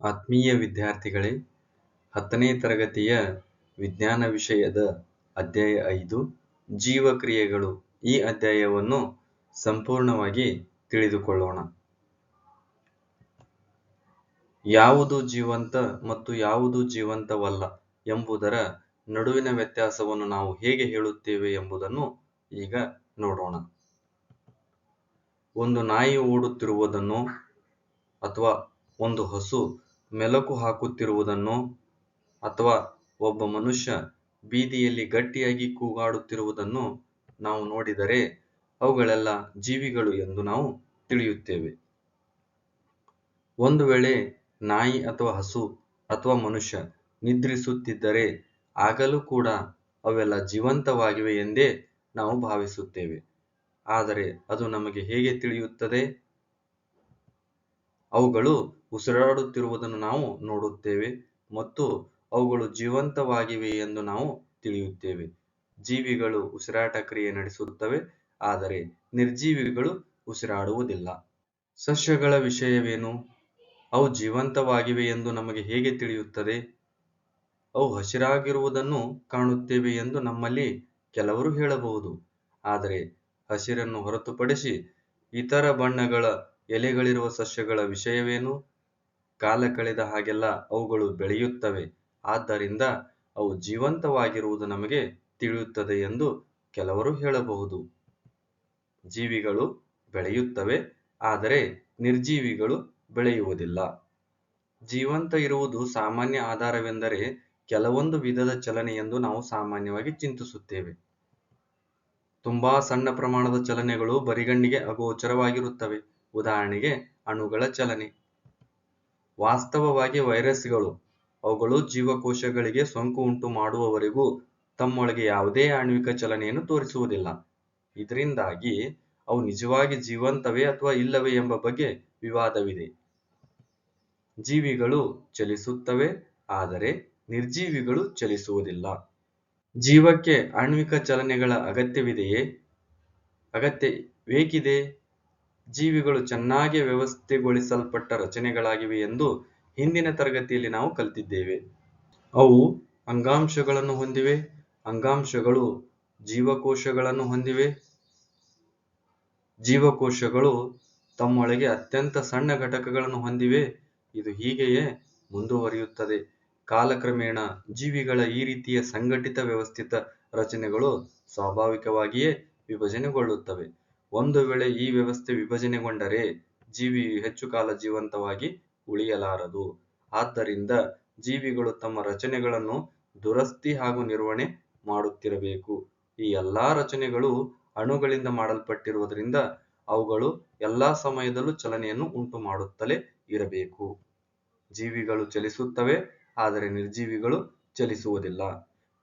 ಆತ್ಮೀಯ ವಿದ್ಯಾರ್ಥಿಗಳೇ, 10ನೇ ತರಗತಿಯ ವಿಜ್ಞಾನ ವಿಷಯದ ಅಧ್ಯಾಯ 5 ಜೀವಕ್ರಿಯೆಗಳು ಈ ಅಧ್ಯಾಯವನ್ನು ಸಂಪೂರ್ಣವಾಗಿ ತಿಳಿದುಕೊಳ್ಳೋಣ. ಯಾವುದು ಜೀವಂತ ಮತ್ತು ಯಾವುದು ಜೀವಂತವಲ್ಲ ಎಂಬುದರ ನಡುವಿನ ವ್ಯತ್ಯಾಸವನ್ನು ನಾವು ಹೇಗೆ ಹೇಳುತ್ತೇವೆ ಎಂಬುದನ್ನು ಈಗ ನೋಡೋಣ. ಒಂದು ನಾಯಿ ಓಡುತ್ತಿರುವುದನ್ನು ಅಥವಾ ಒಂದು ಹಸು ಮೆಲುಕು ಹಾಕುತ್ತಿರುವುದನ್ನು ಅಥವಾ ಒಬ್ಬ ಮನುಷ್ಯ ಬೀದಿಯಲ್ಲಿ ಗಟ್ಟಿಯಾಗಿ ಕೂಗಾಡುತ್ತಿರುವುದನ್ನು ನಾವು ನೋಡಿದರೆ ಅವುಗಳೆಲ್ಲ ಜೀವಿಗಳು ಎಂದು ನಾವು ತಿಳಿಯುತ್ತೇವೆ. ಒಂದು ವೇಳೆ ನಾಯಿ ಅಥವಾ ಹಸು ಅಥವಾ ಮನುಷ್ಯ ನಿದ್ರಿಸುತ್ತಿದ್ದರೆ ಆಗಲೂ ಕೂಡ ಅವೆಲ್ಲ ಜೀವಂತವಾಗಿವೆ ಎಂದೇ ನಾವು ಭಾವಿಸುತ್ತೇವೆ. ಆದರೆ ಅದು ನಮಗೆ ಹೇಗೆ ತಿಳಿಯುತ್ತದೆ? ಅವುಗಳು ಉಸಿರಾಡುತ್ತಿರುವುದನ್ನು ನಾವು ನೋಡುತ್ತೇವೆ ಮತ್ತು ಅವುಗಳು ಜೀವಂತವಾಗಿವೆ ಎಂದು ನಾವು ತಿಳಿಯುತ್ತೇವೆ. ಜೀವಿಗಳು ಉಸಿರಾಟ ಕ್ರಿಯೆ ನಡೆಸುತ್ತವೆ, ಆದರೆ ನಿರ್ಜೀವಿಗಳು ಉಸಿರಾಡುವುದಿಲ್ಲ. ಸಸ್ಯಗಳ ವಿಷಯವೇನು? ಅವು ಜೀವಂತವಾಗಿವೆ ಎಂದು ನಮಗೆ ಹೇಗೆ ತಿಳಿಯುತ್ತದೆ? ಅವು ಹಸಿರಾಗಿರುವುದನ್ನು ಕಾಣುತ್ತೇವೆ ಎಂದು ನಮ್ಮಲ್ಲಿ ಕೆಲವರು ಹೇಳಬಹುದು. ಆದರೆ ಹಸಿರನ್ನು ಹೊರತುಪಡಿಸಿ ಇತರ ಬಣ್ಣಗಳ ಎಲೆಗಳಿರುವ ಸಸ್ಯಗಳ ವಿಷಯವೇನು? ಕಾಲ ಕಳೆದ ಹಾಗೆಲ್ಲ ಅವುಗಳು ಬೆಳೆಯುತ್ತವೆ, ಆದ್ದರಿಂದ ಅವು ಜೀವಂತವಾಗಿರುವುದು ನಮಗೆ ತಿಳಿಯುತ್ತದೆ ಎಂದು ಕೆಲವರು ಹೇಳಬಹುದು. ಜೀವಿಗಳು ಬೆಳೆಯುತ್ತವೆ, ಆದರೆ ನಿರ್ಜೀವಿಗಳು ಬೆಳೆಯುವುದಿಲ್ಲ. ಜೀವಂತ ಇರುವುದು ಸಾಮಾನ್ಯ ಆಧಾರವೆಂದರೆ ಕೆಲವೊಂದು ವಿಧದ ಚಲನೆ ಎಂದು ನಾವು ಸಾಮಾನ್ಯವಾಗಿ ಚಿಂತಿಸುತ್ತೇವೆ. ತುಂಬಾ ಸಣ್ಣ ಪ್ರಮಾಣದ ಚಲನೆಗಳು ಬರಿಗಣ್ಣಿಗೆ ಅಗೋಚರವಾಗಿರುತ್ತವೆ. ಉದಾಹರಣೆಗೆ ಅಣುಗಳ ಚಲನೆ. ವಾಸ್ತವವಾಗಿ ವೈರಸ್ಗಳು ಅವುಗಳು ಜೀವಕೋಶಗಳಿಗೆ ಸೋಂಕು ಉಂಟು ಮಾಡುವವರೆಗೂ ತಮ್ಮೊಳಗೆ ಯಾವುದೇ ಆಣ್ವಿಕ ಚಲನೆಯನ್ನು ತೋರಿಸುವುದಿಲ್ಲ. ಇದರಿಂದಾಗಿ ಅವು ನಿಜವಾಗಿ ಜೀವಂತವೇ ಅಥವಾ ಇಲ್ಲವೇ ಎಂಬ ಬಗ್ಗೆ ವಿವಾದವಿದೆ. ಜೀವಿಗಳು ಚಲಿಸುತ್ತವೆ, ಆದರೆ ನಿರ್ಜೀವಿಗಳು ಚಲಿಸುವುದಿಲ್ಲ. ಜೀವಕ್ಕೆ ಆಣ್ವಿಕ ಚಲನೆಗಳ ಅಗತ್ಯವೇಕಿದೆ? ಜೀವಿಗಳು ಚೆನ್ನಾಗಿ ವ್ಯವಸ್ಥೆಗೊಳಿಸಲ್ಪಟ್ಟ ರಚನೆಗಳಾಗಿವೆ ಎಂದು ಹಿಂದಿನ ತರಗತಿಯಲ್ಲಿ ನಾವು ಕಲಿತಿದ್ದೇವೆ. ಅವು ಅಂಗಾಂಶಗಳನ್ನು ಹೊಂದಿವೆ. ಅಂಗಾಂಶಗಳು ಜೀವಕೋಶಗಳನ್ನು ಹೊಂದಿವೆ. ಜೀವಕೋಶಗಳು ತಮ್ಮೊಳಗೆ ಅತ್ಯಂತ ಸಣ್ಣ ಘಟಕಗಳನ್ನು ಹೊಂದಿವೆ. ಇದು ಹೀಗೆಯೇ ಮುಂದುವರಿಯುತ್ತದೆ. ಕಾಲಕ್ರಮೇಣ ಜೀವಿಗಳ ಈ ರೀತಿಯ ಸಂಘಟಿತ ವ್ಯವಸ್ಥಿತ ರಚನೆಗಳು ಸ್ವಾಭಾವಿಕವಾಗಿಯೇ ವಿಭಜನೆಗೊಳ್ಳುತ್ತವೆ. ಒಂದು ವೇಳೆ ಈ ವ್ಯವಸ್ಥೆ ವಿಭಜನೆಗೊಂಡರೆ ಜೀವಿಯು ಹೆಚ್ಚು ಕಾಲ ಜೀವಂತವಾಗಿ ಉಳಿಯಲಾರದು. ಆದ್ದರಿಂದ ಜೀವಿಗಳು ತಮ್ಮ ರಚನೆಗಳನ್ನು ದುರಸ್ತಿ ಹಾಗೂ ನಿರ್ವಹಣೆ ಮಾಡುತ್ತಿರಬೇಕು. ಈ ಎಲ್ಲಾ ರಚನೆಗಳು ಅಣುಗಳಿಂದ ಮಾಡಲ್ಪಟ್ಟಿರುವುದರಿಂದ ಅವುಗಳು ಎಲ್ಲಾ ಸಮಯದಲ್ಲೂ ಚಲನೆಯನ್ನು ಉಂಟು ಮಾಡುತ್ತಲೇ ಇರಬೇಕು. ಜೀವಿಗಳು ಚಲಿಸುತ್ತವೆ, ಆದರೆ ನಿರ್ಜೀವಿಗಳು ಚಲಿಸುವುದಿಲ್ಲ.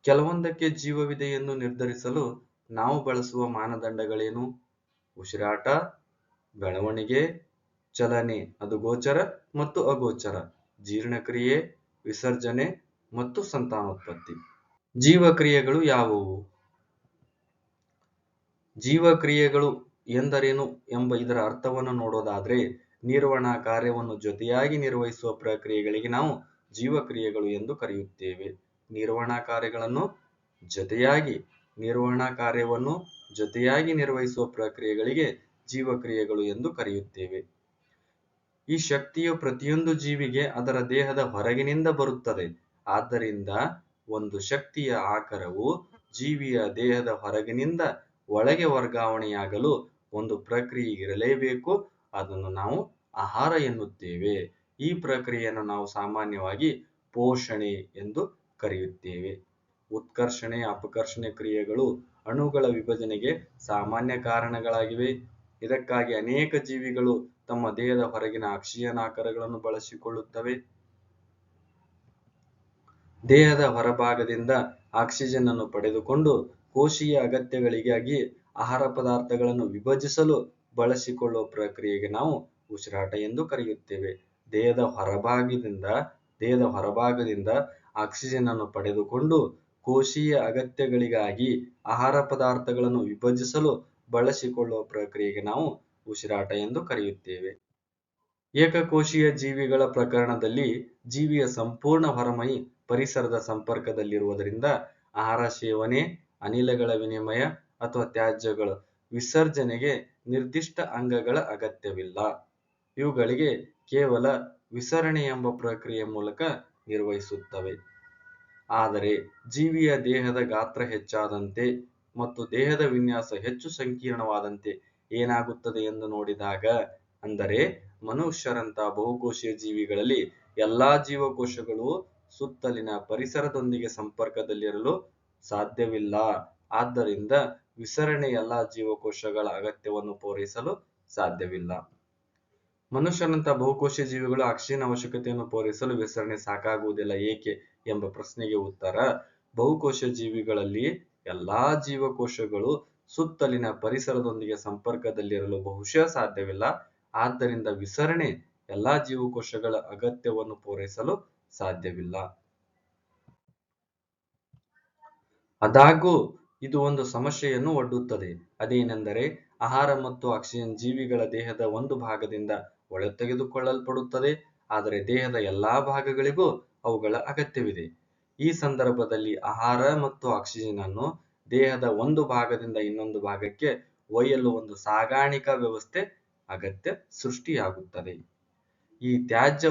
ಕೆಲವೊಂದಕ್ಕೆ ಜೀವವಿದೆ ಎಂದು ನಿರ್ಧರಿಸಲು ನಾವು ಬಳಸುವ ಮಾನದಂಡಗಳೇನು? ಉಸಿರಾಟ, ಬೆಳವಣಿಗೆ, ಚಲನೆ ಅದು ಗೋಚರ ಮತ್ತು ಅಗೋಚರ, ಜೀರ್ಣಕ್ರಿಯೆ, ವಿಸರ್ಜನೆ ಮತ್ತು ಸಂತಾನೋತ್ಪತ್ತಿ. ಜೀವಕ್ರಿಯೆಗಳು ಯಾವುವು? ಜೀವಕ್ರಿಯೆಗಳು ಎಂದರೇನು ಎಂಬ ಇದರ ಅರ್ಥವನ್ನು ನೋಡೋದಾದ್ರೆ, ನಿರ್ವಹಣಾ ಕಾರ್ಯವನ್ನು ಜೊತೆಯಾಗಿ ನಿರ್ವಹಿಸುವ ಪ್ರಕ್ರಿಯೆಗಳಿಗೆ ನಾವು ಜೀವಕ್ರಿಯೆಗಳು ಎಂದು ಕರೆಯುತ್ತೇವೆ. ನಿರ್ವಹಣಾ ಕಾರ್ಯವನ್ನು ಜೊತೆಯಾಗಿ ನಿರ್ವಹಿಸುವ ಪ್ರಕ್ರಿಯೆಗಳಿಗೆ ಜೀವಕ್ರಿಯೆಗಳು ಎಂದು ಕರೆಯುತ್ತೇವೆ. ಈ ಶಕ್ತಿಯು ಪ್ರತಿಯೊಂದು ಜೀವಿಗೆ ಅದರ ದೇಹದ ಹೊರಗಿನಿಂದ ಬರುತ್ತದೆ. ಆದ್ದರಿಂದ ಒಂದು ಶಕ್ತಿಯ ಆಕಾರವು ಜೀವಿಯ ದೇಹದ ಹೊರಗಿನಿಂದ ಒಳಗೆ ವರ್ಗಾವಣೆಯಾಗಲು ಒಂದು ಪ್ರಕ್ರಿಯೆ ಇರಲೇಬೇಕು. ಅದನ್ನು ನಾವು ಆಹಾರ ಎನ್ನುತ್ತೇವೆ. ಈ ಪ್ರಕ್ರಿಯೆಯನ್ನು ನಾವು ಸಾಮಾನ್ಯವಾಗಿ ಪೋಷಣೆ ಎಂದು ಕರೆಯುತ್ತೇವೆ. ಉತ್ಕರ್ಷಣೆ, ಅಪಕರ್ಷಣೆ ಕ್ರಿಯೆಗಳು ಅಣುಗಳ ವಿಭಜನೆಗೆ ಸಾಮಾನ್ಯ ಕಾರಣಗಳಾಗಿವೆ. ಇದಕ್ಕಾಗಿ ಅನೇಕ ಜೀವಿಗಳು ತಮ್ಮ ದೇಹದ ಹೊರಗಿನ ಆಕ್ಸಿಜನ್ ಆಕಾರಗಳನ್ನು ಬಳಸಿಕೊಳ್ಳುತ್ತವೆ. ದೇಹದ ಹೊರಭಾಗದಿಂದ ಆಕ್ಸಿಜನ್ ಅನ್ನು ಪಡೆದುಕೊಂಡು ಕೋಶೀಯ ಅಗತ್ಯಗಳಿಗಾಗಿ ಆಹಾರ ಪದಾರ್ಥಗಳನ್ನು ವಿಭಜಿಸಲು ಬಳಸಿಕೊಳ್ಳುವ ಪ್ರಕ್ರಿಯೆಗೆ ನಾವು ಉಸಿರಾಟ ಎಂದು ಕರೆಯುತ್ತೇವೆ. ದೇಹದ ಹೊರಭಾಗದಿಂದ ಆಕ್ಸಿಜನ್ ಅನ್ನು ಪಡೆದುಕೊಂಡು ಕೋಶೀಯ ಅಗತ್ಯಗಳಿಗಾಗಿ ಆಹಾರ ಪದಾರ್ಥಗಳನ್ನು ವಿಭಜಿಸಲು ಬಳಸಿಕೊಳ್ಳುವ ಪ್ರಕ್ರಿಯೆಗೆ ನಾವು ಉಸಿರಾಟ ಎಂದು ಕರೆಯುತ್ತೇವೆ. ಏಕಕೋಶೀಯ ಜೀವಿಗಳ ಪ್ರಕರಣದಲ್ಲಿ ಜೀವಿಯ ಸಂಪೂರ್ಣ ಹೊರಮೈ ಪರಿಸರದ ಸಂಪರ್ಕದಲ್ಲಿರುವುದರಿಂದ ಆಹಾರ ಸೇವನೆ, ಅನಿಲಗಳ ವಿನಿಮಯ ಅಥವಾ ತ್ಯಾಜ್ಯಗಳ ವಿಸರ್ಜನೆಗೆ ನಿರ್ದಿಷ್ಟ ಅಂಗಗಳ ಅಗತ್ಯವಿಲ್ಲ. ಇವುಗಳಿಗೆ ಕೇವಲ ವಿಸರಣೆ ಎಂಬ ಪ್ರಕ್ರಿಯೆ ಮೂಲಕ ನಿರ್ವಹಿಸುತ್ತವೆ. ಆದರೆ ಜೀವಿಯ ದೇಹದ ಗಾತ್ರ ಹೆಚ್ಚಾದಂತೆ ಮತ್ತು ದೇಹದ ವಿನ್ಯಾಸ ಹೆಚ್ಚು ಸಂಕೀರ್ಣವಾದಂತೆ ಏನಾಗುತ್ತದೆ ಎಂದು ನೋಡಿದಾಗ, ಅಂದರೆ ಮನುಷ್ಯರಂಥ ಬಹುಕೋಶೀಯ ಜೀವಿಗಳಲ್ಲಿ ಎಲ್ಲಾ ಜೀವಕೋಶಗಳು ಸುತ್ತಲಿನ ಪರಿಸರದೊಂದಿಗೆ ಸಂಪರ್ಕದಲ್ಲಿರಲು ಸಾಧ್ಯವಿಲ್ಲ. ಆದ್ದರಿಂದ ವಿಸರಣೆ ಎಲ್ಲಾ ಜೀವಕೋಶಗಳ ಅಗತ್ಯವನ್ನು ಪೂರೈಸಲು ಸಾಧ್ಯವಿಲ್ಲ. ಮನುಷ್ಯರಂಥ ಬಹುಕೋಶೀಯ ಜೀವಿಗಳು ಆಕ್ಸಿಜನ್ ಅವಶ್ಯಕತೆಯನ್ನು ಪೂರೈಸಲು ವಿಸರಣೆ ಸಾಕಾಗುವುದಿಲ್ಲ ಏಕೆ ಎಂಬ ಪ್ರಶ್ನೆಗೆ ಉತ್ತರ, ಬಹುಕೋಶೀಯ ಜೀವಿಗಳಲ್ಲಿ ಎಲ್ಲಾ ಜೀವಕೋಶಗಳು ಸುತ್ತಲಿನ ಪರಿಸರದೊಂದಿಗೆ ಸಂಪರ್ಕದಲ್ಲಿರಲು ಬಹುಶಃ ಸಾಧ್ಯವಿಲ್ಲ. ಆದ್ದರಿಂದ ವಿಸರಣೆ ಎಲ್ಲಾ ಜೀವಕೋಶಗಳ ಅಗತ್ಯವನ್ನು ಪೂರೈಸಲು ಸಾಧ್ಯವಿಲ್ಲ. ಆದಾಗ್ಯೂ ಇದು ಒಂದು ಸಮಸ್ಯೆಯನ್ನು ಒಡ್ಡುತ್ತದೆ. ಅದೇನೆಂದರೆ ಆಹಾರ ಮತ್ತು ಆಕ್ಸಿಜನ್ ಜೀವಿಗಳ ದೇಹದ ಒಂದು ಭಾಗದಿಂದ ಒಳತೆಗೆದುಕೊಳ್ಳಲ್ಪಡುತ್ತದೆ, ಆದರೆ ದೇಹದ ಎಲ್ಲಾ ಭಾಗಗಳಿಗೂ ಅವುಗಳ ಅಗತ್ಯವಿದೆ. ಈ ಸಂದರ್ಭದಲ್ಲಿ ಆಹಾರ ಮತ್ತು ಆಕ್ಸಿಜನ್ ಅನ್ನು ದೇಹದ ಒಂದು ಭಾಗದಿಂದ ಇನ್ನೊಂದು ಭಾಗಕ್ಕೆ ಒಯ್ಯಲು ಒಂದು ಸಾಗಾಣಿಕಾ ವ್ಯವಸ್ಥೆ ಅಗತ್ಯ ಸೃಷ್ಟಿಯಾಗುತ್ತದೆ. ಈ ತ್ಯಾಜ್ಯ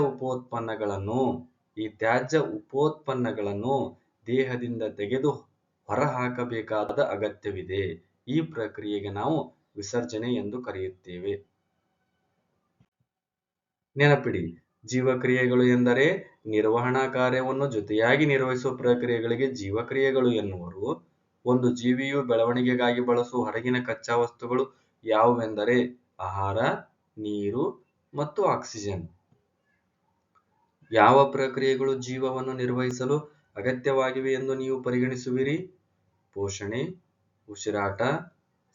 ಉಪೋತ್ಪನ್ನಗಳನ್ನು ದೇಹದಿಂದ ತೆಗೆದು ಹೊರಹಾಕಬೇಕಾದ ಅಗತ್ಯವಿದೆ. ಈ ಪ್ರಕ್ರಿಯೆಗೆ ನಾವು ವಿಸರ್ಜನೆ ಎಂದು ಕರೆಯುತ್ತೇವೆ. ನೆನಪಿಡಿ, ಜೀವಕ್ರಿಯೆಗಳು ಎಂದರೆ ನಿರ್ವಹಣಾ ಕಾರ್ಯವನ್ನು ಜೊತೆಯಾಗಿ ನಿರ್ವಹಿಸುವ ಪ್ರಕ್ರಿಯೆಗಳಿಗೆ ಜೀವಕ್ರಿಯೆಗಳು ಎನ್ನುವರು. ಒಂದು ಜೀವಿಯು ಬೆಳವಣಿಗೆಗಾಗಿ ಬಳಸುವ ಹೊರಗಿನ ಕಚ್ಚಾ ವಸ್ತುಗಳು ಯಾವುವೆಂದರೆ ಆಹಾರ, ನೀರು ಮತ್ತು ಆಕ್ಸಿಜನ್. ಯಾವ ಪ್ರಕ್ರಿಯೆಗಳು ಜೀವವನ್ನು ನಿರ್ವಹಿಸಲು ಅಗತ್ಯವಾಗಿವೆ ಎಂದು ನೀವು ಪರಿಗಣಿಸುವಿರಿ? ಪೋಷಣೆ, ಉಸಿರಾಟ,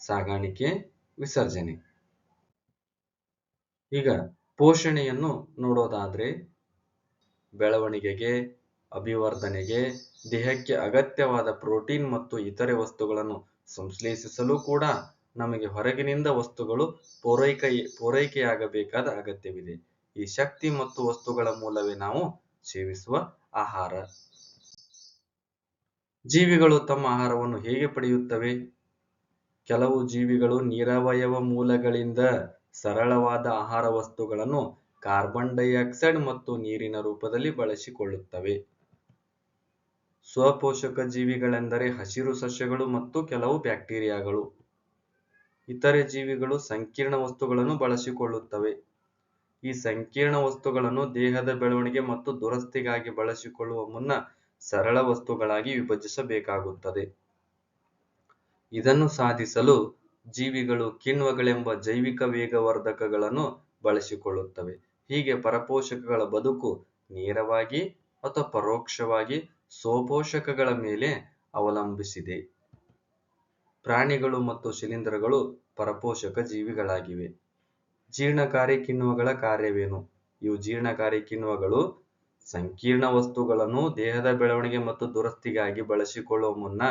ಸಾಗಾಣಿಕೆ, ವಿಸರ್ಜನೆ. ಈಗ ಪೋಷಣೆಯನ್ನು ನೋಡೋದಾದ್ರೆ, ಬೆಳವಣಿಗೆಗೆ, ಅಭಿವರ್ಧನೆಗೆ, ದೇಹಕ್ಕೆ ಅಗತ್ಯವಾದ ಪ್ರೋಟೀನ್ ಮತ್ತು ಇತರೆ ವಸ್ತುಗಳನ್ನು ಸಂಶ್ಲೇಷಿಸಲು ಕೂಡ ನಮಗೆ ಹೊರಗಿನಿಂದ ವಸ್ತುಗಳು ಪೂರೈಕೆಯಾಗಬೇಕಾದ ಅಗತ್ಯವಿದೆ. ಈ ಶಕ್ತಿ ಮತ್ತು ವಸ್ತುಗಳ ಮೂಲವೇ ನಾವು ಸೇವಿಸುವ ಆಹಾರ. ಜೀವಿಗಳು ತಮ್ಮ ಆಹಾರವನ್ನು ಹೇಗೆ ಪಡೆಯುತ್ತವೆ? ಕೆಲವು ಜೀವಿಗಳು ನಿರವಯವ ಮೂಲಗಳಿಂದ ಸರಳವಾದ ಆಹಾರ ವಸ್ತುಗಳನ್ನು ಕಾರ್ಬನ್ ಡೈಆಕ್ಸೈಡ್ ಮತ್ತು ನೀರಿನ ರೂಪದಲ್ಲಿ ಬಳಸಿಕೊಳ್ಳುತ್ತವೆ. ಸ್ವಪೋಷಕ ಜೀವಿಗಳೆಂದರೆ ಹಸಿರು ಸಸ್ಯಗಳು ಮತ್ತು ಕೆಲವು ಬ್ಯಾಕ್ಟೀರಿಯಾಗಳು. ಇತರೆ ಜೀವಿಗಳು ಸಂಕೀರ್ಣ ವಸ್ತುಗಳನ್ನು ಬಳಸಿಕೊಳ್ಳುತ್ತವೆ. ಈ ಸಂಕೀರ್ಣ ವಸ್ತುಗಳನ್ನು ದೇಹದ ಬೆಳವಣಿಗೆ ಮತ್ತು ದುರಸ್ತಿಗಾಗಿ ಬಳಸಿಕೊಳ್ಳುವ ಮುನ್ನ ಸರಳ ವಸ್ತುಗಳಾಗಿ ವಿಭಜಿಸಬೇಕಾಗುತ್ತದೆ. ಇದನ್ನು ಸಾಧಿಸಲು ಜೀವಿಗಳು ಕಿಣ್ವಗಳೆಂಬ ಜೈವಿಕ ವೇಗವರ್ಧಕಗಳನ್ನು ಬಳಸಿಕೊಳ್ಳುತ್ತವೆ. ಹೀಗೆ ಪರಪೋಷಕಗಳ ಬದುಕು ನೇರವಾಗಿ ಅಥವಾ ಪರೋಕ್ಷವಾಗಿ ಸ್ವಪೋಷಕಗಳ ಮೇಲೆ ಅವಲಂಬಿಸಿದೆ. ಪ್ರಾಣಿಗಳು ಮತ್ತು ಶಿಲೀಂಧ್ರಗಳು ಪರಪೋಷಕ ಜೀವಿಗಳಾಗಿವೆ. ಜೀರ್ಣಕಾರಿ ಕಿಣ್ವಗಳ ಕಾರ್ಯವೇನು? ಇವು ಜೀರ್ಣಕಾರಿ ಕಿಣ್ವಗಳು ಸಂಕೀರ್ಣ ವಸ್ತುಗಳನ್ನು ದೇಹದ ಬೆಳವಣಿಗೆ ಮತ್ತು ದುರಸ್ತಿಗಾಗಿ ಬಳಸಿಕೊಳ್ಳುವ ಮುನ್ನ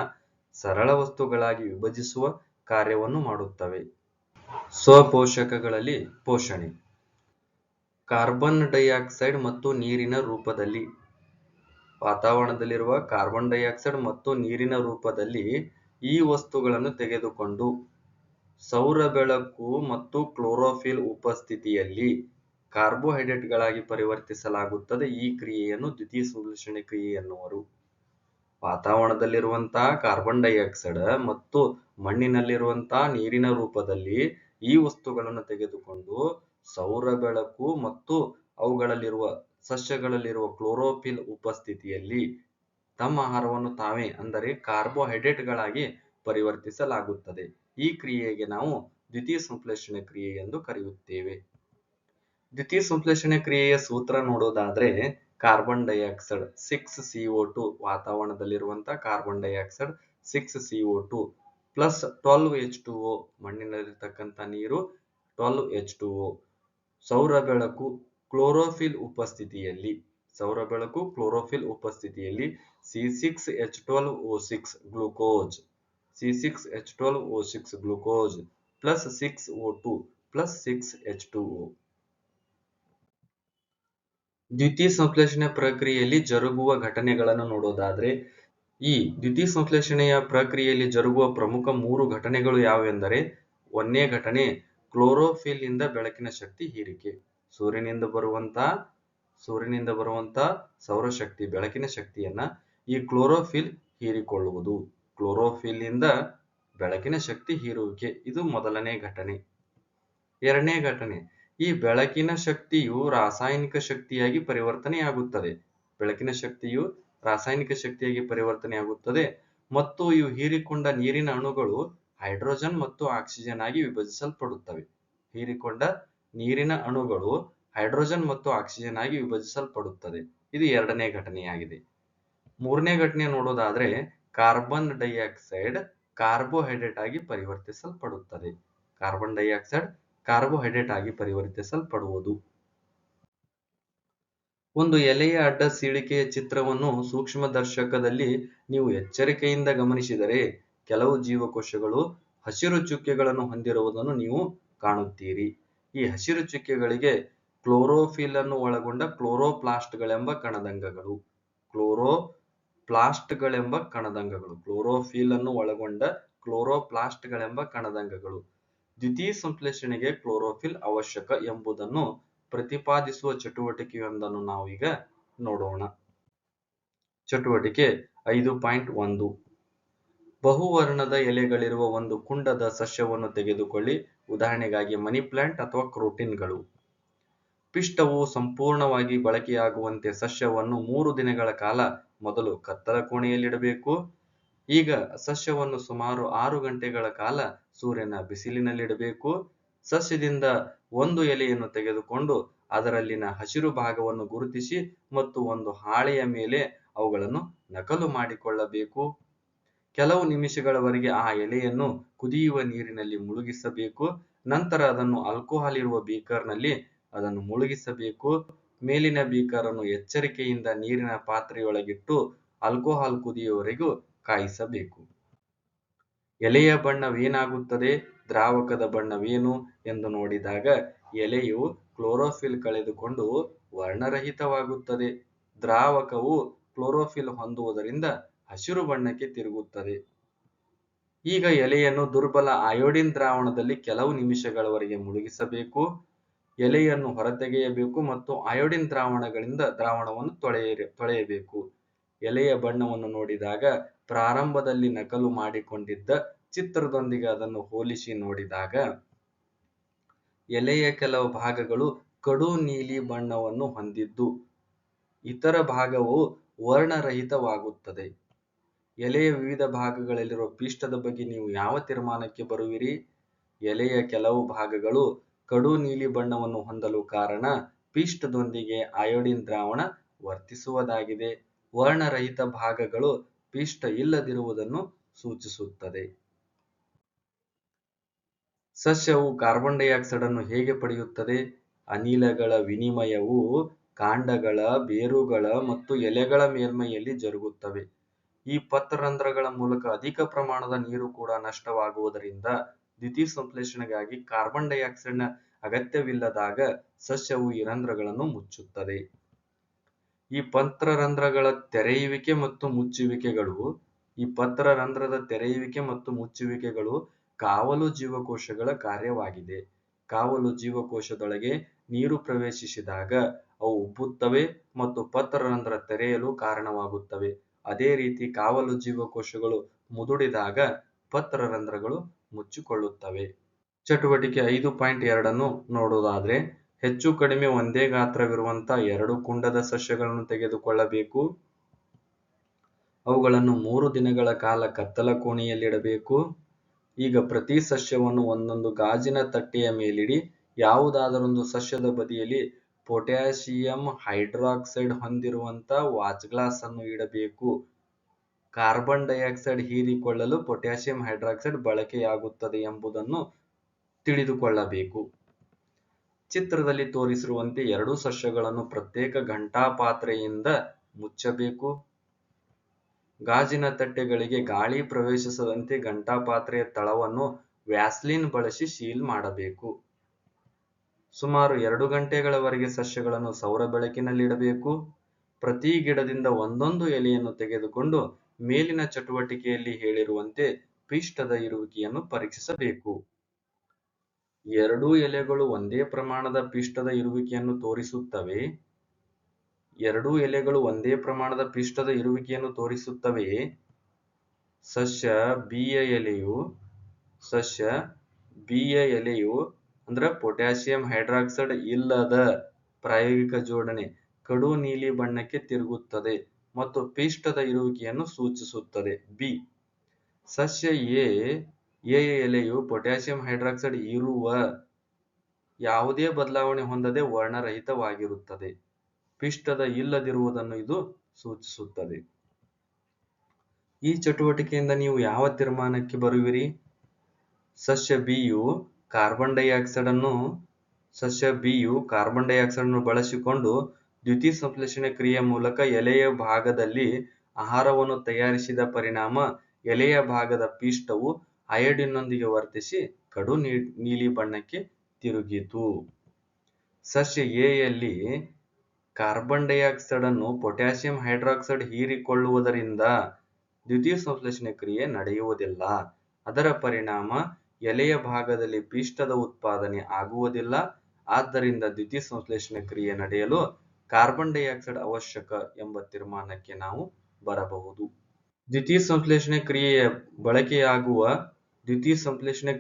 ಸರಳ ವಸ್ತುಗಳಾಗಿ ವಿಭಜಿಸುವ ಕಾರ್ಯವನ್ನು ಮಾಡುತ್ತವೆ. ಸ್ವಪೋಷಕಗಳಲ್ಲಿ ಪೋಷಣೆ. ಕಾರ್ಬನ್ ಡೈಆಕ್ಸೈಡ್ ಮತ್ತು ನೀರಿನ ರೂಪದಲ್ಲಿ. ವಾತಾವರಣದಲ್ಲಿರುವ ಕಾರ್ಬನ್ ಡೈಆಕ್ಸೈಡ್ ಮತ್ತು ನೀರಿನ ರೂಪದಲ್ಲಿ ಈ ವಸ್ತುಗಳನ್ನು ತೆಗೆದುಕೊಂಡು ಸೌರ ಬೆಳಕು ಮತ್ತು ಕ್ಲೋರೋಫಿಲ್ ಉಪಸ್ಥಿತಿಯಲ್ಲಿ ಕಾರ್ಬೋಹೈಡ್ರೇಟ್ಗಳಾಗಿ ಪರಿವರ್ತಿಸಲಾಗುತ್ತದೆ. ಈ ಕ್ರಿಯೆಯನ್ನು ದ್ಯುತಿ ಸಂಶ್ಲೇಷಣೆ ಕ್ರಿಯೆ ಎನ್ನುವರು. ವಾತಾವರಣದಲ್ಲಿರುವಂತಹ ಕಾರ್ಬನ್ ಡೈಆಕ್ಸೈಡ್ ಮತ್ತು ಮಣ್ಣಿನಲ್ಲಿರುವಂತಹ ನೀರಿನ ರೂಪದಲ್ಲಿ ಈ ವಸ್ತುಗಳನ್ನು ತೆಗೆದುಕೊಂಡು ಸೌರ ಬೆಳಕು ಮತ್ತು ಅವುಗಳಲ್ಲಿರುವ ಸಸ್ಯಗಳಲ್ಲಿರುವ ಕ್ಲೋರೋಫಿಲ್ ಉಪಸ್ಥಿತಿಯಲ್ಲಿ ತಮ್ಮ ಆಹಾರವನ್ನು ತಾವೇ ಅಂದರೆ ಕಾರ್ಬೋಹೈಡ್ರೇಟ್ಗಳಾಗಿ ಪರಿವರ್ತಿಸಲಾಗುತ್ತದೆ. ಈ ಕ್ರಿಯೆಗೆ ನಾವು ದ್ಯುತಿ ಸಂಶ್ಲೇಷಣೆ ಕ್ರಿಯೆ ಎಂದು ಕರೆಯುತ್ತೇವೆ. ದ್ಯುತಿ ಸಂಶ್ಲೇಷಣೆ ಕ್ರಿಯೆಯ ಸೂತ್ರ ನೋಡೋದಾದ್ರೆ, ಕಾರ್ಬನ್ ಡೈಆಕ್ಸೈಡ್ 6CO2 ವಾತಾವರಣದಲ್ಲಿರುವಂತಹ carbon dioxide 6CO2 plus 12H2O ಮಣ್ಣಿನಲ್ಲಿರ್ತಕ್ಕಂಥ ನೀರು 12H2O. ಸೌರ ಬೆಳಕು ಕ್ಲೋರೋಫಿಲ್ ಉಪಸ್ಥಿತಿಯಲ್ಲಿ C6H12O6 glucose plus 6O2 plus 6H2O. ದ್ಯುತಿ ಸಂಶ್ಲೇಷಣೆ ಪ್ರಕ್ರಿಯೆಯಲ್ಲಿ ಜರುಗುವ ಘಟನೆಗಳನ್ನು ನೋಡೋದಾದ್ರೆ, ಈ ದ್ಯುತಿ ಸಂಶ್ಲೇಷಣೆಯ ಪ್ರಕ್ರಿಯೆಯಲ್ಲಿ ಜರುಗುವ ಪ್ರಮುಖ 3 ಘಟನೆಗಳು ಯಾವೆಂದರೆ, ಒಂದನೇ ಘಟನೆ ಕ್ಲೋರೋಫಿಲ್ ಇಂದ ಬೆಳಕಿನ ಶಕ್ತಿ ಹೀರಿಕೆ. ಸೂರ್ಯನಿಂದ ಬರುವಂತ ಸೌರಶಕ್ತಿ, ಬೆಳಕಿನ ಶಕ್ತಿಯನ್ನ ಈ ಕ್ಲೋರೋಫಿಲ್ ಹೀರಿಕೊಳ್ಳುವುದು. ಕ್ಲೋರೋಫಿಲ್ ಇಂದ ಬೆಳಕಿನ ಶಕ್ತಿ ಹೀರುವಿಕೆ, ಇದು ಮೊದಲನೇ ಘಟನೆ. ಎರಡನೇ ಘಟನೆ, ಈ ಬೆಳಕಿನ ಶಕ್ತಿಯು ರಾಸಾಯನಿಕ ಶಕ್ತಿಯಾಗಿ ಪರಿವರ್ತನೆಯಾಗುತ್ತದೆ. ಬೆಳಕಿನ ಶಕ್ತಿಯು ರಾಸಾಯನಿಕ ಶಕ್ತಿಯಾಗಿ ಪರಿವರ್ತನೆಯಾಗುತ್ತದೆ ಮತ್ತು ಇವು ಹೀರಿಕೊಂಡ ನೀರಿನ ಅಣುಗಳು ಹೈಡ್ರೋಜನ್ ಮತ್ತು ಆಕ್ಸಿಜನ್ ಆಗಿ ವಿಭಜಿಸಲ್ಪಡುತ್ತವೆ. ಹೀರಿಕೊಂಡ ನೀರಿನ ಅಣುಗಳು ಹೈಡ್ರೋಜನ್ ಮತ್ತು ಆಕ್ಸಿಜನ್ ಆಗಿ ವಿಭಜಿಸಲ್ಪಡುತ್ತದೆ. ಇದು ಎರಡನೇ ಘಟನೆಯಾಗಿದೆ. ಮೂರನೇ ಘಟನೆ ನೋಡೋದಾದ್ರೆ, ಕಾರ್ಬನ್ ಡೈಆಕ್ಸೈಡ್ ಕಾರ್ಬೋಹೈಡ್ರೇಟ್ ಆಗಿ ಪರಿವರ್ತಿಸಲ್ಪಡುತ್ತದೆ. ಕಾರ್ಬನ್ ಡೈಆಕ್ಸೈಡ್ ಕಾರ್ಬೋಹೈಡ್ರೇಟ್ ಆಗಿ ಪರಿವರ್ತಿಸಲ್ಪಡುವುದು. ಒಂದು ಎಲೆಯ ಅಡ್ಡ ಸೀಳಿಕೆಯ ಚಿತ್ರವನ್ನು ಸೂಕ್ಷ್ಮದರ್ಶಕದಲ್ಲಿ ನೀವು ಎಚ್ಚರಿಕೆಯಿಂದ ಗಮನಿಸಿದರೆ ಕೆಲವು ಜೀವಕೋಶಗಳು ಹಸಿರು ಚುಕ್ಕೆಗಳನ್ನು ಹೊಂದಿರುವುದನ್ನು ನೀವು ಕಾಣುತ್ತೀರಿ. ಈ ಹಸಿರು ಚುಕ್ಕೆಗಳಿಗೆ ಕ್ಲೋರೋಫಿಲ್ ಅನ್ನು ಒಳಗೊಂಡ ಕ್ಲೋರೋಪ್ಲಾಸ್ಟ್ಗಳೆಂಬ ಕಣದಂಗಗಳು. ಕ್ಲೋರೋಫಿಲ್ ಅನ್ನು ಒಳಗೊಂಡ ಕ್ಲೋರೋಪ್ಲಾಸ್ಟ್ಗಳೆಂಬ ಕಣದಂಗಗಳು. ದ್ಯುತಿ ಸಂಶ್ಲೇಷಣೆಗೆ ಕ್ಲೋರೋಫಿಲ್ ಅವಶ್ಯಕ ಎಂಬುದನ್ನು ಪ್ರತಿಪಾದಿಸುವ ಚಟುವಟಿಕೆಯೊಂದನ್ನು ನಾವು ಈಗ ನೋಡೋಣ. ಚಟುವಟಿಕೆ 5.1. ಬಹುವರ್ಣದ ಎಲೆಗಳಿರುವ ಒಂದು ಕುಂಡದ ಸಸ್ಯವನ್ನು ತೆಗೆದುಕೊಳ್ಳಿ. ಉದಾಹರಣೆಗಾಗಿ ಮನಿ ಪ್ಲಾಂಟ್ ಅಥವಾ ಕ್ರೋಟಿನ್ಗಳು. ಪಿಷ್ಟವು ಸಂಪೂರ್ಣವಾಗಿ ಬಳಕೆಯಾಗುವಂತೆ ಸಸ್ಯವನ್ನು 3 ದಿನಗಳ ಕಾಲ ಮೊದಲು ಕತ್ತಲ ಕೋಣೆಯಲ್ಲಿಡಬೇಕು. ಈಗ ಸಸ್ಯವನ್ನು ಸುಮಾರು 6 ಗಂಟೆಗಳ ಕಾಲ ಸೂರ್ಯನ ಬಿಸಿಲಿನಲ್ಲಿಡಬೇಕು. ಸಸ್ಯದಿಂದ ಒಂದು ಎಲೆಯನ್ನು ತೆಗೆದುಕೊಂಡು ಅದರಲ್ಲಿನ ಹಸಿರು ಭಾಗವನ್ನು ಗುರುತಿಸಿ ಮತ್ತು ಒಂದು ಹಾಳೆಯ ಮೇಲೆ ಅವುಗಳನ್ನು ನಕಲು ಮಾಡಿಕೊಳ್ಳಬೇಕು. ಕೆಲವು ನಿಮಿಷಗಳವರೆಗೆ ಆ ಎಲೆಯನ್ನು ಕುದಿಯುವ ನೀರಿನಲ್ಲಿ ಮುಳುಗಿಸಬೇಕು. ನಂತರ ಅದನ್ನು ಆಲ್ಕೋಹಾಲ್ ಇರುವ ಬೀಕರ್ನಲ್ಲಿ ಅದನ್ನು ಮುಳುಗಿಸಬೇಕು. ಮೇಲಿನ ಬೀಕರ್ ಅನ್ನು ಎಚ್ಚರಿಕೆಯಿಂದ ನೀರಿನ ಪಾತ್ರೆಯೊಳಗಿಟ್ಟು ಆಲ್ಕೋಹಾಲ್ ಕುದಿಯುವವರೆಗೂ ಕಾಯಿಸಬೇಕು. ಎಲೆಯ ಬಣ್ಣವೇನಾಗುತ್ತದೆ, ದ್ರಾವಕದ ಬಣ್ಣವೇನು ಎಂದು ನೋಡಿದಾಗ ಎಲೆಯು ಕ್ಲೋರೋಫಿಲ್ ಕಳೆದುಕೊಂಡು ವರ್ಣರಹಿತವಾಗುತ್ತದೆ. ದ್ರಾವಕವು ಕ್ಲೋರೋಫಿಲ್ ಹೊಂದುವುದರಿಂದ ಹಸಿರು ಬಣ್ಣಕ್ಕೆ ತಿರುಗುತ್ತದೆ. ಈಗ ಎಲೆಯನ್ನು ದುರ್ಬಲ ಅಯೋಡಿನ್ ದ್ರಾವಣದಲ್ಲಿ ಕೆಲವು ನಿಮಿಷಗಳವರೆಗೆ ಮುಳುಗಿಸಬೇಕು. ಎಲೆಯನ್ನು ಹೊರತೆಗೆಯಬೇಕು ಮತ್ತು ಅಯೋಡಿನ್ ದ್ರಾವಣವನ್ನು ತೊಳೆಯಬೇಕು. ಎಲೆಯ ಬಣ್ಣವನ್ನು ನೋಡಿದಾಗ ಪ್ರಾರಂಭದಲ್ಲಿ ನಕಲು ಮಾಡಿಕೊಂಡಿದ್ದ ಚಿತ್ರದೊಂದಿಗೆ ಅದನ್ನು ಹೋಲಿಸಿ ನೋಡಿದಾಗ ಎಲೆಯ ಕೆಲವು ಭಾಗಗಳು ಕಡು ನೀಲಿ ಬಣ್ಣವನ್ನು ಹೊಂದಿದ್ದು ಇತರ ಭಾಗವು ವರ್ಣರಹಿತವಾಗುತ್ತದೆ. ಎಲೆಯ ವಿವಿಧ ಭಾಗಗಳಲ್ಲಿರುವ ಪಿಷ್ಟದ ಬಗ್ಗೆ ನೀವು ಯಾವ ತೀರ್ಮಾನಕ್ಕೆ ಬರುವಿರಿ? ಎಲೆಯ ಕೆಲವು ಭಾಗಗಳು ಕಡು ನೀಲಿ ಬಣ್ಣವನ್ನು ಹೊಂದಲು ಕಾರಣ ಪಿಷ್ಟದೊಂದಿಗೆ ಅಯೋಡಿನ್ ದ್ರಾವಣ ವರ್ತಿಸುವುದಾಗಿದೆ. ವರ್ಣರಹಿತ ಭಾಗಗಳು ಪಿಷ್ಟ ಇಲ್ಲದಿರುವುದನ್ನು ಸೂಚಿಸುತ್ತದೆ. ಸಸ್ಯವು ಕಾರ್ಬನ್ ಡೈಆಕ್ಸೈಡ್ ಅನ್ನು ಹೇಗೆ ಪಡೆಯುತ್ತದೆ? ಅನಿಲಗಳ ವಿನಿಮಯವು ಕಾಂಡಗಳ, ಬೇರುಗಳ ಮತ್ತು ಎಲೆಗಳ ಮೇಲ್ಮೈಯಲ್ಲಿ ಜರುಗುತ್ತವೆ. ಈ ಪತ್ರರಂಧ್ರಗಳ ಮೂಲಕ ಅಧಿಕ ಪ್ರಮಾಣದ ನೀರು ಕೂಡ ನಷ್ಟವಾಗುವುದರಿಂದ ದ್ಯುತಿ ಸಂಶ್ಲೇಷಣೆಗಾಗಿ ಕಾರ್ಬನ್ ಡೈಆಕ್ಸೈಡ್ನ ಅಗತ್ಯವಿಲ್ಲದಾಗ ಸಸ್ಯವು ಈ ರಂಧ್ರಗಳನ್ನು ಮುಚ್ಚುತ್ತದೆ. ಈ ಪತ್ರರಂಧ್ರಗಳ ತೆರೆಯುವಿಕೆ ಮತ್ತು ಮುಚ್ಚುವಿಕೆಗಳು ಕಾವಲು ಜೀವಕೋಶಗಳ ಕಾರ್ಯವಾಗಿದೆ. ಕಾವಲು ಜೀವಕೋಶದೊಳಗೆ ನೀರು ಪ್ರವೇಶಿಸಿದಾಗ ಅವು ಉಬ್ಬುತ್ತವೆ ಮತ್ತು ಪತ್ರರಂಧ್ರ ತೆರೆಯಲು ಕಾರಣವಾಗುತ್ತವೆ. ಅದೇ ರೀತಿ ಕಾವಲು ಜೀವಕೋಶಗಳು ಮುದುಡಿದಾಗ ಪತ್ರರಂಧ್ರಗಳು ಮುಚ್ಚಿಕೊಳ್ಳುತ್ತವೆ. ಚಟುವಟಿಕೆ 5.2 ನೋಡೋದಾದ್ರೆ, ಹೆಚ್ಚು ಕಡಿಮೆ ಒಂದೇ ಗಾತ್ರವಿರುವಂತ 2 ಕುಂಡದ ಸಸ್ಯಗಳನ್ನು ತೆಗೆದುಕೊಳ್ಳಬೇಕು. ಅವುಗಳನ್ನು 3 ದಿನಗಳ ಕಾಲ ಕತ್ತಲ ಕೋಣೆಯಲ್ಲಿಡಬೇಕು. ಈಗ ಪ್ರತಿ ಸಸ್ಯವನ್ನು ಒಂದೊಂದು ಗಾಜಿನ ತಟ್ಟೆಯ ಮೇಲಿಡಿ. ಯಾವುದಾದರೊಂದು ಸಸ್ಯದ ಬದಿಯಲ್ಲಿ ಪೊಟ್ಯಾಸಿಯಂ ಹೈಡ್ರಾಕ್ಸೈಡ್ ಹೊಂದಿರುವಂತ ವಾಚ್ ಗ್ಲಾಸ್ ಅನ್ನು ಇಡಬೇಕು. ಕಾರ್ಬನ್ ಡೈಆಕ್ಸೈಡ್ ಹೀರಿಕೊಳ್ಳಲು ಪೊಟ್ಯಾಸಿಯಂ ಹೈಡ್ರಾಕ್ಸೈಡ್ ಬಳಕೆಯಾಗುತ್ತದೆ ಎಂಬುದನ್ನು ತಿಳಿದುಕೊಳ್ಳಬೇಕು. ಚಿತ್ರದಲ್ಲಿ ತೋರಿಸಿರುವಂತೆ 2 ಸಸ್ಯಗಳನ್ನು ಪ್ರತ್ಯೇಕ ಘಂಟಾಪಾತ್ರೆಯಿಂದ ಮುಚ್ಚಬೇಕು. ಗಾಜಿನ ತಟ್ಟೆಗಳಿಗೆ ಗಾಳಿ ಪ್ರವೇಶಿಸದಂತೆ ಘಂಟಾಪಾತ್ರೆಯ ತಳವನ್ನು ವ್ಯಾಸಲಿನ್ ಬಳಸಿ ಸೀಲ್ ಮಾಡಬೇಕು. ಸುಮಾರು 2 ಗಂಟೆಗಳವರೆಗೆ ಸಸ್ಯಗಳನ್ನು ಸೌರ ಬೆಳಕಿನಲ್ಲಿಡಬೇಕು. ಪ್ರತಿ ಗಿಡದಿಂದ ಒಂದೊಂದು ಎಲೆಯನ್ನು ತೆಗೆದುಕೊಂಡು ಮೇಲಿನ ಚಟುವಟಿಕೆಯಲ್ಲಿ ಹೇಳಿರುವಂತೆ ಪಿಷ್ಟದ ಇರುವಿಕೆಯನ್ನು ಪರೀಕ್ಷಿಸಬೇಕು. ಎರಡೂ ಎಲೆಗಳು ಒಂದೇ ಪ್ರಮಾಣದ ಪಿಷ್ಟದ ಇರುವಿಕೆಯನ್ನು ತೋರಿಸುತ್ತವೆ. ಎರಡೂ ಎಲೆಗಳು ಒಂದೇ ಪ್ರಮಾಣದ ಪಿಷ್ಟದ ಇರುವಿಕೆಯನ್ನು ತೋರಿಸುತ್ತವೆಯೇ? ಸಸ್ಯ ಬಿಯ ಎಲೆಯು ಅಂದ್ರೆ ಪೊಟ್ಯಾಸಿಯಂ ಹೈಡ್ರಾಕ್ಸೈಡ್ ಇಲ್ಲದ ಪ್ರಾಯೋಗಿಕ ಜೋಡಣೆ ಕಡು ನೀಲಿ ಬಣ್ಣಕ್ಕೆ ತಿರುಗುತ್ತದೆ ಮತ್ತು ಪಿಷ್ಟದ ಇರುವಿಕೆಯನ್ನು ಸೂಚಿಸುತ್ತದೆ. ಬಿ. ಸಸ್ಯ ಎ ಎಲೆಯು ಪೊಟ್ಯಾಸಿಯಂ ಹೈಡ್ರಾಕ್ಸೈಡ್ ಇರುವ ಯಾವುದೇ ಬದಲಾವಣೆ ಹೊಂದದೆ ವರ್ಣರಹಿತವಾಗಿರುತ್ತದೆ. ಪಿಷ್ಟದ ಇಲ್ಲದಿರುವುದನ್ನು ಇದು ಸೂಚಿಸುತ್ತದೆ. ಈ ಚಟುವಟಿಕೆಯಿಂದ ನೀವು ಯಾವ ತೀರ್ಮಾನಕ್ಕೆ ಬರುವಿರಿ? ಸಸ್ಯ ಬಿಯು ಕಾರ್ಬನ್ ಡೈಆಕ್ಸೈಡ್ ಅನ್ನು ಬಳಸಿಕೊಂಡು ದ್ಯುತಿಸಂಶ್ಲೇಷಣೆ ಕ್ರಿಯೆ ಮೂಲಕ ಎಲೆಯ ಭಾಗದಲ್ಲಿ ಆಹಾರವನ್ನು ತಯಾರಿಸಿದ ಪರಿಣಾಮ ಎಲೆಯ ಭಾಗದ ಪಿಷ್ಟವು ಅಯೋಡಿನ್ನೊಂದಿಗೆ ವರ್ತಿಸಿ ಕಡು ನೀಲಿ ಬಣ್ಣಕ್ಕೆ ತಿರುಗಿತು. ಸಸ್ಯ ಎ ಯಲ್ಲಿ ಕಾರ್ಬನ್ ಡೈಆಕ್ಸೈಡ್ ಅನ್ನು ಪೊಟ್ಯಾಸಿಯಂ ಹೈಡ್ರಾಕ್ಸೈಡ್ ಹೀರಿಕೊಳ್ಳುವುದರಿಂದ ದ್ಯುತಿಸಂಶ್ಲೇಷಣೆ ಕ್ರಿಯೆ ನಡೆಯುವುದಿಲ್ಲ. ಅದರ ಪರಿಣಾಮ ಎಲೆಯ ಭಾಗದಲ್ಲಿ ಪಿಷ್ಟದ ಉತ್ಪಾದನೆ ಆಗುವುದಿಲ್ಲ. ಆದ್ದರಿಂದ ದ್ಯುತಿಸಂಶ್ಲೇಷಣೆ ಕ್ರಿಯೆ ನಡೆಯಲು ಕಾರ್ಬನ್ ಡೈಆಕ್ಸೈಡ್ ಅವಶ್ಯಕ ಎಂಬ ತೀರ್ಮಾನಕ್ಕೆ ನಾವು ಬರಬಹುದು. ದ್ಯುತಿಸಂಶ್ಲೇಷಣೆ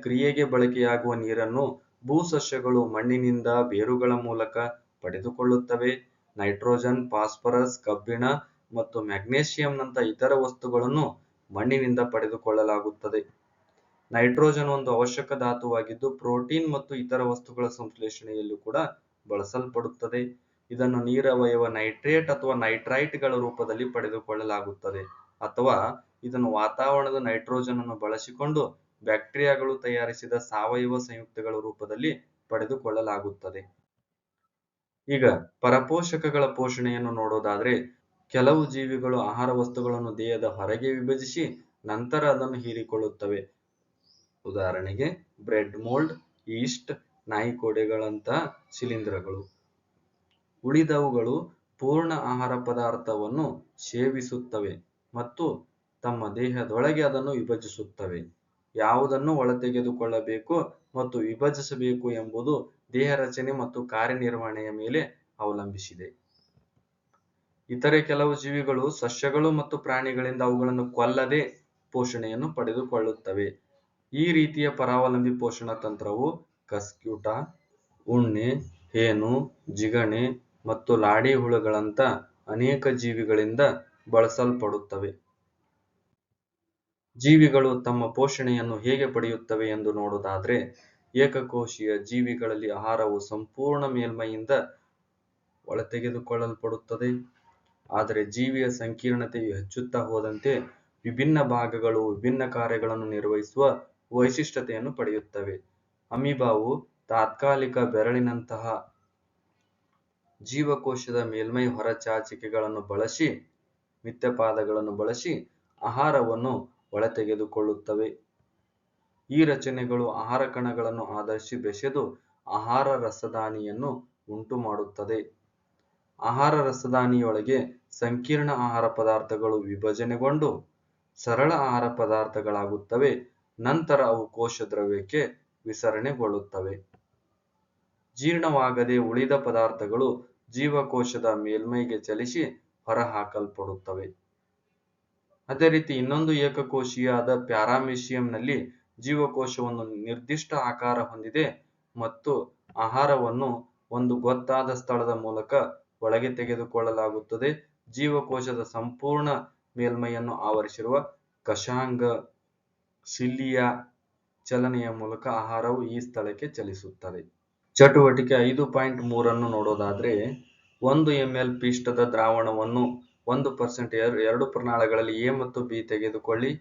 ಕ್ರಿಯೆಗೆ ಬಳಕೆಯಾಗುವ ನೀರನ್ನು ಭೂಸಸ್ಯಗಳು ಮಣ್ಣಿನಿಂದ ಬೇರುಗಳ ಮೂಲಕ ಪಡೆದುಕೊಳ್ಳುತ್ತವೆ. ನೈಟ್ರೋಜನ್, ಫಾಸ್ಫರಸ್, ಕಬ್ಬಿಣ ಮತ್ತು ಮ್ಯಾಗ್ನೀಸಿಯಂನಂಥ ಇತರ ವಸ್ತುಗಳನ್ನು ಮಣ್ಣಿನಿಂದ ಪಡೆದುಕೊಳ್ಳಲಾಗುತ್ತದೆ. ನೈಟ್ರೋಜನ್ ಒಂದು ಅವಶ್ಯಕ ಧಾತುವಾಗಿದ್ದು ಪ್ರೋಟೀನ್ ಮತ್ತು ಇತರ ವಸ್ತುಗಳ ಸಂಶ್ಲೇಷಣೆಯಲ್ಲೂ ಕೂಡ ಬಳಸಲ್ಪಡುತ್ತದೆ. ಇದನ್ನು ನೀರವಯವ ನೈಟ್ರೇಟ್ ಅಥವಾ ನೈಟ್ರೈಟ್ ಗಳ ರೂಪದಲ್ಲಿ ಪಡೆದುಕೊಳ್ಳಲಾಗುತ್ತದೆ ಅಥವಾ ಇದನ್ನು ವಾತಾವರಣದ ನೈಟ್ರೋಜನ್ ಅನ್ನು ಬಳಸಿಕೊಂಡು ಬ್ಯಾಕ್ಟೀರಿಯಾಗಳು ತಯಾರಿಸಿದ ಸಾವಯವ ಸಂಯುಕ್ತಗಳ ರೂಪದಲ್ಲಿ ಪಡೆದುಕೊಳ್ಳಲಾಗುತ್ತದೆ. ಈಗ ಪರಪೋಷಕಗಳ ಪೋಷಣೆಯನ್ನು ನೋಡೋದಾದ್ರೆ, ಕೆಲವು ಜೀವಿಗಳು ಆಹಾರ ವಸ್ತುಗಳನ್ನು ದೇಹದ ಹೊರಗೆ ವಿಭಜಿಸಿ ನಂತರ ಅದನ್ನು ಹೀರಿಕೊಳ್ಳುತ್ತವೆ. ಉದಾಹರಣೆಗೆ ಬ್ರೆಡ್ ಮೋಲ್ಡ್, ಯೀಸ್ಟ್, ನಾಯಿಕೋಡೆಗಳಂತಹ ಶಿಲೀಂಧ್ರಗಳು. ಉಳಿದವುಗಳು ಪೂರ್ಣ ಆಹಾರ ಪದಾರ್ಥವನ್ನು ಸೇವಿಸುತ್ತವೆ ಮತ್ತು ತಮ್ಮ ದೇಹದೊಳಗೆ ಅದನ್ನು ವಿಭಜಿಸುತ್ತವೆ. ಯಾವುದನ್ನು ಒಳತೆಗೆದುಕೊಳ್ಳಬೇಕು ಮತ್ತು ವಿಭಜಿಸಬೇಕು ಎಂಬುದು ದೇಹ ರಚನೆ ಮತ್ತು ಕಾರ್ಯನಿರ್ವಹಣೆಯ ಮೇಲೆ ಅವಲಂಬಿಸಿದೆ. ಇತರೆ ಕೆಲವು ಜೀವಿಗಳು ಸಸ್ಯಗಳು ಮತ್ತು ಪ್ರಾಣಿಗಳಿಂದ ಅವುಗಳನ್ನು ಕೊಲ್ಲದೆ ಪೋಷಣೆಯನ್ನು ಪಡೆದುಕೊಳ್ಳುತ್ತವೆ. ಈ ರೀತಿಯ ಪರಾವಲಂಬಿ ಪೋಷಣಾ ತಂತ್ರವು ಕಸ್ಕ್ಯೂಟ, ಉಣ್ಣೆ, ಹೇನು, ಜಿಗಣೆ ಮತ್ತು ಲಾಡಿ ಹುಳುಗಳಂಥ ಅನೇಕ ಜೀವಿಗಳಿಂದ ಬಳಸಲ್ಪಡುತ್ತವೆ. ಜೀವಿಗಳು ತಮ್ಮ ಪೋಷಣೆಯನ್ನು ಹೇಗೆ ಪಡೆಯುತ್ತವೆ ಎಂದು ನೋಡೋದಾದ್ರೆ, ಏಕಕೋಶೀಯ ಜೀವಿಗಳಲ್ಲಿ ಆಹಾರವು ಸಂಪೂರ್ಣ ಮೇಲ್ಮೈಯಿಂದ ಒಳತೆಗೆದುಕೊಳ್ಳಲ್ಪಡುತ್ತದೆ. ಆದರೆ ಜೀವಿಯ ಸಂಕೀರ್ಣತೆಯು ಹೆಚ್ಚುತ್ತಾ ಹೋದಂತೆ ವಿಭಿನ್ನ ಭಾಗಗಳು ವಿಭಿನ್ನ ಕಾರ್ಯಗಳನ್ನು ನಿರ್ವಹಿಸುವ ವೈಶಿಷ್ಟ್ಯತೆಯನ್ನು ಪಡೆಯುತ್ತವೆ. ಅಮೀಬಾವು ತಾತ್ಕಾಲಿಕ ಬೆರಳಿನಂತಹ ಜೀವಕೋಶದ ಮೇಲ್ಮೈ ಹೊರಚಾಚಿಕೆಗಳನ್ನು ಬಳಸಿ ಮಿಥ್ಯಪಾದಗಳನ್ನು ಬಳಸಿ ಆಹಾರವನ್ನು ಒಳತೆಗೆದುಕೊಳ್ಳುತ್ತವೆ. ಈ ರಚನೆಗಳು ಆಹಾರ ಕಣಗಳನ್ನು ಆಧರಿಸಿ ಬೆಸೆದು ಆಹಾರ ರಸದಾನಿಯನ್ನು ಉಂಟುಮಾಡುತ್ತದೆ. ಆಹಾರ ರಸದಾನಿಯೊಳಗೆ ಸಂಕೀರ್ಣ ಆಹಾರ ಪದಾರ್ಥಗಳು ವಿಭಜನೆಗೊಂಡು ಸರಳ ಆಹಾರ ಪದಾರ್ಥಗಳಾಗುತ್ತವೆ. ನಂತರ ಅವು ಕೋಶ ದ್ರವ್ಯಕ್ಕೆ ವಿಸರಣೆಗೊಳ್ಳುತ್ತವೆ. ಜೀರ್ಣವಾಗದೆ ಉಳಿದ ಪದಾರ್ಥಗಳು ಜೀವಕೋಶದ ಮೇಲ್ಮೈಗೆ ಚಲಿಸಿ ಹೊರಹಾಕಲ್ಪಡುತ್ತವೆ. ಅದೇ ರೀತಿ ಇನ್ನೊಂದು ಏಕಕೋಶೀಯವಾದ ಪ್ಯಾರಾಮೆಸಿಯಂನಲ್ಲಿ ಜೀವಕೋಶವನ್ನು ನಿರ್ದಿಷ್ಟ ಆಕಾರ ಹೊಂದಿದೆ ಮತ್ತು ಆಹಾರವನ್ನು ಒಂದು ಗೊತ್ತಾದ ಸ್ಥಳದ ಮೂಲಕ ಒಳಗೆ ತೆಗೆದುಕೊಳ್ಳಲಾಗುತ್ತದೆ. ಜೀವಕೋಶದ ಸಂಪೂರ್ಣ ಮೇಲ್ಮೈಯನ್ನು ಆವರಿಸಿರುವ ಕಶಾಂಗ ಸಿಲಿಯಾ ಚಲನೆಯ ಮೂಲಕ ಆಹಾರವು ಈ ಸ್ಥಳಕ್ಕೆ ಚಲಿಸುತ್ತದೆ. ಚಟುವಟಿಕೆ 5.3 ಅನ್ನು ನೋಡೋದಾದ್ರೆ, 1 ml ಪಿಷ್ಟದ ದ್ರಾವಣವನ್ನು 1% 2 ಪ್ರನಾಳಗಳಲ್ಲಿ ಎ ಮತ್ತು ಬಿ ತೆಗೆದುಕೊಳ್ಳಿ.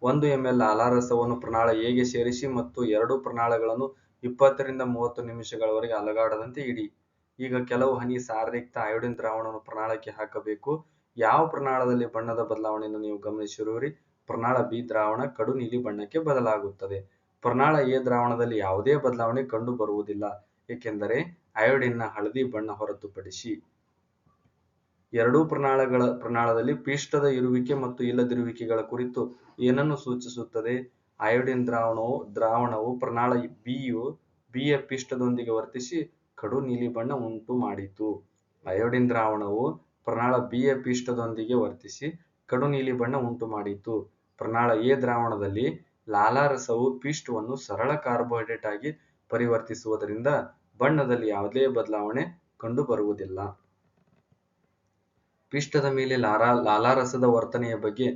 1 ml ಲಾಲಾರಸವನ್ನು ಪ್ರನಾಳ ಎ ಗೆ ಸೇರಿಸಿ ಮತ್ತು 2 ಪ್ರನಾಳಗಳನ್ನು 20 ರಿಂದ 30 ನಿಮಿಷಗಳವರೆಗೆ ಅಲುಗಾಡದಂತೆ ಇಡಿ. ಈಗ ಕೆಲವು ಹನಿ ಸಾರಯುಕ್ತ ಅಯೋಡಿನ್ ದ್ರಾವಣವನ್ನು ಪ್ರನಾಳಕ್ಕೆ ಹಾಕಬೇಕು. ಯಾವ ಪ್ರನಾಳದಲ್ಲಿ ಬಣ್ಣದ ಬದಲಾವಣೆಯನ್ನು ನೀವು ಗಮನಿಸಿರುವಿರಿ? ಪ್ರನಾಳ ಬಿ ದ್ರಾವಣ ಕಡು ನೀಲಿ ಬಣ್ಣಕ್ಕೆ ಬದಲಾಗುತ್ತದೆ. ಪ್ರನಾಳ ಎ ದ್ರಾವಣದಲ್ಲಿ ಯಾವುದೇ ಬದಲಾವಣೆ ಕಂಡು ಬರುವುದಿಲ್ಲ. ಏಕೆಂದರೆ ಅಯೋಡಿನ್ನ ಹಳದಿ ಬಣ್ಣ ಹೊರತುಪಡಿಸಿ ಎರಡೂ ಪ್ರಣಾಳದಲ್ಲಿ ಪಿಷ್ಟದ ಇರುವಿಕೆ ಮತ್ತು ಇಲ್ಲದಿರುವಿಕೆಗಳ ಕುರಿತು ಏನನ್ನು ಸೂಚಿಸುತ್ತದೆ? ಅಯೋಡಿನ್ ದ್ರಾವಣವು ಪ್ರಣಾಳ ಬಿಯ ಪಿಷ್ಟದೊಂದಿಗೆ ವರ್ತಿಸಿ ಕಡು ನೀಲಿ ಬಣ್ಣ ಉಂಟು ಮಾಡಿತು. ಅಯೋಡಿನ್ ದ್ರಾವಣವು ಪ್ರಣಾಳ ಬಿಯ ಪಿಷ್ಟದೊಂದಿಗೆ ವರ್ತಿಸಿ ಕಡು ನೀಲಿ ಬಣ್ಣ ಉಂಟು ಮಾಡಿತು. ಪ್ರಣಾಳ ಎ ದ್ರಾವಣದಲ್ಲಿ ಲಾಲಾರಸವು ಪಿಷ್ಟವನ್ನು ಸರಳ ಕಾರ್ಬೋಹೈಡ್ರೇಟ್ ಆಗಿ ಪರಿವರ್ತಿಸುವುದರಿಂದ ಬಣ್ಣದಲ್ಲಿ ಯಾವುದೇ ಬದಲಾವಣೆ ಕಂಡುಬರುವುದಿಲ್ಲ. ಪಿಷ್ಟದ ಮೇಲೆ ಲಾಲಾರಸದ ವರ್ತನೆಯ ಬಗ್ಗೆ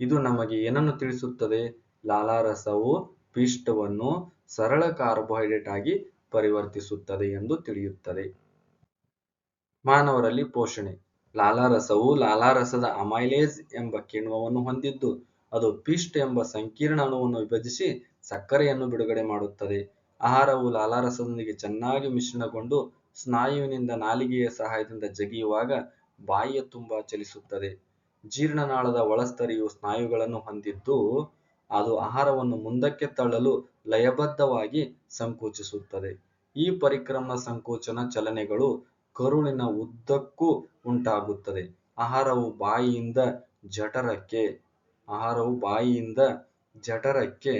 ಇದು ನಮಗೆ ಏನನ್ನು ತಿಳಿಸುತ್ತದೆ? ಲಾಲಾರಸವು ಪಿಷ್ಟವನ್ನು ಸರಳ ಕಾರ್ಬೋಹೈಡ್ರೇಟ್ ಆಗಿ ಪರಿವರ್ತಿಸುತ್ತದೆ ಎಂದು ತಿಳಿಯುತ್ತದೆ. ಮಾನವರಲ್ಲಿ ಪೋಷಣೆ. ಲಾಲಾರಸವು ಲಾಲಾರಸದ ಅಮೈಲೇಸ್ ಎಂಬ ಕಿಣ್ವವನ್ನು ಹೊಂದಿದ್ದು ಅದು ಪಿಷ್ಟ ಎಂಬ ಸಂಕೀರ್ಣ ಅಣುವನ್ನು ವಿಭಜಿಸಿ ಸಕ್ಕರೆಯನ್ನು ಬಿಡುಗಡೆ ಮಾಡುತ್ತದೆ. ಆಹಾರವು ಲಾಲಾರಸದೊಂದಿಗೆ ಚೆನ್ನಾಗಿ ಮಿಶ್ರಣಗೊಂಡು ಸ್ನಾಯುವಿನಿಂದ ನಾಲಿಗೆಯ ಸಹಾಯದಿಂದ ಜಗಿಯುವಾಗ ಬಾಯಿಯ ತುಂಬ ಚಲಿಸುತ್ತದೆ. ಜೀರ್ಣನಾಳದ ಒಳಸ್ತರೆಯು ಸ್ನಾಯುಗಳನ್ನು ಹೊಂದಿದ್ದು ಅದು ಆಹಾರವನ್ನು ಮುಂದಕ್ಕೆ ತಳ್ಳಲು ಲಯಬದ್ಧವಾಗಿ ಸಂಕೋಚಿಸುತ್ತದೆ. ಈ ಪರಿಕ್ರಮಣ ಸಂಕೋಚನ ಚಲನೆಗಳು ಕರುಳಿನ ಉದ್ದಕ್ಕೂ ಉಂಟಾಗುತ್ತದೆ. ಆಹಾರವು ಬಾಯಿಯಿಂದ ಜಠರಕ್ಕೆ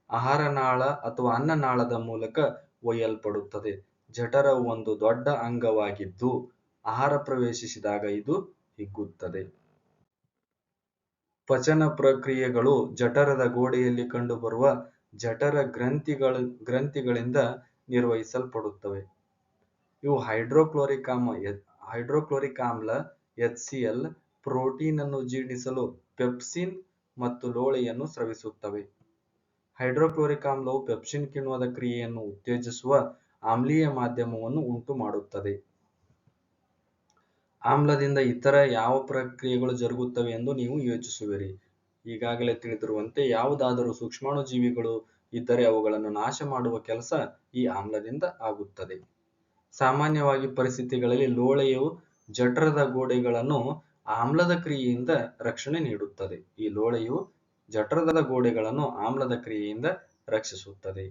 ಆಹಾರನಾಳ ಅಥವಾ ಅನ್ನನಾಳದ ಮೂಲಕ ಒಯ್ಯಲ್ಪಡುತ್ತದೆ. ಜಠರವು ಒಂದು ದೊಡ್ಡ ಅಂಗವಾಗಿದ್ದು ಆಹಾರ ಪ್ರವೇಶಿಸಿದಾಗ ಇದು ಹಿಗ್ಗುತ್ತದೆ. ಪಚನ ಪ್ರಕ್ರಿಯೆಗಳು ಜಠರದ ಗೋಡೆಯಲ್ಲಿ ಕಂಡುಬರುವ ಜಠರ ಗ್ರಂಥಿಗಳಿಂದ ನಿರ್ವಹಿಸಲ್ಪಡುತ್ತವೆ. ಇವು ಹೈಡ್ರೋಕ್ಲೋರಿಕ್ ಆಮ್ಲ HCl, ಪ್ರೋಟೀನ್ ಅನ್ನು ಜೀರ್ಣಿಸಲು ಪೆಪ್ಸಿನ್ ಮತ್ತು ಲೋಳೆಯನ್ನು ಸ್ರವಿಸುತ್ತವೆ. ಹೈಡ್ರೋಕ್ಲೋರಿಕ್ ಆಮ್ಲವು ಪೆಪ್ಸಿನ್ ಕಿಣ್ವದ ಕ್ರಿಯೆಯನ್ನು ಉತ್ತೇಜಿಸುವ ಆಮ್ಲೀಯ ಮಾಧ್ಯಮವನ್ನು ಉಂಟು ಮಾಡುತ್ತದೆ. ಆಮ್ಲದಿಂದ ಇತರ ಯಾವ ಪ್ರಕ್ರಿಯೆಗಳು ಜರುಗುತ್ತವೆ ಎಂದು ನೀವು ಯೋಚಿಸುವಿರಿ? ಈಗಾಗಲೇ ತಿಳಿದಿರುವಂತೆ ಯಾವುದಾದರೂ ಸೂಕ್ಷ್ಮಾಣುಜೀವಿಗಳು ಇದ್ದರೆ ಅವುಗಳನ್ನು ನಾಶ ಮಾಡುವ ಕೆಲಸ ಈ ಆಮ್ಲದಿಂದ ಆಗುತ್ತದೆ. ಸಾಮಾನ್ಯವಾಗಿ ಪರಿಸ್ಥಿತಿಗಳಲ್ಲಿ ಲೋಳೆಯು ಜಠರದ ಗೋಡೆಗಳನ್ನು ಆಮ್ಲದ ಕ್ರಿಯೆಯಿಂದ ರಕ್ಷಣೆ ನೀಡುತ್ತದೆ. ಈ ಲೋಳೆಯು ಜಠರದ ಗೋಡೆಗಳನ್ನು ಆಮ್ಲದ ಕ್ರಿಯೆಯಿಂದ ರಕ್ಷಿಸುತ್ತದೆ.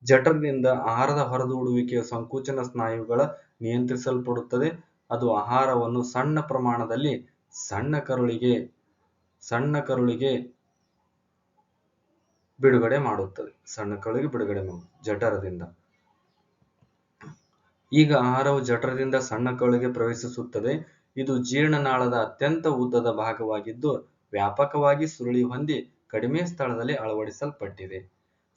ಜಠರದಿಂದ ಆಹಾರದ ಹೊರದೂಡುವಿಕೆಯು ಸಂಕೋಚನ ಸ್ನಾಯುಗಳ ನಿಯಂತ್ರಿಸಲ್ಪಡುತ್ತದೆ. ಅದು ಆಹಾರವನ್ನು ಸಣ್ಣ ಪ್ರಮಾಣದಲ್ಲಿ ಸಣ್ಣ ಕರುಳಿಗೆ ಬಿಡುಗಡೆ ಮಾಡುತ್ತದೆ. ಜಠರದಿಂದ. ಈಗ ಆಹಾರವು ಜಠರದಿಂದ ಸಣ್ಣ ಕರುಳಿಗೆ ಪ್ರವೇಶಿಸುತ್ತದೆ. ಇದು ಜೀರ್ಣನಾಳದ ಅತ್ಯಂತ ಉದ್ದದ ಭಾಗವಾಗಿದ್ದು ವ್ಯಾಪಕವಾಗಿ ಸುರುಳಿ ಹೊಂದಿ ಕಡಿಮೆ ಸ್ಥಳದಲ್ಲಿ ಅಳವಡಿಸಲ್ಪಟ್ಟಿದೆ.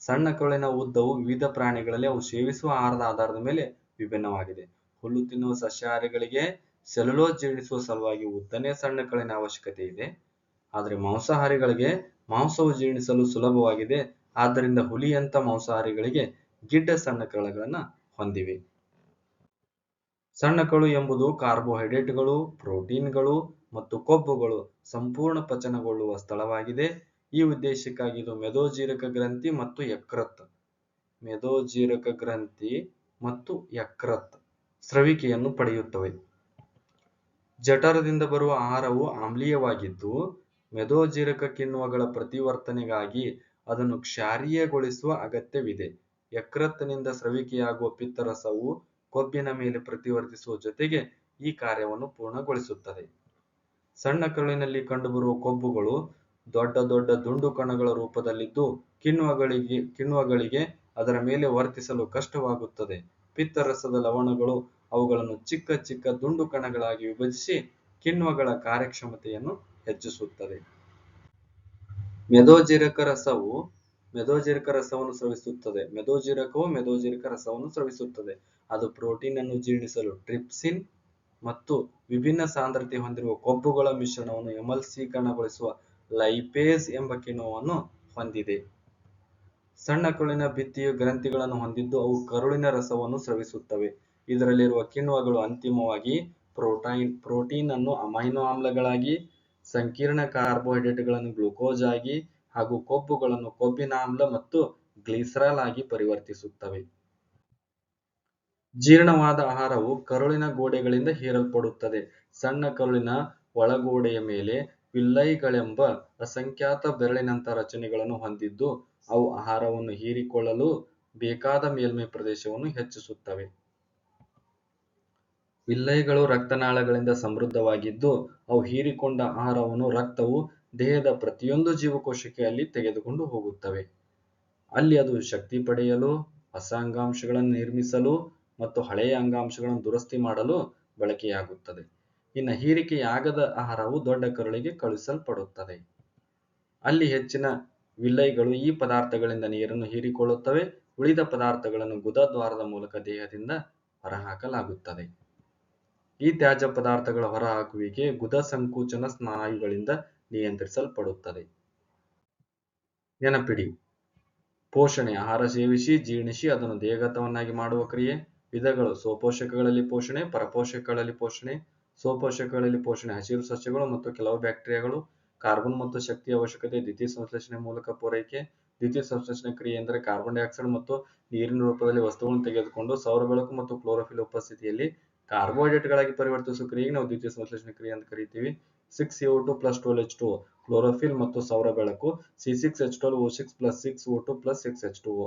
ಸಣ್ಣ ಕರುಳಿನ ಉದ್ದವು ವಿವಿಧ ಪ್ರಾಣಿಗಳಲ್ಲಿ ಅವು ಸೇವಿಸುವ ಆಹಾರದ ಆಧಾರದ ಮೇಲೆ ವಿಭಿನ್ನವಾಗಿದೆ. ಹುಲ್ಲು ತಿನ್ನುವ ಸಸ್ಯಾಹಾರಿಗಳಿಗೆ ಸೆಲ್ಯುಲೋಸ್ ಜೀರ್ಣಿಸುವ ಸಲುವಾಗಿ ಉದ್ದನೆಯ ಸಣ್ಣ ಕರುಳಿನ ಅವಶ್ಯಕತೆ ಇದೆ. ಆದರೆ ಮಾಂಸಾಹಾರಿಗಳಿಗೆ ಮಾಂಸವು ಜೀರ್ಣಿಸಲು ಸುಲಭವಾಗಿದೆ. ಆದ್ದರಿಂದ ಹುಲಿಯಂಥ ಮಾಂಸಾಹಾರಿಗಳಿಗೆ ಗಿಡ್ಡ ಸಣ್ಣ ಕರುಳುಗಳನ್ನು ಹೊಂದಿವೆ. ಸಣ್ಣ ಕರುಳು ಎಂಬುದು ಕಾರ್ಬೋಹೈಡ್ರೇಟ್ಗಳು, ಪ್ರೋಟೀನ್ಗಳು ಮತ್ತು ಕೊಬ್ಬುಗಳು ಸಂಪೂರ್ಣ ಪಚನಗೊಳ್ಳುವ ಸ್ಥಳವಾಗಿದೆ. ಈ ಉದ್ದೇಶಕ್ಕಾಗಿ ಇದು ಮೇದೋಜೀರಕ ಗ್ರಂಥಿ ಮತ್ತು ಯಕೃತ್ ಸ್ರವಿಕೆಯನ್ನು ಪಡೆಯುತ್ತವೆ. ಜಠರದಿಂದ ಬರುವ ಆಹಾರವು ಆಮ್ಲೀಯವಾಗಿದ್ದು ಮೇದೋಜೀರಕ ಕಿಣ್ವಗಳ ಪ್ರತಿವರ್ತನೆಗಾಗಿ ಅದನ್ನು ಕ್ಷಾರೀಯಗೊಳಿಸುವ ಅಗತ್ಯವಿದೆ. ಯಕೃತ್ತಿನಿಂದ ಸ್ರವಿಕೆಯಾಗುವ ಪಿತ್ತರಸವು ಕೊಬ್ಬಿನ ಮೇಲೆ ಪ್ರತಿವರ್ತಿಸುವ ಜೊತೆಗೆ ಈ ಕಾರ್ಯವನ್ನು ಪೂರ್ಣಗೊಳಿಸುತ್ತದೆ. ಸಣ್ಣ ಕರುಳಿನಲ್ಲಿ ಕಂಡುಬರುವ ಕೊಬ್ಬುಗಳು ದೊಡ್ಡ ದೊಡ್ಡ ದುಂಡು ಕಣಗಳ ರೂಪದಲ್ಲಿದ್ದು ಕಿಣ್ವಗಳಿಗೆ ಅದರ ಮೇಲೆ ವರ್ತಿಸಲು ಕಷ್ಟವಾಗುತ್ತದೆ. ಪಿತ್ತರಸದ ಲವಣಗಳು ಅವುಗಳನ್ನು ಚಿಕ್ಕ ಚಿಕ್ಕ ದುಂಡು ಕಣಗಳಾಗಿ ವಿಭಜಿಸಿ ಕಿಣ್ವಗಳ ಕಾರ್ಯಕ್ಷಮತೆಯನ್ನು ಹೆಚ್ಚಿಸುತ್ತದೆ. ಮೇದೋಜೀರಕ ರಸವನ್ನು ಸ್ರವಿಸುತ್ತದೆ. ಮೇದೋಜೀರಕ ರಸವನ್ನು ಸ್ರವಿಸುತ್ತದೆ. ಅದು ಪ್ರೋಟೀನ್ ಅನ್ನು ಜೀರ್ಣಿಸಲು ಟ್ರಿಪ್ಸಿನ್ ಮತ್ತು ವಿಭಿನ್ನ ಸಾಂದ್ರತೆ ಹೊಂದಿರುವ ಕೊಬ್ಬುಗಳ ಮಿಶ್ರಣವನ್ನು ಎಮಲ್ಸೀಕರಣಗೊಳಿಸುವ ಲೈಪೇಸ್ ಎಂಬ ಕಿಣ್ವವನ್ನು ಹೊಂದಿದೆ. ಸಣ್ಣ ಕರುಳಿನ ಭಿತ್ತಿಯು ಗ್ರಂಥಿಗಳನ್ನು ಹೊಂದಿದ್ದು ಅವು ಕರುಳಿನ ರಸವನ್ನು ಸ್ರವಿಸುತ್ತವೆ. ಇದರಲ್ಲಿರುವ ಕಿಣ್ವಗಳು ಅಂತಿಮವಾಗಿ ಪ್ರೋಟೀನ್ ಅನ್ನು ಅಮೈನೋ ಆಮ್ಲಗಳಾಗಿ, ಸಂಕೀರ್ಣ ಕಾರ್ಬೋಹೈಡ್ರೇಟ್ಗಳನ್ನು ಗ್ಲೂಕೋಸ್ ಆಗಿ ಹಾಗೂ ಕೊಬ್ಬುಗಳನ್ನು ಕೊಬ್ಬಿನ ಆಮ್ಲ ಮತ್ತು ಗ್ಲಿಸರಾಲ್ ಆಗಿ ಪರಿವರ್ತಿಸುತ್ತವೆ. ಜೀರ್ಣವಾದ ಆಹಾರವು ಕರುಳಿನ ಗೋಡೆಗಳಿಂದ ಹೀರಲ್ಪಡುತ್ತದೆ. ಸಣ್ಣ ಕರುಳಿನ ಒಳಗೋಡೆಯ ಮೇಲೆ ವಿಲ್ಲೈಗಳೆಂಬ ಅಸಂಖ್ಯಾತ ಬೆರಳಿನಂಥ ರಚನೆಗಳನ್ನು ಹೊಂದಿದ್ದು ಅವು ಆಹಾರವನ್ನು ಹೀರಿಕೊಳ್ಳಲು ಬೇಕಾದ ಮೇಲ್ಮೈ ಪ್ರದೇಶವನ್ನು ಹೆಚ್ಚಿಸುತ್ತವೆ. ವಿಲ್ಲೈಗಳು ರಕ್ತನಾಳಗಳಿಂದ ಸಮೃದ್ಧವಾಗಿದ್ದು ಅವು ಹೀರಿಕೊಂಡ ಆಹಾರವನ್ನು ರಕ್ತವು ದೇಹದ ಪ್ರತಿಯೊಂದು ಜೀವಕೋಶಕ್ಕೆ ಅಲ್ಲಿ ತೆಗೆದುಕೊಂಡು ಹೋಗುತ್ತವೆ. ಅಲ್ಲಿ ಅದು ಶಕ್ತಿ ಪಡೆಯಲು, ಹೊಸ ಅಂಗಾಂಶಗಳನ್ನು ನಿರ್ಮಿಸಲು ಮತ್ತು ಹಳೆಯ ಅಂಗಾಂಶಗಳನ್ನು ದುರಸ್ತಿ ಮಾಡಲು ಬಳಕೆಯಾಗುತ್ತದೆ. ಇನ್ನು ಹೀರಿಕೆಯಾಗದ ಆಹಾರವು ದೊಡ್ಡ ಕರುಳಿಗೆ ಕಳುಹಿಸಲ್ಪಡುತ್ತದೆ. ಅಲ್ಲಿ ಹೆಚ್ಚಿನ ವಿಲ್ಲೈಗಳು ಈ ಪದಾರ್ಥಗಳಿಂದ ನೀರನ್ನು ಹೀರಿಕೊಳ್ಳುತ್ತವೆ. ಉಳಿದ ಪದಾರ್ಥಗಳನ್ನು ಗುದದ್ವಾರದ ಮೂಲಕ ದೇಹದಿಂದ ಹೊರಹಾಕಲಾಗುತ್ತದೆ. ಈ ತ್ಯಾಜ್ಯ ಪದಾರ್ಥಗಳ ಹೊರಹಾಕುವಿಕೆ ಗುದ ಸಂಕುಚನ ಸ್ನಾಯುಗಳಿಂದ ನಿಯಂತ್ರಿಸಲ್ಪಡುತ್ತದೆ. ನೆನಪಿಡಿ, ಪೋಷಣೆ ಆಹಾರ ಸೇವಿಸಿ ಜೀರ್ಣಿಸಿ ಅದನ್ನು ದೇಹಗತವನ್ನಾಗಿ ಮಾಡುವ ಕ್ರಿಯೆ. ವಿಧಗಳು: ಸ್ವಪೋಷಕಗಳಲ್ಲಿ ಪೋಷಣೆ, ಪರಪೋಷಕಗಳಲ್ಲಿ ಪೋಷಣೆ. ಸ್ವಪೋಷಕಗಳಲ್ಲಿ ಪೋಷಣೆ ಹಸಿರು ಸಸ್ಯಗಳು ಮತ್ತು ಕೆಲವು ಬ್ಯಾಕ್ಟೀರಿಯಾಗಳು. ಕಾರ್ಬನ್ ಮತ್ತು ಶಕ್ತಿಯ ಅವಶ್ಯಕತೆ ದ್ವಿತೀಯ ಸಂಶ್ಲೇಷಣೆ ಮೂಲಕ ಪೂರೈಕೆ. ದ್ವಿತೀಯ ಸಂಶ್ಲೇಷಣೆ ಕ್ರಿಯೆ ಎಂದರೆ ಕಾರ್ಬನ್ ಡೈಆಕ್ಸೈಡ್ ಮತ್ತು ನೀರಿನ ರೂಪದಲ್ಲಿ ವಸ್ತುಗಳನ್ನು ತೆಗೆದುಕೊಂಡು ಸೌರ ಬೆಳಕು ಮತ್ತು ಕ್ಲೋರೋಫಿಲ್ ಉಪಸ್ಥಿತಿಯಲ್ಲಿ ಕಾರ್ಬೋಹೈಡ್ರೇಟ್ಗಳಾಗಿ ಪರಿವರ್ತಿಸುವ ಕ್ರಿಯೆಗೆ ನಾವು ದ್ವಿತೀಯ ಸಂಶ್ಲೇಷಣೆ ಕ್ರಿಯೆ ಅಂತ ಕರಿತೀವಿ. 6CO2 + 12H2O ಕ್ಲೋರೋಫಿಲ್ ಮತ್ತು ಸೌರ ಬೆಳಕು. C6H12O6 + 6O2 + 6H2O.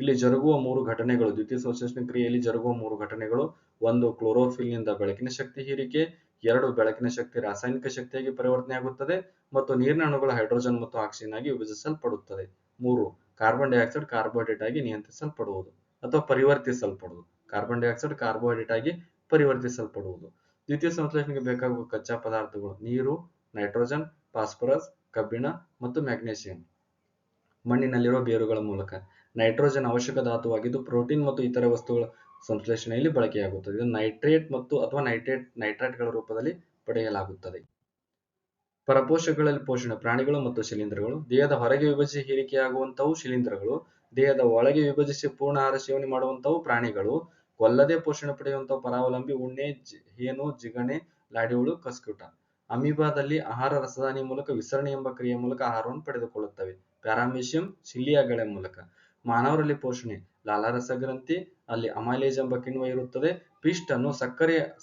ಇಲ್ಲಿ ಜರುಗುವ ಮೂರು ಘಟನೆಗಳು. ದ್ವಿತೀಯ ಸಂಶ್ಲೇಷಣೆ ಕ್ರಿಯೆಯಲ್ಲಿ ಜರುಗುವ ಮೂರು ಘಟನೆಗಳು: 1. ಕ್ಲೋರೋಫಿಲ್ನಿಂದ ಬೆಳಕಿನ ಶಕ್ತಿ ಹೀರಿಕೆ. 2. ಬೆಳಕಿನ ಶಕ್ತಿ ರಾಸಾಯನಿಕ ಶಕ್ತಿಯಾಗಿ ಪರಿವರ್ತನೆಯಾಗುತ್ತದೆ ಮತ್ತು ನೀರಿನ ಅಣುಗಳು ಹೈಡ್ರೋಜನ್ ಮತ್ತು ಆಕ್ಸಿಜನ್ ಆಗಿ ವಿಭಜಿಸಲ್ಪಡುತ್ತದೆ. 3. ಕಾರ್ಬನ್ ಡೈಆಕ್ಸೈಡ್ ಕಾರ್ಬೋಹೈಡ್ರೇಟ್ ಆಗಿ ನಿಯಂತ್ರಿಸಲ್ಪಡುವುದು ಅಥವಾ ಪರಿವರ್ತಿಸಲ್ಪಡುವುದು. ಕಾರ್ಬನ್ ಡೈಆಕ್ಸೈಡ್ ಕಾರ್ಬೋಹೈಡ್ರೇಟ್ ಆಗಿ ಪರಿವರ್ತಿಸಲ್ಪಡುವುದು. ದ್ವಿತೀಯ ಸಂಶ್ಲೇಷಣೆಗೆ ಬೇಕಾಗುವ ಕಚ್ಚಾ ಪದಾರ್ಥಗಳು: ನೀರು, ನೈಟ್ರೋಜನ್, ಫಾಸ್ಫರಸ್, ಕಬ್ಬಿಣ ಮತ್ತು ಮ್ಯಾಗ್ನೀಸಿಯಂ. ಮಣ್ಣಿನಲ್ಲಿರುವ ಬೇರುಗಳ ಮೂಲಕ. ನೈಟ್ರೋಜನ್ ಅವಶ್ಯಕ ಧಾತುವಾಗಿದ್ದು ಪ್ರೋಟೀನ್ ಮತ್ತು ಇತರೆ ವಸ್ತುಗಳ ಸಂಶ್ಲೇಷಣೆಯಲ್ಲಿ ಬಳಕೆಯಾಗುತ್ತದೆ. ಇದನ್ನು ನೈಟ್ರೇಟ್ ಮತ್ತು ಅಥವಾ ನೈಟ್ರೈಟ್ಗಳ ರೂಪದಲ್ಲಿ ಪಡೆಯಲಾಗುತ್ತದೆ. ಪರಪೋಷಕಗಳಲ್ಲಿ ಪೋಷಣೆ ಪ್ರಾಣಿಗಳು ಮತ್ತು ಶಿಲೀಂಧ್ರಗಳು. ದೇಹದ ಹೊರಗೆ ವಿಭಜಿಸಿ ಹೀರಿಕೆಯಾಗುವಂತವು ಶಿಲೀಂಧ್ರಗಳು. ದೇಹದ ಒಳಗೆ ವಿಭಜಿಸಿ ಪೂರ್ಣ ಆಹಾರ ಸೇವನೆ ಮಾಡುವಂತವು ಪ್ರಾಣಿಗಳು. ಕೊಲ್ಲದೆ ಪೋಷಣೆ ಪಡೆಯುವಂತವು ಪರಾವಲಂಬಿ, ಉಣ್ಣೆ, ಹೇನು, ಜಿಗಣೆ, ಲಾಡಿಹುಳು, ಕಸ್ಕುಟ. ಅಮೀಬಾದಲ್ಲಿ ಆಹಾರ ರಸದಾನಿ ಮೂಲಕ ವಿಸರಣೆ ಎಂಬ ಕ್ರಿಯೆಯ ಮೂಲಕ ಆಹಾರವನ್ನು ಪಡೆದುಕೊಳ್ಳುತ್ತವೆ. ಪ್ಯಾರಾಮೀಶಿಯಂ ಸಿಲಿಯಾಗಳ ಮೂಲಕ. ಮಾನವರಲ್ಲಿ ಪೋಷಣೆ ಲಾಲಾರಸ ಗ್ರಂಥಿ, ಅಲ್ಲಿ ಅಮೈಲೇಜ್ ಎಂಬ ಕಿಣ್ವ ಇರುತ್ತದೆ. ಪಿಷ್ಟ ಅನ್ನು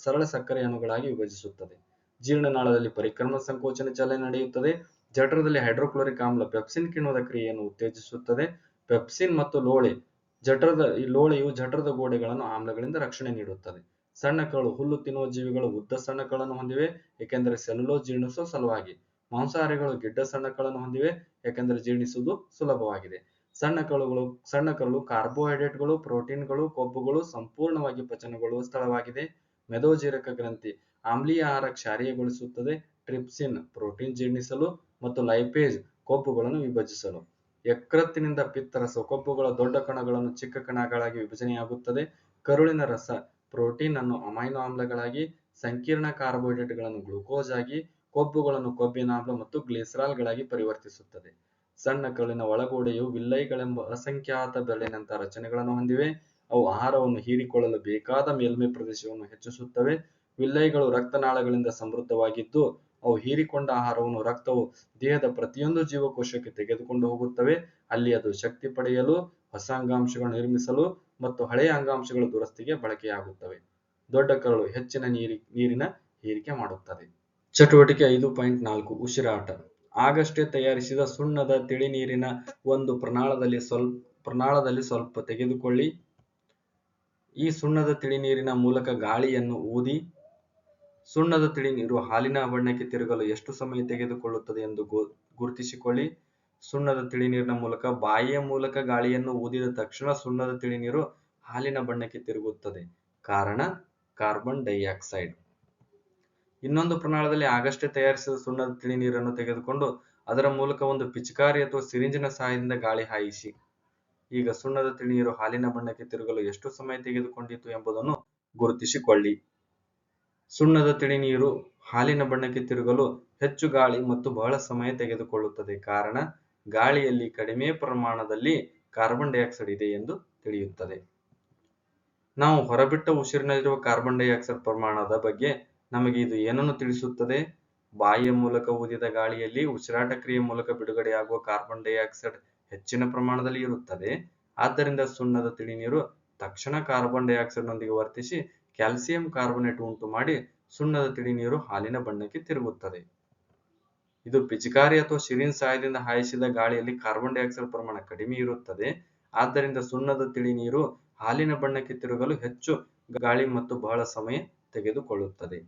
ಸರಳ ಸಕ್ಕರೆ ಅಣುಗಳಾಗಿ ವಿಭಜಿಸುತ್ತದೆ. ಜೀರ್ಣನಾಳದಲ್ಲಿ ಪರಿಕ್ರಮಣ ಸಂಕೋಚನ ಚಲನೆ ನಡೆಯುತ್ತದೆ. ಜಠರದಲ್ಲಿ ಹೈಡ್ರೋಕ್ಲೋರಿಕ್ ಆಮ್ಲ ಪೆಪ್ಸಿನ್ ಕಿಣ್ವದ ಕ್ರಿಯೆಯನ್ನು ಉತ್ತೇಜಿಸುತ್ತದೆ. ಪೆಪ್ಸಿನ್ ಮತ್ತು ಲೋಳೆ. ಲೋಳೆಯು ಜಠರದ ಗೋಡೆಗಳನ್ನು ಆಮ್ಲಗಳಿಂದ ರಕ್ಷಣೆ ನೀಡುತ್ತದೆ. ಸಣ್ಣ ಕರಳು ಹುಲ್ಲು ತಿನ್ನುವ ಜೀವಿಗಳು ಉದ್ದ ಸಣ್ಣ ಕರಳನ್ನು ಹೊಂದಿವೆ, ಏಕೆಂದರೆ ಸೆಲ್ಯುಲೋಸ್ ಜೀರ್ಣಿಸುವ ಸಲುವಾಗಿ. ಮಾಂಸಾಹಾರಿಗಳು ಗಿಡ್ಡ ಸಣ್ಣ ಕರಳನ್ನು ಹೊಂದಿವೆ, ಏಕೆಂದರೆ ಜೀರ್ಣಿಸುವುದು ಸುಲಭವಾಗಿದೆ. ಸಣ್ಣ ಕರಳು ಕಾರ್ಬೋಹೈಡ್ರೇಟ್ಗಳು, ಪ್ರೋಟೀನ್ಗಳು, ಕೊಬ್ಬುಗಳು ಸಂಪೂರ್ಣವಾಗಿ ಪಚನಗೊಳ್ಳುವ ಸ್ಥಳವಾಗಿದೆ. ಮೆದೋಜೀರಕ ಗ್ರಂಥಿ ಆಮ್ಲೀಯ ಆಹಾರ ಕ್ಷಾರೀಯಗೊಳಿಸುತ್ತದೆ. ಟ್ರಿಪ್ಸಿನ್ ಪ್ರೋಟೀನ್ ಜೀರ್ಣಿಸಲು ಮತ್ತು ಲೈಪೇಜ್ ಕೊಬ್ಬುಗಳನ್ನು ವಿಭಜಿಸಲು. ಯಕೃತ್ತಿನಿಂದ ಪಿತ್ತರಸ ಕೊಬ್ಬುಗಳ ದೊಡ್ಡ ಕಣಗಳನ್ನು ಚಿಕ್ಕ ಕಣಗಳಾಗಿ ವಿಭಜನೆಯಾಗುತ್ತದೆ. ಕರುಳಿನ ರಸ ಪ್ರೋಟೀನ್ ಅನ್ನು ಅಮೈನೋ ಆಮ್ಲಗಳಾಗಿ, ಸಂಕೀರ್ಣ ಕಾರ್ಬೋಹೈಡ್ರೇಟ್ಗಳನ್ನು ಗ್ಲೂಕೋಸ್ ಆಗಿ, ಕೊಬ್ಬುಗಳನ್ನು ಕೊಬ್ಬಿನ ಆಮ್ಲ ಮತ್ತು ಗ್ಲಿಸರಾಲ್ಗಳಾಗಿ ಪರಿವರ್ತಿಸುತ್ತದೆ. ಸಣ್ಣ ಕರುಳಿನ ಒಳಗೋಡೆಯು ವಿಲ್ಲೈಗಳೆಂಬ ಅಸಂಖ್ಯಾತ ಬೆರಳಿನಂಥ ರಚನೆಗಳನ್ನು ಹೊಂದಿವೆ. ಅವು ಆಹಾರವನ್ನು ಹೀರಿಕೊಳ್ಳಲು ಬೇಕಾದ ಮೇಲ್ಮೈ ಪ್ರದೇಶವನ್ನು ಹೆಚ್ಚಿಸುತ್ತವೆ. ವಿಲ್ಲೈಗಳು ರಕ್ತನಾಳಗಳಿಂದ ಸಮೃದ್ಧವಾಗಿದ್ದು ಅವು ಹೀರಿಕೊಂಡ ಆಹಾರವನ್ನು ರಕ್ತವು ದೇಹದ ಪ್ರತಿಯೊಂದು ಜೀವಕೋಶಕ್ಕೆ ತೆಗೆದುಕೊಂಡು ಹೋಗುತ್ತವೆ. ಅಲ್ಲಿ ಅದು ಶಕ್ತಿ ಪಡೆಯಲು, ಹೊಸ ಅಂಗಾಂಶಗಳನ್ನು ನಿರ್ಮಿಸಲು ಮತ್ತು ಹಳೆಯ ಅಂಗಾಂಶಗಳ ದುರಸ್ತಿಗೆ ಬಳಕೆಯಾಗುತ್ತವೆ. ದೊಡ್ಡ ಕರಳು ಹೆಚ್ಚಿನ ನೀರಿನ ಹೀರಿಕೆ ಮಾಡುತ್ತದೆ. ಚಟುವಟಿಕೆ 5.4 ಉಸಿರಾಟ. ಆಗಷ್ಟೇ ತಯಾರಿಸಿದ ಸುಣ್ಣದ ತಿಳಿನೀರಿನ ಒಂದು ಪ್ರನಾಳದಲ್ಲಿ ಸ್ವಲ್ಪ ತೆಗೆದುಕೊಳ್ಳಿ. ಈ ಸುಣ್ಣದ ತಿಳಿನೀರಿನ ಮೂಲಕ ಗಾಳಿಯನ್ನು ಊದಿ. ಸುಣ್ಣದ ತಿಳಿನೀರು ಹಾಲಿನ ಬಣ್ಣಕ್ಕೆ ತಿರುಗಲು ಎಷ್ಟು ಸಮಯ ತೆಗೆದುಕೊಳ್ಳುತ್ತದೆ ಎಂದು ಗುರುತಿಸಿಕೊಳ್ಳಿ. ಸುಣ್ಣದ ತಿಳಿನೀರಿನ ಮೂಲಕ ಬಾಯಿಯ ಮೂಲಕ ಗಾಳಿಯನ್ನು ಊದಿದ ತಕ್ಷಣ ಸುಣ್ಣದ ತಿಳಿನೀರು ಹಾಲಿನ ಬಣ್ಣಕ್ಕೆ ತಿರುಗುತ್ತದೆ. ಕಾರಣ ಕಾರ್ಬನ್ ಡೈಆಕ್ಸೈಡ್. ಇನ್ನೊಂದು ಪ್ರನಾಳದಲ್ಲಿ ಆಗಷ್ಟೇ ತಯಾರಿಸಿದ ಸುಣ್ಣದ ತಿಳಿನೀರನ್ನು ತೆಗೆದುಕೊಂಡು ಅದರ ಮೂಲಕ ಒಂದು ಪಿಚಕಾರಿ ಅಥವಾ ಸಿರಿಂಜಿನ ಸಹಾಯದಿಂದ ಗಾಳಿ ಹಾಯಿಸಿ. ಈಗ ಸುಣ್ಣದ ತಿಳಿನೀರು ಹಾಲಿನ ಬಣ್ಣಕ್ಕೆ ತಿರುಗಲು ಎಷ್ಟು ಸಮಯ ತೆಗೆದುಕೊಂಡಿತು ಎಂಬುದನ್ನು ಗುರುತಿಸಿಕೊಳ್ಳಿ. ಸುಣ್ಣದ ತಿಳಿನೀರು ಹಾಲಿನ ಬಣ್ಣಕ್ಕೆ ತಿರುಗಲು ಹೆಚ್ಚು ಗಾಳಿ ಮತ್ತು ಬಹಳ ಸಮಯ ತೆಗೆದುಕೊಳ್ಳುತ್ತದೆ. ಕಾರಣ ಗಾಳಿಯಲ್ಲಿ ಕಡಿಮೆ ಪ್ರಮಾಣದಲ್ಲಿ ಕಾರ್ಬನ್ ಡೈಆಕ್ಸೈಡ್ ಇದೆ ಎಂದು ತಿಳಿಯುತ್ತದೆ. ನಾವು ಹೊರಬಿಟ್ಟ ಉಸಿರಿನಲ್ಲಿರುವ ಕಾರ್ಬನ್ ಡೈಆಕ್ಸೈಡ್ ಪ್ರಮಾಣದ ಬಗ್ಗೆ ನಮಗೆ ಇದು ಏನನ್ನು ತಿಳಿಸುತ್ತದೆ? ಬಾಯಿಯ ಮೂಲಕ ಊದಿದ ಗಾಳಿಯಲ್ಲಿ ಉಸಿರಾಟ ಕ್ರಿಯೆ ಮೂಲಕ ಬಿಡುಗಡೆಯಾಗುವ ಕಾರ್ಬನ್ ಡೈಆಕ್ಸೈಡ್ ಹೆಚ್ಚಿನ ಪ್ರಮಾಣದಲ್ಲಿ ಇರುತ್ತದೆ. ಆದ್ದರಿಂದ ಸುಣ್ಣದ ತಿಳಿನೀರು ತಕ್ಷಣ ಕಾರ್ಬನ್ ಡೈಆಕ್ಸೈಡ್ ನೊಂದಿಗೆ ವರ್ತಿಸಿ ಕ್ಯಾಲ್ಸಿಯಂ ಕಾರ್ಬೊನೇಟ್ ಉಂಟು ಮಾಡಿ ಸುಣ್ಣದ ತಿಳಿನೀರು ಹಾಲಿನ ಬಣ್ಣಕ್ಕೆ ತಿರುಗುತ್ತದೆ. ಇದು ಪಿಚಕಾರಿ ಅಥವಾ ಸಿರಿಂಜ್ ಸಹಾಯದಿಂದ ಹಾಯಿಸಿದ ಗಾಳಿಯಲ್ಲಿ ಕಾರ್ಬನ್ ಡೈಆಕ್ಸೈಡ್ ಪ್ರಮಾಣ ಕಡಿಮೆ ಇರುತ್ತದೆ. ಆದ್ದರಿಂದ ಸುಣ್ಣದ ತಿಳಿ ನೀರು ಹಾಲಿನ ಬಣ್ಣಕ್ಕೆ ತಿರುಗಲು ಹೆಚ್ಚು ಗಾಳಿ ಮತ್ತು ಬಹಳ ಸಮಯ ತೆಗೆದುಕೊಳ್ಳುತ್ತದೆ.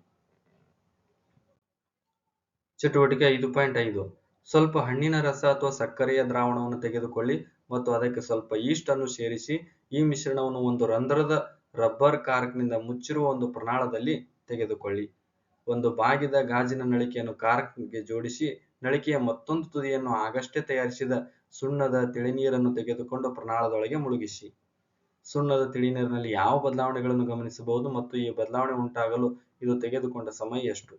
ಚಟುವಟಿಕೆ 5.5 ಸ್ವಲ್ಪ ಹಣ್ಣಿನ ರಸ ಅಥವಾ ಸಕ್ಕರೆಯ ದ್ರಾವಣವನ್ನು ತೆಗೆದುಕೊಳ್ಳಿ ಮತ್ತು ಅದಕ್ಕೆ ಸ್ವಲ್ಪ ಈಸ್ಟ್ ಅನ್ನು ಸೇರಿಸಿ. ಈ ಮಿಶ್ರಣವನ್ನು ಒಂದು ರಂಧ್ರದ ರಬ್ಬರ್ ಕಾರ್ಕ್ನಿಂದ ಮುಚ್ಚಿರುವ ಒಂದು ಪ್ರನಾಳದಲ್ಲಿ ತೆಗೆದುಕೊಳ್ಳಿ. ಒಂದು ಬಾಗಿದ ಗಾಜಿನ ನಳಿಕೆಯನ್ನು ಕಾರ್ಕ್ಗೆ ಜೋಡಿಸಿ ನಳಿಕೆಯ ಮತ್ತೊಂದು ತುದಿಯನ್ನು ಆಗಷ್ಟೇ ತಯಾರಿಸಿದ ಸುಣ್ಣದ ತಿಳಿನೀರನ್ನು ತೆಗೆದುಕೊಂಡು ಪ್ರನಾಳದೊಳಗೆ ಮುಳುಗಿಸಿ. ಸುಣ್ಣದ ತಿಳಿನೀರಿನಲ್ಲಿ ಯಾವ ಬದಲಾವಣೆಗಳನ್ನು ಗಮನಿಸಬಹುದು ಮತ್ತು ಈ ಬದಲಾವಣೆ ಉಂಟಾಗಲು ಇದು ತೆಗೆದುಕೊಂಡ ಸಮಯ ಎಷ್ಟು?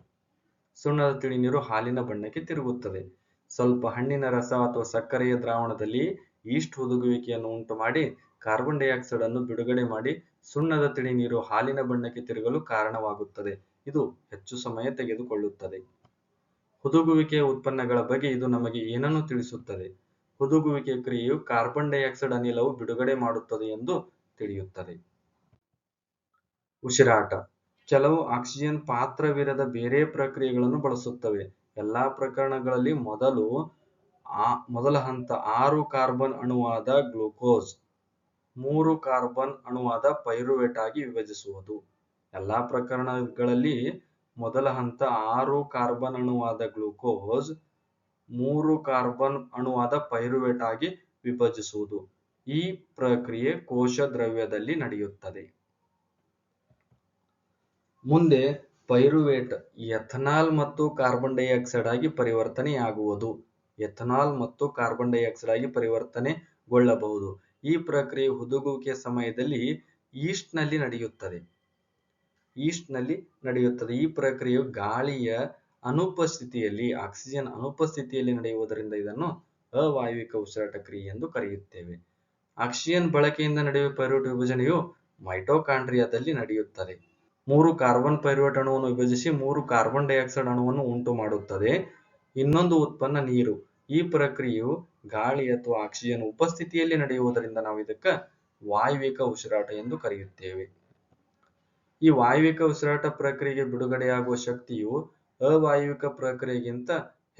ಸುಣ್ಣದ ತಿಳಿನೀರು ಹಾಲಿನ ಬಣ್ಣಕ್ಕೆ ತಿರುಗುತ್ತದೆ. ಸ್ವಲ್ಪ ಹಣ್ಣಿನ ರಸ ಅಥವಾ ಸಕ್ಕರೆಯ ದ್ರಾವಣದಲ್ಲಿ ಈಸ್ಟ್ ಹುದುಗುವಿಕೆಯನ್ನು ಉಂಟು ಮಾಡಿ ಕಾರ್ಬನ್ ಡೈಆಕ್ಸೈಡ್ ಅನ್ನು ಬಿಡುಗಡೆ ಮಾಡಿ ಸುಣ್ಣದ ತಿಳಿನೀರು ಹಾಲಿನ ಬಣ್ಣಕ್ಕೆ ತಿರುಗಲು ಕಾರಣವಾಗುತ್ತದೆ. ಇದು ಹೆಚ್ಚು ಸಮಯ ತೆಗೆದುಕೊಳ್ಳುತ್ತದೆ. ಹುದುಗುವಿಕೆಯ ಉತ್ಪನ್ನಗಳ ಬಗ್ಗೆ ಇದು ನಮಗೆ ಏನನ್ನು ತಿಳಿಸುತ್ತದೆ? ಹುದುಗುವಿಕೆಯ ಕ್ರಿಯೆಯು ಕಾರ್ಬನ್ ಡೈಆಕ್ಸೈಡ್ ಅನಿಲವು ಬಿಡುಗಡೆ ಮಾಡುತ್ತದೆ ಎಂದು ತಿಳಿಯುತ್ತದೆ. ಉಸಿರಾಟ ಕೆಲವು ಆಕ್ಸಿಜನ್ ಪಾತ್ರವಿರದ ಬೇರೆ ಪ್ರಕ್ರಿಯೆಗಳನ್ನು ಬಳಸುತ್ತವೆ. ಎಲ್ಲಾ ಪ್ರಕರಣಗಳಲ್ಲಿ ಮೊದಲ ಹಂತ 6 ಕಾರ್ಬನ್ ಅಣುವಾದ ಗ್ಲೂಕೋಸ್ 3 ಕಾರ್ಬನ್ ಅಣುವಾದ ಪೈರುವೇಟ್ ಆಗಿ ವಿಭಜಿಸುವುದು. ಎಲ್ಲಾ ಪ್ರಕರಣಗಳಲ್ಲಿ ಮೊದಲ ಹಂತ 6 ಕಾರ್ಬನ್ ಅಣುವಾದ ಗ್ಲೂಕೋಸ್ 3 ಕಾರ್ಬನ್ ಅಣುವಾದ ಪೈರುವೇಟ್ ಆಗಿ ವಿಭಜಿಸುವುದು. ಈ ಪ್ರಕ್ರಿಯೆ ಕೋಶ ದ್ರವ್ಯದಲ್ಲಿ ನಡೆಯುತ್ತದೆ. ಮುಂದೆ ಪೈರುವೇಟ್ ಎಥನಾಲ್ ಮತ್ತು ಕಾರ್ಬನ್ ಡೈಆಕ್ಸೈಡ್ ಆಗಿ ಪರಿವರ್ತನೆಯಾಗುವುದು. ಎಥನಾಲ್ ಮತ್ತು ಕಾರ್ಬನ್ ಡೈಆಕ್ಸೈಡ್ ಆಗಿ ಪರಿವರ್ತನೆಗೊಳ್ಳಬಹುದು. ಈ ಪ್ರಕ್ರಿಯೆ ಹುದುಗುವಿಕೆಯ ಸಮಯದಲ್ಲಿ ಈಸ್ಟ್ ನಲ್ಲಿ ನಡೆಯುತ್ತದೆ. ಈ ಪ್ರಕ್ರಿಯೆಯು ಗಾಳಿಯ ಅನುಪಸ್ಥಿತಿಯಲ್ಲಿ ಆಕ್ಸಿಜನ್ ಅನುಪಸ್ಥಿತಿಯಲ್ಲಿ ನಡೆಯುವುದರಿಂದ ಇದನ್ನು ಅವಾಯವಿಕ ಉಸಿರಾಟ ಕ್ರಿಯೆ ಎಂದು ಕರೆಯುತ್ತೇವೆ. ಆಕ್ಸಿಜನ್ ಬಳಕೆಯಿಂದ ನಡೆಯುವ ಪೈರುವೇಟ್ ವಿಭಜನೆಯು ಮೈಟೊಕಾಂಡ್ರಿಯಾದಲ್ಲಿ ನಡೆಯುತ್ತದೆ. 3 ಕಾರ್ಬನ್ ಪೈರುವೇಟ್ ಅಣುವನ್ನು ವಿಭಜಿಸಿ 3 ಕಾರ್ಬನ್ ಡೈಆಕ್ಸೈಡ್ ಅಣುವನ್ನು ಉಂಟು ಮಾಡುತ್ತದೆ. ಇನ್ನೊಂದು ಉತ್ಪನ್ನ ನೀರು. ಈ ಪ್ರಕ್ರಿಯೆಯು ಗಾಳಿ ಅಥವಾ ಆಕ್ಸಿಜನ್ ಉಪಸ್ಥಿತಿಯಲ್ಲಿ ನಡೆಯುವುದರಿಂದ ನಾವು ಇದಕ್ಕೆ ವಾಯವಿಕ ಉಸಿರಾಟ ಎಂದು ಕರೆಯುತ್ತೇವೆ. ಈ ವಾಯವಿಕ ಉಸಿರಾಟ ಪ್ರಕ್ರಿಯೆಗೆ ಬಿಡುಗಡೆಯಾಗುವ ಶಕ್ತಿಯು ಅವಾಯವಿಕ ಪ್ರಕ್ರಿಯೆಗಿಂತ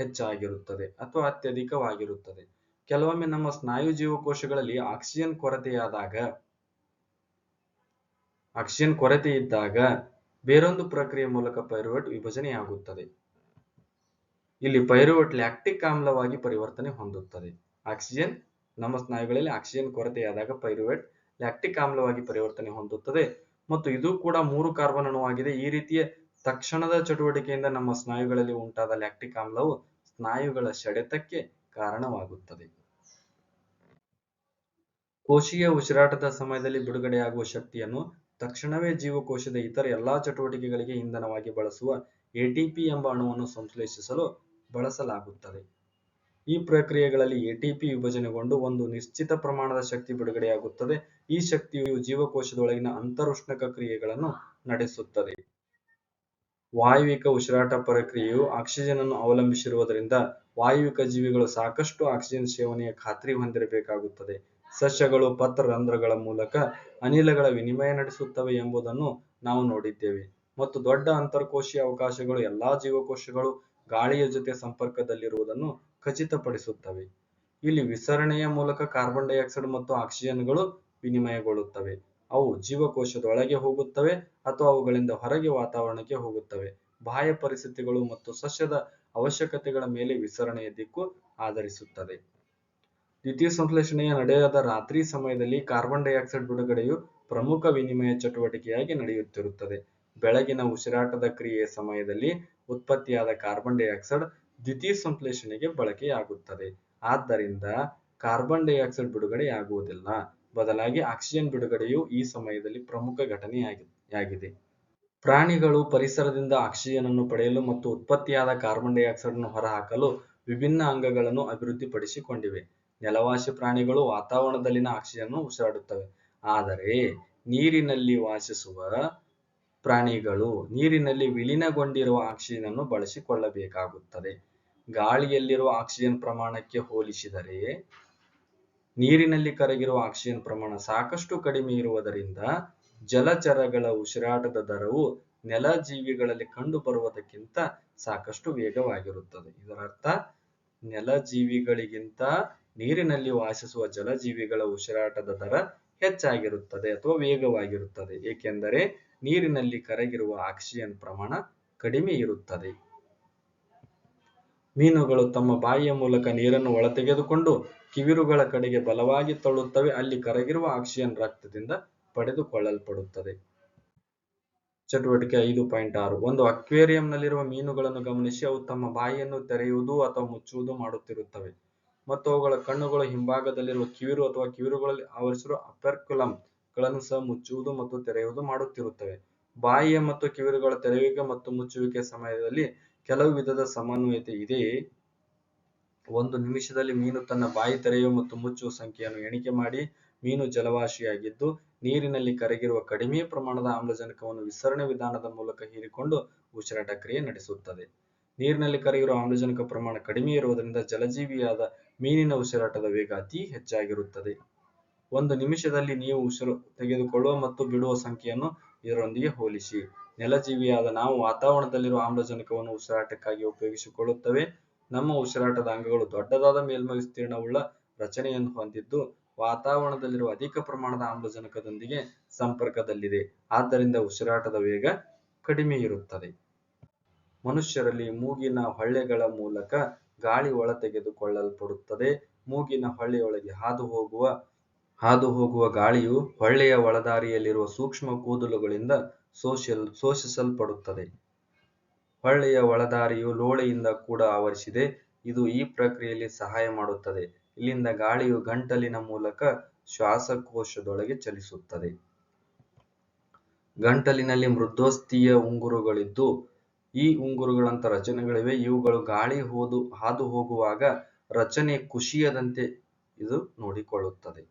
ಹೆಚ್ಚಾಗಿರುತ್ತದೆ ಅಥವಾ ಅತ್ಯಧಿಕವಾಗಿರುತ್ತದೆ. ಕೆಲವೊಮ್ಮೆ ನಮ್ಮ ಸ್ನಾಯು ಜೀವಕೋಶಗಳಲ್ಲಿ ಆಕ್ಸಿಜನ್ ಕೊರತೆ ಇದ್ದಾಗ ಬೇರೊಂದು ಪ್ರಕ್ರಿಯೆ ಮೂಲಕ ಪೈರುವೇಟ್ ವಿಭಜನೆಯಾಗುತ್ತದೆ. ಇಲ್ಲಿ ಪೈರುವೇಟ್ ಲ್ಯಾಕ್ಟಿಕ್ ಆಮ್ಲವಾಗಿ ಪರಿವರ್ತನೆ ಹೊಂದುತ್ತದೆ. ನಮ್ಮ ಸ್ನಾಯುಗಳಲ್ಲಿ ಆಕ್ಸಿಜನ್ ಕೊರತೆಯಾದಾಗ ಪೈರುವೇಟ್ ಲ್ಯಾಕ್ಟಿಕ್ ಆಮ್ಲವಾಗಿ ಪರಿವರ್ತನೆ ಹೊಂದುತ್ತದೆ ಮತ್ತು ಇದು ಕೂಡ 3 ಕಾರ್ಬನ್ ಅಣುವಾಗಿದೆ. ಈ ರೀತಿಯ ತಕ್ಷಣದ ಚಟುವಟಿಕೆಯಿಂದ ನಮ್ಮ ಸ್ನಾಯುಗಳಲ್ಲಿ ಉಂಟಾದ ಲ್ಯಾಕ್ಟಿಕ್ ಆಮ್ಲವು ಸ್ನಾಯುಗಳ ಸೆಳೆತಕ್ಕೆ ಕಾರಣವಾಗುತ್ತದೆ. ಕೋಶೀಯ ಉಸಿರಾಟದ ಸಮಯದಲ್ಲಿ ಬಿಡುಗಡೆಯಾಗುವ ಶಕ್ತಿಯನ್ನು ತಕ್ಷಣವೇ ಜೀವಕೋಶದ ಇತರ ಎಲ್ಲಾ ಚಟುವಟಿಕೆಗಳಿಗೆ ಇಂಧನವಾಗಿ ಬಳಸುವ ಎಟಿಪಿ ಎಂಬ ಅಣುವನ್ನು ಸಂಶ್ಲೇಷಿಸಲು ಬಳಸಲಾಗುತ್ತದೆ. ಈ ಪ್ರಕ್ರಿಯೆಗಳಲ್ಲಿ ಎಟಿಪಿ ವಿಭಜನೆಗೊಂಡು ಒಂದು ನಿಶ್ಚಿತ ಪ್ರಮಾಣದ ಶಕ್ತಿ ಬಿಡುಗಡೆಯಾಗುತ್ತದೆ. ಈ ಶಕ್ತಿಯು ಜೀವಕೋಶದೊಳಗಿನ ಅಂತರುಷ್ಣಕ ಕ್ರಿಯೆಗಳನ್ನು ನಡೆಸುತ್ತದೆ. ವಾಯವಿಕ ಉಸಿರಾಟ ಪ್ರಕ್ರಿಯೆಯು ಆಕ್ಸಿಜನ್ ಅನ್ನು ಅವಲಂಬಿಸಿರುವುದರಿಂದ ವಾಯವಿಕ ಜೀವಿಗಳು ಸಾಕಷ್ಟು ಆಕ್ಸಿಜನ್ ಸೇವನೆಯ ಖಾತ್ರಿ ಹೊಂದಿರಬೇಕಾಗುತ್ತದೆ. ಸಸ್ಯಗಳು ಪತ್ರರಂಧ್ರಗಳ ಮೂಲಕ ಅನಿಲಗಳ ವಿನಿಮಯ ನಡೆಸುತ್ತವೆ ಎಂಬುದನ್ನು ನಾವು ನೋಡಿದ್ದೇವೆ ಮತ್ತು ದೊಡ್ಡ ಅಂತರ್ಕೋಶೀಯ ಅವಕಾಶಗಳು ಎಲ್ಲಾ ಜೀವಕೋಶಗಳು ಗಾಳಿಯ ಜೊತೆ ಸಂಪರ್ಕದಲ್ಲಿರುವುದನ್ನು ಖಚಿತಪಡಿಸುತ್ತವೆ. ಇಲ್ಲಿ ವಿಸರಣೆಯ ಮೂಲಕ ಕಾರ್ಬನ್ ಡೈಆಕ್ಸೈಡ್ ಮತ್ತು ಆಕ್ಸಿಜನ್ಗಳು ವಿನಿಮಯಗೊಳ್ಳುತ್ತವೆ. ಅವು ಜೀವಕೋಶದೊಳಗೆ ಹೋಗುತ್ತವೆ ಅಥವಾ ಅವುಗಳಿಂದ ಹೊರಗೆ ವಾತಾವರಣಕ್ಕೆ ಹೋಗುತ್ತವೆ. ಬಾಹ್ಯ ಪರಿಸ್ಥಿತಿಗಳು ಮತ್ತು ಸಸ್ಯದ ಅವಶ್ಯಕತೆಗಳ ಮೇಲೆ ವಿಸರಣೆಯ ದಿಕ್ಕು ಆಧರಿಸುತ್ತದೆ. ದ್ವಿತೀಯ ಸಂಶ್ಲೇಷಣೆಯ ನಡೆಯದ ರಾತ್ರಿ ಸಮಯದಲ್ಲಿ ಕಾರ್ಬನ್ ಡೈಆಕ್ಸೈಡ್ ಬಿಡುಗಡೆಯು ಪ್ರಮುಖ ವಿನಿಮಯ ಚಟುವಟಿಕೆಯಾಗಿ ನಡೆಯುತ್ತಿರುತ್ತದೆ. ಬೆಳಗಿನ ಉಸಿರಾಟದ ಕ್ರಿಯೆಯ ಸಮಯದಲ್ಲಿ ಉತ್ಪತ್ತಿಯಾದ ಕಾರ್ಬನ್ ಡೈಆಕ್ಸೈಡ್ ದ್ವಿತೀಯ ಸಂಶ್ಲೇಷಣೆಗೆ ಬಳಕೆಯಾಗುತ್ತದೆ. ಆದ್ದರಿಂದ ಕಾರ್ಬನ್ ಡೈಆಕ್ಸೈಡ್ ಬಿಡುಗಡೆಯಾಗುವುದಿಲ್ಲ. ಬದಲಾಗಿ ಆಕ್ಸಿಜನ್ ಬಿಡುಗಡೆಯು ಈ ಸಮಯದಲ್ಲಿ ಪ್ರಮುಖ ಘಟನೆಯಾಗಿದೆ. ಪ್ರಾಣಿಗಳು ಪರಿಸರದಿಂದ ಆಕ್ಸಿಜನ್ ಅನ್ನು ಪಡೆಯಲು ಮತ್ತು ಉತ್ಪತ್ತಿಯಾದ ಕಾರ್ಬನ್ ಡೈಆಕ್ಸೈಡ್ ಅನ್ನು ಹೊರಹಾಕಲು ವಿಭಿನ್ನ ಅಂಗಗಳನ್ನು ಅಭಿವೃದ್ಧಿಪಡಿಸಿಕೊಂಡಿವೆ. ನೆಲವಾಸಿ ಪ್ರಾಣಿಗಳು ವಾತಾವರಣದಲ್ಲಿನ ಆಕ್ಸಿಜನ್ ಅನ್ನು ಉಸಿರಾಡುತ್ತವೆ. ಆದರೆ ನೀರಿನಲ್ಲಿ ವಾಸಿಸುವ ಪ್ರಾಣಿಗಳು ನೀರಿನಲ್ಲಿ ವಿಲೀನಗೊಂಡಿರುವ ಆಕ್ಸಿಜನ್ ಅನ್ನು ಬಳಸಿಕೊಳ್ಳಬೇಕಾಗುತ್ತದೆ. ಗಾಳಿಯಲ್ಲಿರುವ ಆಕ್ಸಿಜನ್ ಪ್ರಮಾಣಕ್ಕೆ ಹೋಲಿಸಿದರೆ ನೀರಿನಲ್ಲಿ ಕರಗಿರುವ ಆಕ್ಸಿಜನ್ ಪ್ರಮಾಣ ಸಾಕಷ್ಟು ಕಡಿಮೆ ಇರುವುದರಿಂದ ಜಲಚರಗಳ ಉಸಿರಾಟದ ದರವು ನೆಲ ಜೀವಿಗಳಲ್ಲಿ ಕಂಡುಬರುವುದಕ್ಕಿಂತ ಸಾಕಷ್ಟು ವೇಗವಾಗಿರುತ್ತದೆ. ಇದರರ್ಥ ನೆಲ ಜೀವಿಗಳಿಗಿಂತ ನೀರಿನಲ್ಲಿ ವಾಸಿಸುವ ಜಲಜೀವಿಗಳ ಉಸಿರಾಟದ ದರ ಹೆಚ್ಚಾಗಿರುತ್ತದೆ ಅಥವಾ ವೇಗವಾಗಿರುತ್ತದೆ, ಏಕೆಂದರೆ ನೀರಿನಲ್ಲಿ ಕರಗಿರುವ ಆಕ್ಸಿಜನ್ ಪ್ರಮಾಣ ಕಡಿಮೆ ಇರುತ್ತದೆ. ಮೀನುಗಳು ತಮ್ಮ ಬಾಯಿಯ ಮೂಲಕ ನೀರನ್ನು ಒಳತೆಗೆದುಕೊಂಡು ಕಿವಿರುಗಳ ಕಡೆಗೆ ಬಲವಾಗಿ ತಳ್ಳುತ್ತವೆ. ಅಲ್ಲಿ ಕರಗಿರುವ ಆಕ್ಸಿಜನ್ ರಕ್ತದಿಂದ ಪಡೆದುಕೊಳ್ಳಲ್ಪಡುತ್ತದೆ. ಚಟುವಟಿಕೆ 5.6 ಒಂದು ಅಕ್ವೇರಿಯಂನಲ್ಲಿರುವ ಮೀನುಗಳನ್ನು ಗಮನಿಸಿ. ಅವು ತಮ್ಮ ಬಾಯಿಯನ್ನು ತೆರೆಯುವುದು ಅಥವಾ ಮುಚ್ಚುವುದು ಮಾಡುತ್ತಿರುತ್ತವೆ ಮತ್ತು ಅವುಗಳ ಕಣ್ಣುಗಳು ಹಿಂಭಾಗದಲ್ಲಿರುವ ಕಿವಿರು ಅಥವಾ ಕಿವಿರುಗಳಲ್ಲಿ ಆವರಿಸಿರುವ ಅಪೆರ್ಕ್ಯುಲಮ್ ಗಳನ್ನು ಸಹ ಮುಚ್ಚುವುದು ಮತ್ತು ತೆರೆಯುವುದು ಮಾಡುತ್ತಿರುತ್ತವೆ. ಬಾಯಿಯ ಮತ್ತು ಕಿವಿರುಗಳ ತೆರೆಯುವಿಕೆ ಮತ್ತು ಮುಚ್ಚುವಿಕೆ ಸಮಯದಲ್ಲಿ ಕೆಲವು ವಿಧದ ಸಮನ್ವಯತೆ ಇದೆ. ಒಂದು ನಿಮಿಷದಲ್ಲಿ ಮೀನು ತನ್ನ ಬಾಯಿ ತೆರೆಯುವ ಮತ್ತು ಮುಚ್ಚುವ ಸಂಖ್ಯೆಯನ್ನು ಎಣಿಕೆ ಮಾಡಿ. ಮೀನು ಜಲವಾಸಿಯಾಗಿದ್ದು ನೀರಿನಲ್ಲಿ ಕರಗಿರುವ ಕಡಿಮೆ ಪ್ರಮಾಣದ ಆಮ್ಲಜನಕವನ್ನು ವಿಸರಣೆ ವಿಧಾನದ ಮೂಲಕ ಹೀರಿಕೊಂಡು ಉಸಿರಾಟ ಕ್ರಿಯೆ ನಡೆಸುತ್ತದೆ. ನೀರಿನಲ್ಲಿ ಕರಗಿರುವ ಆಮ್ಲಜನಕ ಪ್ರಮಾಣ ಕಡಿಮೆ ಇರುವುದರಿಂದ ಜಲಜೀವಿಯಾದ ಮೀನಿನ ಉಸಿರಾಟದ ವೇಗ ಅತಿ ಹೆಚ್ಚಾಗಿರುತ್ತದೆ. ಒಂದು ನಿಮಿಷದಲ್ಲಿ ನೀವು ಉಸಿರು ತೆಗೆದುಕೊಳ್ಳುವ ಮತ್ತು ಬಿಡುವ ಸಂಖ್ಯೆಯನ್ನು ಇದರೊಂದಿಗೆ ಹೋಲಿಸಿ. ನೆಲಜೀವಿಯಾದ ನಾವು ವಾತಾವರಣದಲ್ಲಿರುವ ಆಮ್ಲಜನಕವನ್ನು ಉಸಿರಾಟಕ್ಕಾಗಿ ಉಪಯೋಗಿಸಿಕೊಳ್ಳುತ್ತೇವೆ. ನಮ್ಮ ಉಸಿರಾಟದ ಅಂಗಗಳು ದೊಡ್ಡದಾದ ಮೇಲ್ಮೈ ವಿಸ್ತೀರ್ಣವುಳ್ಳ ರಚನೆಯನ್ನು ಹೊಂದಿದ್ದು ವಾತಾವರಣದಲ್ಲಿರುವ ಅಧಿಕ ಪ್ರಮಾಣದ ಆಮ್ಲಜನಕದೊಂದಿಗೆ ಸಂಪರ್ಕದಲ್ಲಿದೆ. ಆದ್ದರಿಂದ ಉಸಿರಾಟದ ವೇಗ ಕಡಿಮೆ ಇರುತ್ತದೆ. ಮನುಷ್ಯರಲ್ಲಿ ಮೂಗಿನ ಹೊಳ್ಳೆಗಳ ಮೂಲಕ ಗಾಳಿ ಒಳ ತೆಗೆದುಕೊಳ್ಳಲ್ಪಡುತ್ತದೆ. ಮೂಗಿನ ಹೊಳ್ಳೆಯೊಳಗೆ ಹಾದುಹೋಗುವ ಗಾಳಿಯು ಹೊಳ್ಳೆಯ ಒಳದಾರಿಯಲ್ಲಿರುವ ಸೂಕ್ಷ್ಮ ಕೂದಲುಗಳಿಂದ ಶೋಷಿಸಲ್ಪಡುತ್ತದೆ. ಹೊಳ್ಳೆಯ ಒಳದಾರಿಯು ಲೋಳೆಯಿಂದ ಕೂಡ ಆವರಿಸಿದೆ. ಇದು ಈ ಪ್ರಕ್ರಿಯೆಯಲ್ಲಿ ಸಹಾಯ ಮಾಡುತ್ತದೆ. ಇಲ್ಲಿಂದ ಗಾಳಿಯು ಗಂಟಲಿನ ಮೂಲಕ ಶ್ವಾಸಕೋಶದೊಳಗೆ ಚಲಿಸುತ್ತದೆ. ಗಂಟಲಿನಲ್ಲಿ ಮೃದ್ವಸ್ಥೀಯ ಉಂಗುರಗಳಿದ್ದು ಈ ಉಂಗುರಗಳಂಥ ರಚನೆಗಳಿವೆ. ಇವುಗಳು ಗಾಳಿ ಹಾದುಹೋಗುವಾಗ ರಚನೆ ಕುಸಿಯದಂತೆ ಇದು ನೋಡಿಕೊಳ್ಳುತ್ತದೆ.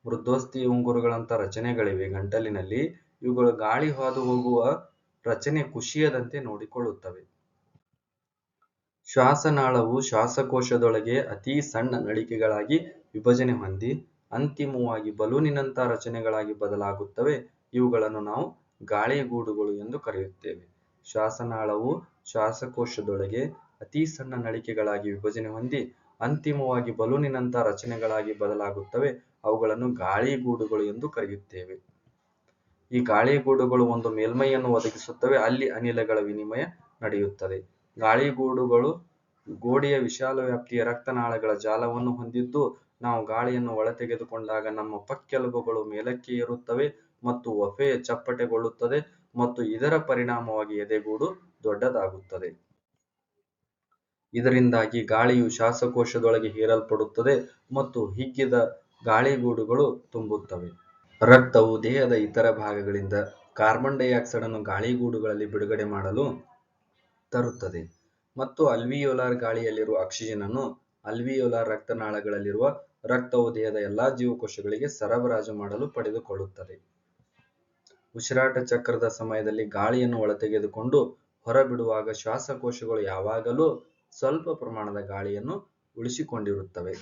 ಮೃದ್ವಸ್ಥೀಯ ಉಂಗುರಗಳಂಥ ರಚನೆಗಳಿವೆ ಗಂಟಲಿನಲ್ಲಿ. ಇವುಗಳು ಗಾಳಿ ಹಾದುಹೋಗುವ ರಚನೆ ಕುಸಿಯದಂತೆ ನೋಡಿಕೊಳ್ಳುತ್ತವೆ. ಶ್ವಾಸನಾಳವು ಶ್ವಾಸಕೋಶದೊಳಗೆ ಅತಿ ಸಣ್ಣ ನಳಿಕೆಗಳಾಗಿ ವಿಭಜನೆ ಹೊಂದಿ ಅಂತಿಮವಾಗಿ ಬಲೂನಿನಂಥ ರಚನೆಗಳಾಗಿ ಬದಲಾಗುತ್ತವೆ. ಇವುಗಳನ್ನು ನಾವು ಗಾಳಿಗೂಡುಗಳು ಎಂದು ಕರೆಯುತ್ತೇವೆ. ಶ್ವಾಸನಾಳವು ಶ್ವಾಸಕೋಶದೊಳಗೆ ಅತಿ ಸಣ್ಣ ನಳಿಕೆಗಳಾಗಿ ವಿಭಜನೆ ಹೊಂದಿ ಅಂತಿಮವಾಗಿ ಬಲೂನಿನಂಥ ರಚನೆಗಳಾಗಿ ಬದಲಾಗುತ್ತವೆ. ಅವುಗಳನ್ನು ಗಾಳಿಗೂಡುಗಳು ಎಂದು ಕರೆಯುತ್ತೇವೆ. ಈ ಗಾಳಿಗೂಡುಗಳು ಒಂದು ಮೇಲ್ಮೈಯನ್ನು ಒದಗಿಸುತ್ತವೆ. ಅಲ್ಲಿ ಅನಿಲಗಳ ವಿನಿಮಯ ನಡೆಯುತ್ತದೆ. ಗಾಳಿಗೂಡುಗಳು ಗೋಡೆಯ ವಿಶಾಲ ವ್ಯಾಪ್ತಿಯ ರಕ್ತನಾಳಗಳ ಜಾಲವನ್ನು ಹೊಂದಿದ್ದು ನಾವು ಗಾಳಿಯನ್ನು ಒಳತೆಗೆದುಕೊಂಡಾಗ ನಮ್ಮ ಪಕ್ಕೆಲುಬುಗಳು ಮೇಲಕ್ಕೆ ಏರುತ್ತವೆ ಮತ್ತು ಒಫೆಯ ಚಪ್ಪಟೆಗೊಳ್ಳುತ್ತದೆ ಮತ್ತು ಇದರ ಪರಿಣಾಮವಾಗಿ ಎದೆಗೂಡು ದೊಡ್ಡದಾಗುತ್ತದೆ. ಇದರಿಂದಾಗಿ ಗಾಳಿಯು ಶ್ವಾಸಕೋಶದೊಳಗೆ ಹೀರಲ್ಪಡುತ್ತದೆ ಮತ್ತು ಹಿಗ್ಗಿದ ಗಾಳಿಗೂಡುಗಳು ತುಂಬುತ್ತವೆ. ರಕ್ತವು ದೇಹದ ಇತರ ಭಾಗಗಳಿಂದ ಕಾರ್ಬನ್ ಡೈಆಕ್ಸೈಡ್ ಅನ್ನು ಗಾಳಿಗೂಡುಗಳಲ್ಲಿ ಬಿಡುಗಡೆ ಮಾಡಲು ತರುತ್ತದೆ ಮತ್ತು ಅಲ್ವಿಯೋಲಾರ್ ಗಾಳಿಯಲ್ಲಿರುವ ಆಕ್ಸಿಜನ್ ಅನ್ನು ಅಲ್ವಿಯೋಲಾರ್ ರಕ್ತನಾಳಗಳಲ್ಲಿರುವ ರಕ್ತವು ದೇಹದ ಎಲ್ಲಾ ಜೀವಕೋಶಗಳಿಗೆ ಸರಬರಾಜು ಮಾಡಲು ಪಡೆದುಕೊಳ್ಳುತ್ತದೆ. ಉಸಿರಾಟ ಚಕ್ರದ ಸಮಯದಲ್ಲಿ ಗಾಳಿಯನ್ನು ಒಳತೆಗೆದುಕೊಂಡು ಹೊರಬಿಡುವಾಗ ಶ್ವಾಸಕೋಶಗಳು ಯಾವಾಗಲೂ ಸ್ವಲ್ಪ ಪ್ರಮಾಣದ ಗಾಳಿಯನ್ನು ಉಳಿಸಿಕೊಂಡಿರುತ್ತವೆ.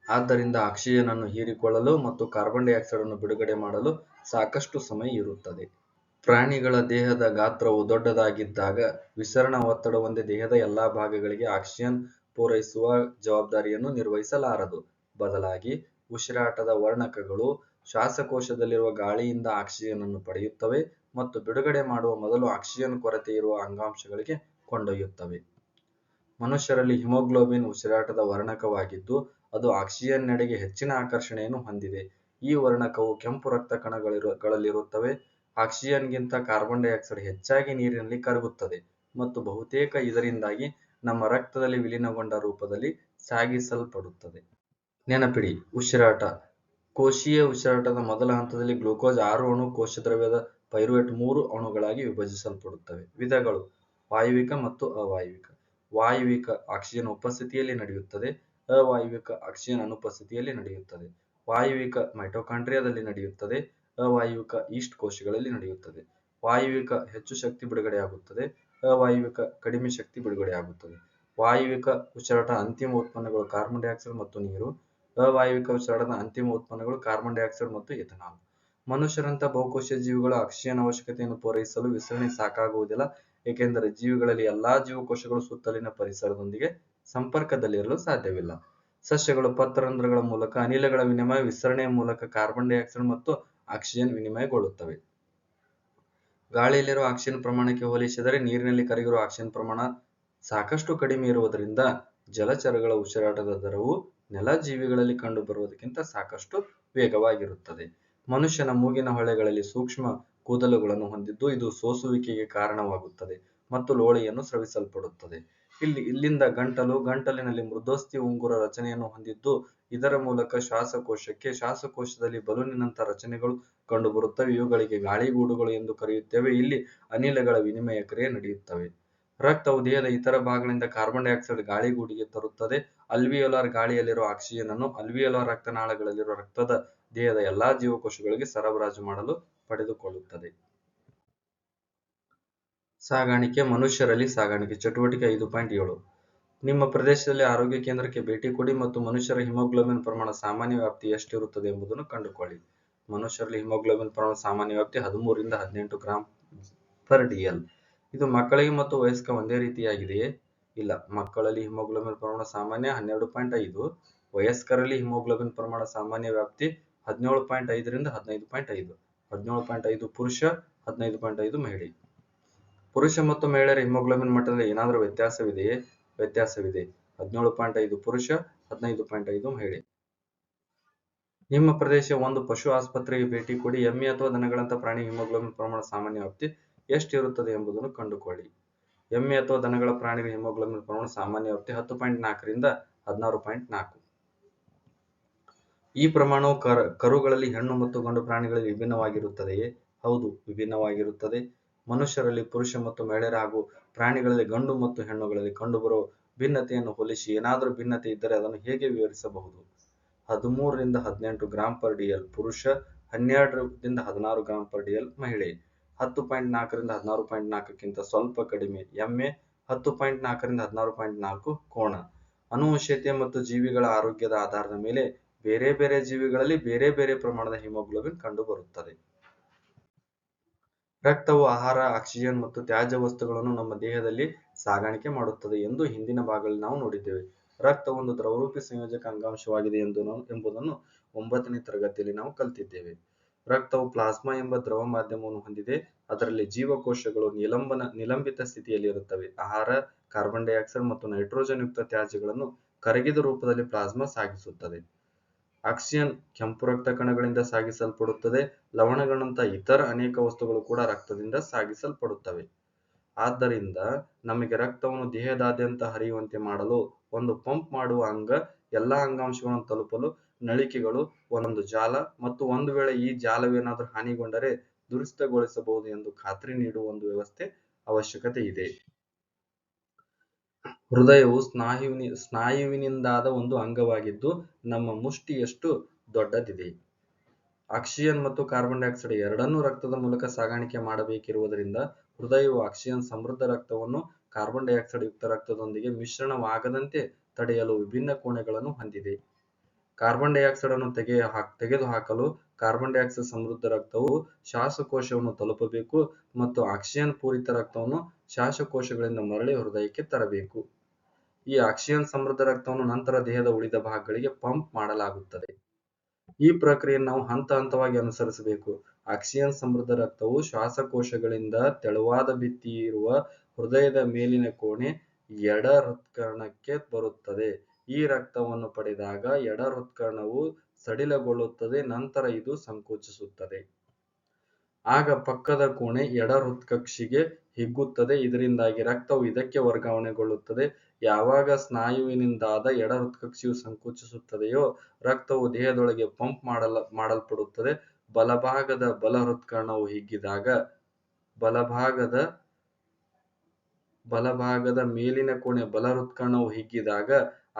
ಆದ್ದರಿಂದ ಆಕ್ಸಿಜನ್ ಅನ್ನು ಹೀರಿಕೊಳ್ಳಲು ಮತ್ತು ಕಾರ್ಬನ್ ಡೈಆಕ್ಸೈಡ್ ಅನ್ನು ಬಿಡುಗಡೆ ಮಾಡಲು ಸಾಕಷ್ಟು ಸಮಯ ಇರುತ್ತದೆ. ಪ್ರಾಣಿಗಳ ದೇಹದ ಗಾತ್ರವು ದೊಡ್ಡದಾಗಿದ್ದಾಗ ವಿಸರಣಾ ಒತ್ತಡ ಒಂದೇ ದೇಹದ ಎಲ್ಲಾ ಭಾಗಗಳಿಗೆ ಆಕ್ಸಿಜನ್ ಪೂರೈಸುವ ಜವಾಬ್ದಾರಿಯನ್ನು ನಿರ್ವಹಿಸಲಾರದು. ಬದಲಾಗಿ ಉಸಿರಾಟದ ವರ್ಣಕಗಳು ಶ್ವಾಸಕೋಶದಲ್ಲಿರುವ ಗಾಳಿಯಿಂದ ಆಕ್ಸಿಜನ್ ಅನ್ನು ಪಡೆಯುತ್ತವೆ ಮತ್ತು ಬಿಡುಗಡೆ ಮಾಡುವ ಮೊದಲು ಆಕ್ಸಿಜನ್ ಕೊರತೆ ಇರುವ ಅಂಗಾಂಶಗಳಿಗೆ ಕೊಂಡೊಯ್ಯುತ್ತವೆ. ಮನುಷ್ಯರಲ್ಲಿ ಹಿಮೋಗ್ಲೋಬಿನ್ ಉಸಿರಾಟದ ವರ್ಣಕವಾಗಿದ್ದು ಅದು ಆಕ್ಸಿಜನ್ ನೆಡೆಗೆ ಹೆಚ್ಚಿನ ಆಕರ್ಷಣೆಯನ್ನು ಹೊಂದಿದೆ. ಈ ವರ್ಣಕವು ಕೆಂಪು ರಕ್ತ ಕಣಗಳಲ್ಲಿರುತ್ತವೆ. ಆಕ್ಸಿಜನ್ಗಿಂತ ಕಾರ್ಬನ್ ಡೈಆಕ್ಸೈಡ್ ಹೆಚ್ಚಾಗಿ ನೀರಿನಲ್ಲಿ ಕರಗುತ್ತದೆ ಮತ್ತು ಬಹುತೇಕ ಇದರಿಂದಾಗಿ ನಮ್ಮ ರಕ್ತದಲ್ಲಿ ವಿಲೀನಗೊಂಡ ರೂಪದಲ್ಲಿ ಸಾಗಿಸಲ್ಪಡುತ್ತದೆ. ನೆನಪಿಡಿ, ಉಸಿರಾಟ ಕೋಶೀಯ ಉಸಿರಾಟದ ಮೊದಲ ಹಂತದಲ್ಲಿ ಗ್ಲೂಕೋಸ್ 6 ಅಣು ಕೋಶದ್ರವ್ಯದ ಪೈರುವೇಟ್ 3 ಅಣುಗಳಾಗಿ ವಿಭಜಿಸಲ್ಪಡುತ್ತವೆ. ವಿಧಗಳು: ವಾಯುವಿಕ ಮತ್ತು ಅವಾಯುವಿಕ. ವಾಯುವಿಕ ಆಕ್ಸಿಜನ್ ಉಪಸ್ಥಿತಿಯಲ್ಲಿ ನಡೆಯುತ್ತದೆ. ಅವಾಯುವಿಕ ಆಕ್ಸಿಜನ್ ಅನುಪಸ್ಥಿತಿಯಲ್ಲಿ ನಡೆಯುತ್ತದೆ. ವಾಯುವಿಕ ಮೈಟೊಕಾಂಡ್ರಿಯಾದಲ್ಲಿ ನಡೆಯುತ್ತದೆ. ಅವಾಯುವಿಕ ಯೀಸ್ಟ್ ಕೋಶಗಳಲ್ಲಿ ನಡೆಯುತ್ತದೆ. ವಾಯುವಿಕ ಹೆಚ್ಚು ಶಕ್ತಿ ಬಿಡುಗಡೆಯಾಗುತ್ತದೆ. ಅವಾಯುವಿಕ ಕಡಿಮೆ ಶಕ್ತಿ ಬಿಡುಗಡೆಯಾಗುತ್ತದೆ. ವಾಯುವಿಕ ಉಸಿರಾಟ ಅಂತಿಮ ಉತ್ಪನ್ನಗಳು ಕಾರ್ಬನ್ ಡೈಆಕ್ಸೈಡ್ ಮತ್ತು ನೀರು. ಅವಾಯುವಿಕ ಉಸಿರಾಟದ ಅಂತಿಮ ಉತ್ಪನ್ನಗಳು ಕಾರ್ಬನ್ ಡೈಆಕ್ಸೈಡ್ ಮತ್ತು ಎಥನಾಲ್. ಮನುಷ್ಯರಂಥ ಬಹುಕೋಶೀಯ ಜೀವಿಗಳು ಆಕ್ಸಿಜನ್ ಅವಶ್ಯಕತೆಯನ್ನು ಪೂರೈಸಲು ವಿಸರಣೆ ಸಾಕಾಗುವುದಿಲ್ಲ, ಏಕೆಂದರೆ ಜೀವಿಗಳಲ್ಲಿ ಎಲ್ಲಾ ಜೀವಕೋಶಗಳು ಸುತ್ತಲಿನ ಪರಿಸರದೊಂದಿಗೆ ಸಂಪರ್ಕದಲ್ಲಿರಲು ಸಾಧ್ಯವಿಲ್ಲ. ಸಸ್ಯಗಳು ಪತ್ರರಂಧ್ರಗಳ ಮೂಲಕ ಅನಿಲಗಳ ವಿನಿಮಯ ವಿಸ್ತರಣೆಯ ಮೂಲಕ ಕಾರ್ಬನ್ ಡೈಆಕ್ಸೈಡ್ ಮತ್ತು ಆಕ್ಸಿಜನ್ ವಿನಿಮಯಗೊಳ್ಳುತ್ತವೆ. ಗಾಳಿಯಲ್ಲಿರುವ ಆಕ್ಸಿಜನ್ ಪ್ರಮಾಣಕ್ಕೆ ಹೋಲಿಸಿದರೆ ನೀರಿನಲ್ಲಿ ಕರಗಿರುವ ಆಕ್ಸಿಜನ್ ಪ್ರಮಾಣ ಸಾಕಷ್ಟು ಕಡಿಮೆ ಇರುವುದರಿಂದ ಜಲಚರಗಳ ಉಸಿರಾಟದ ದರವು ನೆಲ ಜೀವಿಗಳಲ್ಲಿ ಕಂಡುಬರುವುದಕ್ಕಿಂತ ಸಾಕಷ್ಟು ವೇಗವಾಗಿರುತ್ತದೆ. ಮನುಷ್ಯನ ಮೂಗಿನ ಹೊಳೆಗಳಲ್ಲಿ ಸೂಕ್ಷ್ಮ ಕೂದಲುಗಳನ್ನು ಹೊಂದಿದ್ದು ಇದು ಸೋಸುವಿಕೆಗೆ ಕಾರಣವಾಗುತ್ತದೆ ಮತ್ತು ಲೋಳೆಯನ್ನು ಸ್ರವಿಸಲ್ಪಡುತ್ತದೆ. ಇಲ್ಲಿಂದ ಗಂಟಲಿನಲ್ಲಿ ಮೃದೋಸ್ಥಿ ಉಂಗುರ ರಚನೆಯನ್ನು ಹೊಂದಿದ್ದು ಇದರ ಮೂಲಕ ಶ್ವಾಸಕೋಶದಲ್ಲಿ ಬಲೂನಿನಂಥ ರಚನೆಗಳು ಕಂಡುಬರುತ್ತವೆ. ಇವುಗಳಿಗೆ ಗಾಳಿಗೂಡುಗಳು ಎಂದು ಕರೆಯುತ್ತೇವೆ. ಇಲ್ಲಿ ಅನಿಲಗಳ ವಿನಿಮಯ ಕ್ರಿಯೆ ನಡೆಯುತ್ತವೆ. ರಕ್ತವು ದೇಹದ ಇತರ ಭಾಗಗಳಿಂದ ಕಾರ್ಬನ್ ಡೈಆಕ್ಸೈಡ್ ಗಾಳಿಗೂಡಿಗೆ ತರುತ್ತದೆ. ಅಲ್ವಿಯೋಲಾರ್ ಗಾಳಿಯಲ್ಲಿರುವ ಆಕ್ಸಿಜನ್ ಅನ್ನು ಅಲ್ವಿಯೋಲಾರ್ ರಕ್ತನಾಳಗಳಲ್ಲಿರುವ ರಕ್ತದ ದೇಹದ ಎಲ್ಲಾ ಜೀವಕೋಶಗಳಿಗೆ ಸರಬರಾಜು ಮಾಡಲು ಪಡೆದುಕೊಳ್ಳುತ್ತದೆ. ಸಾಗಾಣಿಕೆ. ಮನುಷ್ಯರಲ್ಲಿ ಸಾಗಾಣಿಕೆ ಚಟುವಟಿಕೆ 5.7 ನಿಮ್ಮ ಪ್ರದೇಶದಲ್ಲಿ ಆರೋಗ್ಯ ಕೇಂದ್ರಕ್ಕೆ ಭೇಟಿ ಕೊಡಿ ಮತ್ತು ಮನುಷ್ಯರ ಹಿಮೋಗ್ಲೋಬಿನ್ ಪ್ರಮಾಣ ಸಾಮಾನ್ಯ ವ್ಯಾಪ್ತಿ ಎಷ್ಟಿರುತ್ತದೆ ಎಂಬುದನ್ನು ಕಂಡುಕೊಳ್ಳಿ. ಮನುಷ್ಯರಲ್ಲಿ ಹಿಮೋಗ್ಲೋಬಿನ್ ಪ್ರಮಾಣ ಸಾಮಾನ್ಯ ವ್ಯಾಪ್ತಿ 13 ರಿಂದ 18 ಗ್ರಾಂ ಪರ್ ಡಿಎಲ್. ಇದು ಮಕ್ಕಳಿಗೆ ಮತ್ತು ವಯಸ್ಕ ಒಂದೇ ರೀತಿಯಾಗಿದೆಯೇ? ಇಲ್ಲ. ಮಕ್ಕಳಲ್ಲಿ ಹಿಮೋಗ್ಲೋಬಿನ್ ಪ್ರಮಾಣ ಸಾಮಾನ್ಯ 12.5. ವಯಸ್ಕರಲ್ಲಿ ಹಿಮೋಗ್ಲೋಬಿನ್ ಪ್ರಮಾಣ ಸಾಮಾನ್ಯ ವ್ಯಾಪ್ತಿ 17.5 ರಿಂದ 15.5. 17.5 ಪುರುಷ, 15.5 ಮಹಿಳೆ. ಪುರುಷ ಮತ್ತು ಮಹಿಳೆಯರ ಹಿಮೋಗ್ಲೋಬಿನ್ ಮಟ್ಟದಲ್ಲಿ ಏನಾದರೂ ವ್ಯತ್ಯಾಸವಿದೆಯೇ? ವ್ಯತ್ಯಾಸವಿದೆ. 17.5 ಪುರುಷ, 15.5 ಮಹಿಳೆ. ನಿಮ್ಮ ಪ್ರದೇಶ ಒಂದು ಪಶು ಆಸ್ಪತ್ರೆಗೆ ಭೇಟಿ ಕೊಡಿ. ಎಮ್ಮೆ ಅಥವಾ ದನಗಳಂತ ಪ್ರಾಣಿ ಹಿಮೋಗ್ಲೋಬಿನ್ ಪ್ರಮಾಣ ಸಾಮಾನ್ಯ ವ್ಯಾಪ್ತಿ ಎಷ್ಟಿರುತ್ತದೆ ಎಂಬುದನ್ನು ಕಂಡುಕೊಳ್ಳಿ. ಎಮ್ಮೆ ಅಥವಾ ದನಗಳ ಪ್ರಾಣಿಗಳ ಹಿಮೋಗ್ಲೋಬಿನ್ ಪ್ರಮಾಣ ಸಾಮಾನ್ಯ ವ್ಯಾಪ್ತಿ 10.4 ರಿಂದ 16.4. ಈ ಪ್ರಮಾಣವು ಕರುಗಳಲ್ಲಿ ಹೆಣ್ಣು ಮತ್ತು ಗಂಡು ಪ್ರಾಣಿಗಳಲ್ಲಿ ವಿಭಿನ್ನವಾಗಿರುತ್ತದೆಯೇ? ಹೌದು, ವಿಭಿನ್ನವಾಗಿರುತ್ತದೆ. ಮನುಷ್ಯರಲ್ಲಿ ಪುರುಷ ಮತ್ತು ಮಹಿಳೆಯರ ಹಾಗೂ ಪ್ರಾಣಿಗಳಲ್ಲಿ ಗಂಡು ಮತ್ತು ಹೆಣ್ಣುಗಳಲ್ಲಿ ಕಂಡುಬರುವ ಭಿನ್ನತೆಯನ್ನು ಹೋಲಿಸಿ ಏನಾದರೂ ಭಿನ್ನತೆ ಇದ್ದರೆ ಅದನ್ನು ಹೇಗೆ ವಿವರಿಸಬಹುದು? 13 ರಿಂದ 18 ಗ್ರಾಂ ಪರ್ ಡಿಎಲ್ ಪುರುಷ, 12 ರಿಂದ 16 ಗ್ರಾಂ ಪರ್ ಡಿಎಲ್ ಮಹಿಳೆ. 10.4 ರಿಂದ 16.4ಕ್ಕಿಂತ ಸ್ವಲ್ಪ ಕಡಿಮೆ ಎಮ್ಮೆ, 10.4 ರಿಂದ 16.4 ಕೋಣ. ಆನುವಂಶಿಕತೆ ಮತ್ತು ಜೀವಿಗಳ ಆರೋಗ್ಯದ ಆಧಾರದ ಮೇಲೆ ಬೇರೆ ಬೇರೆ ಜೀವಿಗಳಲ್ಲಿ ಬೇರೆ ಬೇರೆ ಪ್ರಮಾಣದ ಹಿಮೋಗ್ಲೋಬಿನ್ ಕಂಡುಬರುತ್ತದೆ. ರಕ್ತವು ಆಹಾರ, ಆಕ್ಸಿಜನ್ ಮತ್ತು ತ್ಯಾಜ್ಯ ವಸ್ತುಗಳನ್ನು ನಮ್ಮ ದೇಹದಲ್ಲಿ ಸಾಗಾಣಿಕೆ ಮಾಡುತ್ತದೆ ಎಂದು ಹಿಂದಿನ ಭಾಗಗಳಲ್ಲಿ ನಾವು ನೋಡಿದ್ದೇವೆ. ರಕ್ತ ಒಂದು ದ್ರವರೂಪಿ ಸಂಯೋಜಕ ಅಂಗಾಂಶವಾಗಿದೆ ಎಂಬುದನ್ನು 9ನೇ ತರಗತಿಯಲ್ಲಿ ನಾವು ಕಲಿತಿದ್ದೇವೆ. ರಕ್ತವು ಪ್ಲಾಸ್ಮಾ ಎಂಬ ದ್ರವ ಮಾಧ್ಯಮವನ್ನು ಹೊಂದಿದೆ. ಅದರಲ್ಲಿ ಜೀವಕೋಶಗಳು ನಿಲಂಬಿತ ಸ್ಥಿತಿಯಲ್ಲಿ ಇರುತ್ತವೆ. ಆಹಾರ, ಕಾರ್ಬನ್ ಡೈಆಕ್ಸೈಡ್ ಮತ್ತು ನೈಟ್ರೋಜನ್ ಯುಕ್ತ ತ್ಯಾಜ್ಯಗಳನ್ನು ಕರಗಿದ ರೂಪದಲ್ಲಿ ಪ್ಲಾಸ್ಮಾ ಸಾಗಿಸುತ್ತದೆ. ಆಕ್ಸಿಜನ್ ಕೆಂಪು ರಕ್ತ ಕಣಗಳಿಂದ ಸಾಗಿಸಲ್ಪಡುತ್ತದೆ. ಲವಣಗಳಂತಹ ಇತರ ಅನೇಕ ವಸ್ತುಗಳು ಕೂಡ ರಕ್ತದಿಂದ ಸಾಗಿಸಲ್ಪಡುತ್ತವೆ. ಆದ್ದರಿಂದ ನಮಗೆ ರಕ್ತವನ್ನು ದೇಹದಾದ್ಯಂತ ಹರಿಯುವಂತೆ ಮಾಡಲು ಒಂದು ಪಂಪ್ ಮಾಡುವ ಅಂಗ, ಎಲ್ಲಾ ಅಂಗಾಂಶಗಳನ್ನು ತಲುಪಲು ನಳಿಕೆಗಳು, ಒಂದೊಂದು ಜಾಲ ಮತ್ತು ಒಂದು ವೇಳೆ ಈ ಜಾಲವೇನಾದರೂ ಹಾನಿಗೊಂಡರೆ ದುರಸ್ತಿಗೊಳಿಸಬಹುದು ಎಂದು ಖಾತ್ರಿ ನೀಡುವ ಒಂದು ವ್ಯವಸ್ಥೆ ಅವಶ್ಯಕತೆ ಇದೆ. ಹೃದಯವು ಸ್ನಾಯುವಿನಿಂದಾದ ಒಂದು ಅಂಗವಾಗಿದ್ದು ನಮ್ಮ ಮುಷ್ಟಿಯಷ್ಟು ದೊಡ್ಡದಿದೆ. ಆಕ್ಸಿಜನ್ ಮತ್ತು ಕಾರ್ಬನ್ ಡೈಆಕ್ಸೈಡ್ ಎರಡನ್ನೂ ರಕ್ತದ ಮೂಲಕ ಸಾಗಾಣಿಕೆ ಮಾಡಬೇಕಿರುವುದರಿಂದ ಹೃದಯವು ಆಕ್ಸಿಜನ್ ಸಮೃದ್ಧ ರಕ್ತವನ್ನು ಕಾರ್ಬನ್ ಡೈಆಕ್ಸೈಡ್ ಯುಕ್ತ ರಕ್ತದೊಂದಿಗೆ ಮಿಶ್ರಣವಾಗದಂತೆ ತಡೆಯಲು ವಿಭಿನ್ನ ಕೋಣೆಗಳನ್ನು ಹೊಂದಿದೆ. ಕಾರ್ಬನ್ ಡೈಆಕ್ಸೈಡ್ ಅನ್ನು ತೆಗೆದುಹಾಕಲು ಕಾರ್ಬನ್ ಡೈಆಕ್ಸೈಡ್ ಸಮೃದ್ಧ ರಕ್ತವು ಶ್ವಾಸಕೋಶವನ್ನು ತಲುಪಬೇಕು ಮತ್ತು ಆಕ್ಸಿಜನ್ ಪೂರಿತ ರಕ್ತವನ್ನು ಶ್ವಾಸಕೋಶಗಳಿಂದ ಮರಳಿ ಹೃದಯಕ್ಕೆ ತರಬೇಕು. ಈ ಆಕ್ಸಿಜನ್ ಸಮೃದ್ಧ ರಕ್ತವನ್ನು ನಂತರ ದೇಹದ ಉಳಿದ ಭಾಗಗಳಿಗೆ ಪಂಪ್ ಮಾಡಲಾಗುತ್ತದೆ. ಈ ಪ್ರಕ್ರಿಯೆಯನ್ನು ನಾವು ಹಂತ ಹಂತವಾಗಿ ಅನುಸರಿಸಬೇಕು. ಆಕ್ಸಿಜನ್ ಸಮೃದ್ಧ ರಕ್ತವು ಶ್ವಾಸಕೋಶಗಳಿಂದ ತೆಳುವಾದ ಭಿತ್ತಿ ಇರುವ ಹೃದಯದ ಮೇಲಿನ ಕೋಣೆ ಎಡ ಹೃತ್ಕರ್ಣಕ್ಕೆ ಬರುತ್ತದೆ. ಈ ರಕ್ತವನ್ನು ಪಡೆದಾಗ ಎಡ ಹೃತ್ಕರ್ಣವು ಸಡಿಲಗೊಳ್ಳುತ್ತದೆ. ನಂತರ ಇದು ಸಂಕುಚಿಸುತ್ತದೆ. ಆಗ ಪಕ್ಕದ ಕೋಣೆ ಎಡ ಹೃತ್ಕಕ್ಷಿಗೆ ಹಿಗ್ಗುತ್ತದೆ. ಇದರಿಂದಾಗಿ ರಕ್ತವು ಇದಕ್ಕೆ ವರ್ಗಾವಣೆಗೊಳ್ಳುತ್ತದೆ. ಯಾವಾಗ ಸ್ನಾಯುವಿನಿಂದಾದ ಎಡ ಹೃತ್ಕಕ್ಷಿಯು ಸಂಕುಚಿಸುತ್ತದೆಯೋ ರಕ್ತವು ದೇಹದೊಳಗೆ ಪಂಪ್ ಮಾಡಲ್ಪಡುತ್ತದೆ. ಬಲಭಾಗದ ಬಲ ಹೃತ್ಕರ್ಣವು ಹಿಗ್ಗಿದಾಗ ಬಲಭಾಗದ ಮೇಲಿನ ಕೋಣೆ ಬಲ ಹೃತ್ಕರ್ಣವು ಹಿಗ್ಗಿದಾಗ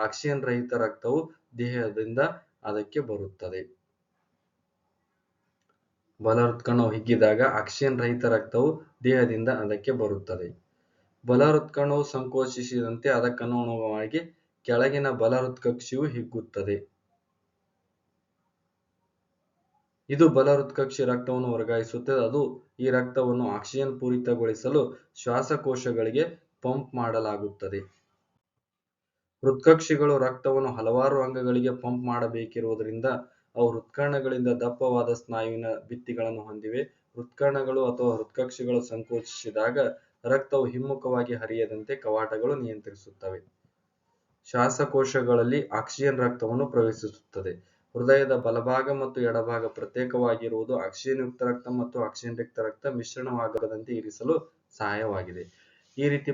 ಆಕ್ಸಿಜನ್ ರಹಿತ ರಕ್ತವು ದೇಹದಿಂದ ಅದಕ್ಕೆ ಬರುತ್ತದೆ. ಬಲ ಹೃತ್ಕರ್ಣವು ಹಿಗ್ಗಿದಾಗ ಆಕ್ಸಿಜನ್ ರಹಿತ ರಕ್ತವು ದೇಹದಿಂದ ಅದಕ್ಕೆ ಬರುತ್ತದೆ. ಬಲ ಹೃತ್ಕರ್ಣವು ಸಂಕೋಚಿಸಿದಂತೆ ಅದಕ್ಕನುಗುಣವಾಗಿ ಕೆಳಗಿನ ಬಲ ಹೃತ್ಕಕ್ಷಿಯು ಹಿಗ್ಗುತ್ತದೆ. ಇದು ಬಲ ಹೃತ್ಕಕ್ಷಿ ರಕ್ತವನ್ನು ವರ್ಗಾಯಿಸುತ್ತದೆ. ಅದು ಈ ರಕ್ತವನ್ನು ಆಕ್ಸಿಜನ್ ಪೂರಿತಗೊಳಿಸಲು ಶ್ವಾಸಕೋಶಗಳಿಗೆ ಪಂಪ್ ಮಾಡಲಾಗುತ್ತದೆ. ಹೃತ್ಕಕ್ಷಿಗಳು ರಕ್ತವನ್ನು ಹಲವಾರು ಅಂಗಗಳಿಗೆ ಪಂಪ್ ಮಾಡಬೇಕಿರುವುದರಿಂದ ಅವು ಹೃತ್ಕರ್ಣಗಳಿಂದ ದಪ್ಪವಾದ ಸ್ನಾಯುವಿನ ಭಿತ್ತಿಗಳನ್ನು ಹೊಂದಿವೆ. ಹೃತ್ಕರ್ಣಗಳು ಅಥವಾ ಹೃತ್ಕಕ್ಷಿಗಳು ಸಂಕೋಚಿಸಿದಾಗ ರಕ್ತವು ಹಿಮ್ಮುಖವಾಗಿ ಹರಿಯದಂತೆ ಕವಾಟಗಳು ನಿಯಂತ್ರಿಸುತ್ತವೆ. ಶ್ವಾಸಕೋಶಗಳಲ್ಲಿ ಆಕ್ಸಿಜನ್ ರಕ್ತವನ್ನು ಪ್ರವೇಶಿಸುತ್ತದೆ. ಹೃದಯದ ಬಲಭಾಗ ಮತ್ತು ಎಡಭಾಗ ಪ್ರತ್ಯೇಕವಾಗಿರುವುದು ಆಕ್ಸಿಜನ್ ಯುಕ್ತ ರಕ್ತ ಮತ್ತು ಆಕ್ಸಿಜನ್ ರಹಿತ ರಕ್ತ ಮಿಶ್ರಣವಾಗದಂತೆ ಇರಿಸಲು ಸಹಾಯವಾಗಿದೆ. ಈ ರೀತಿ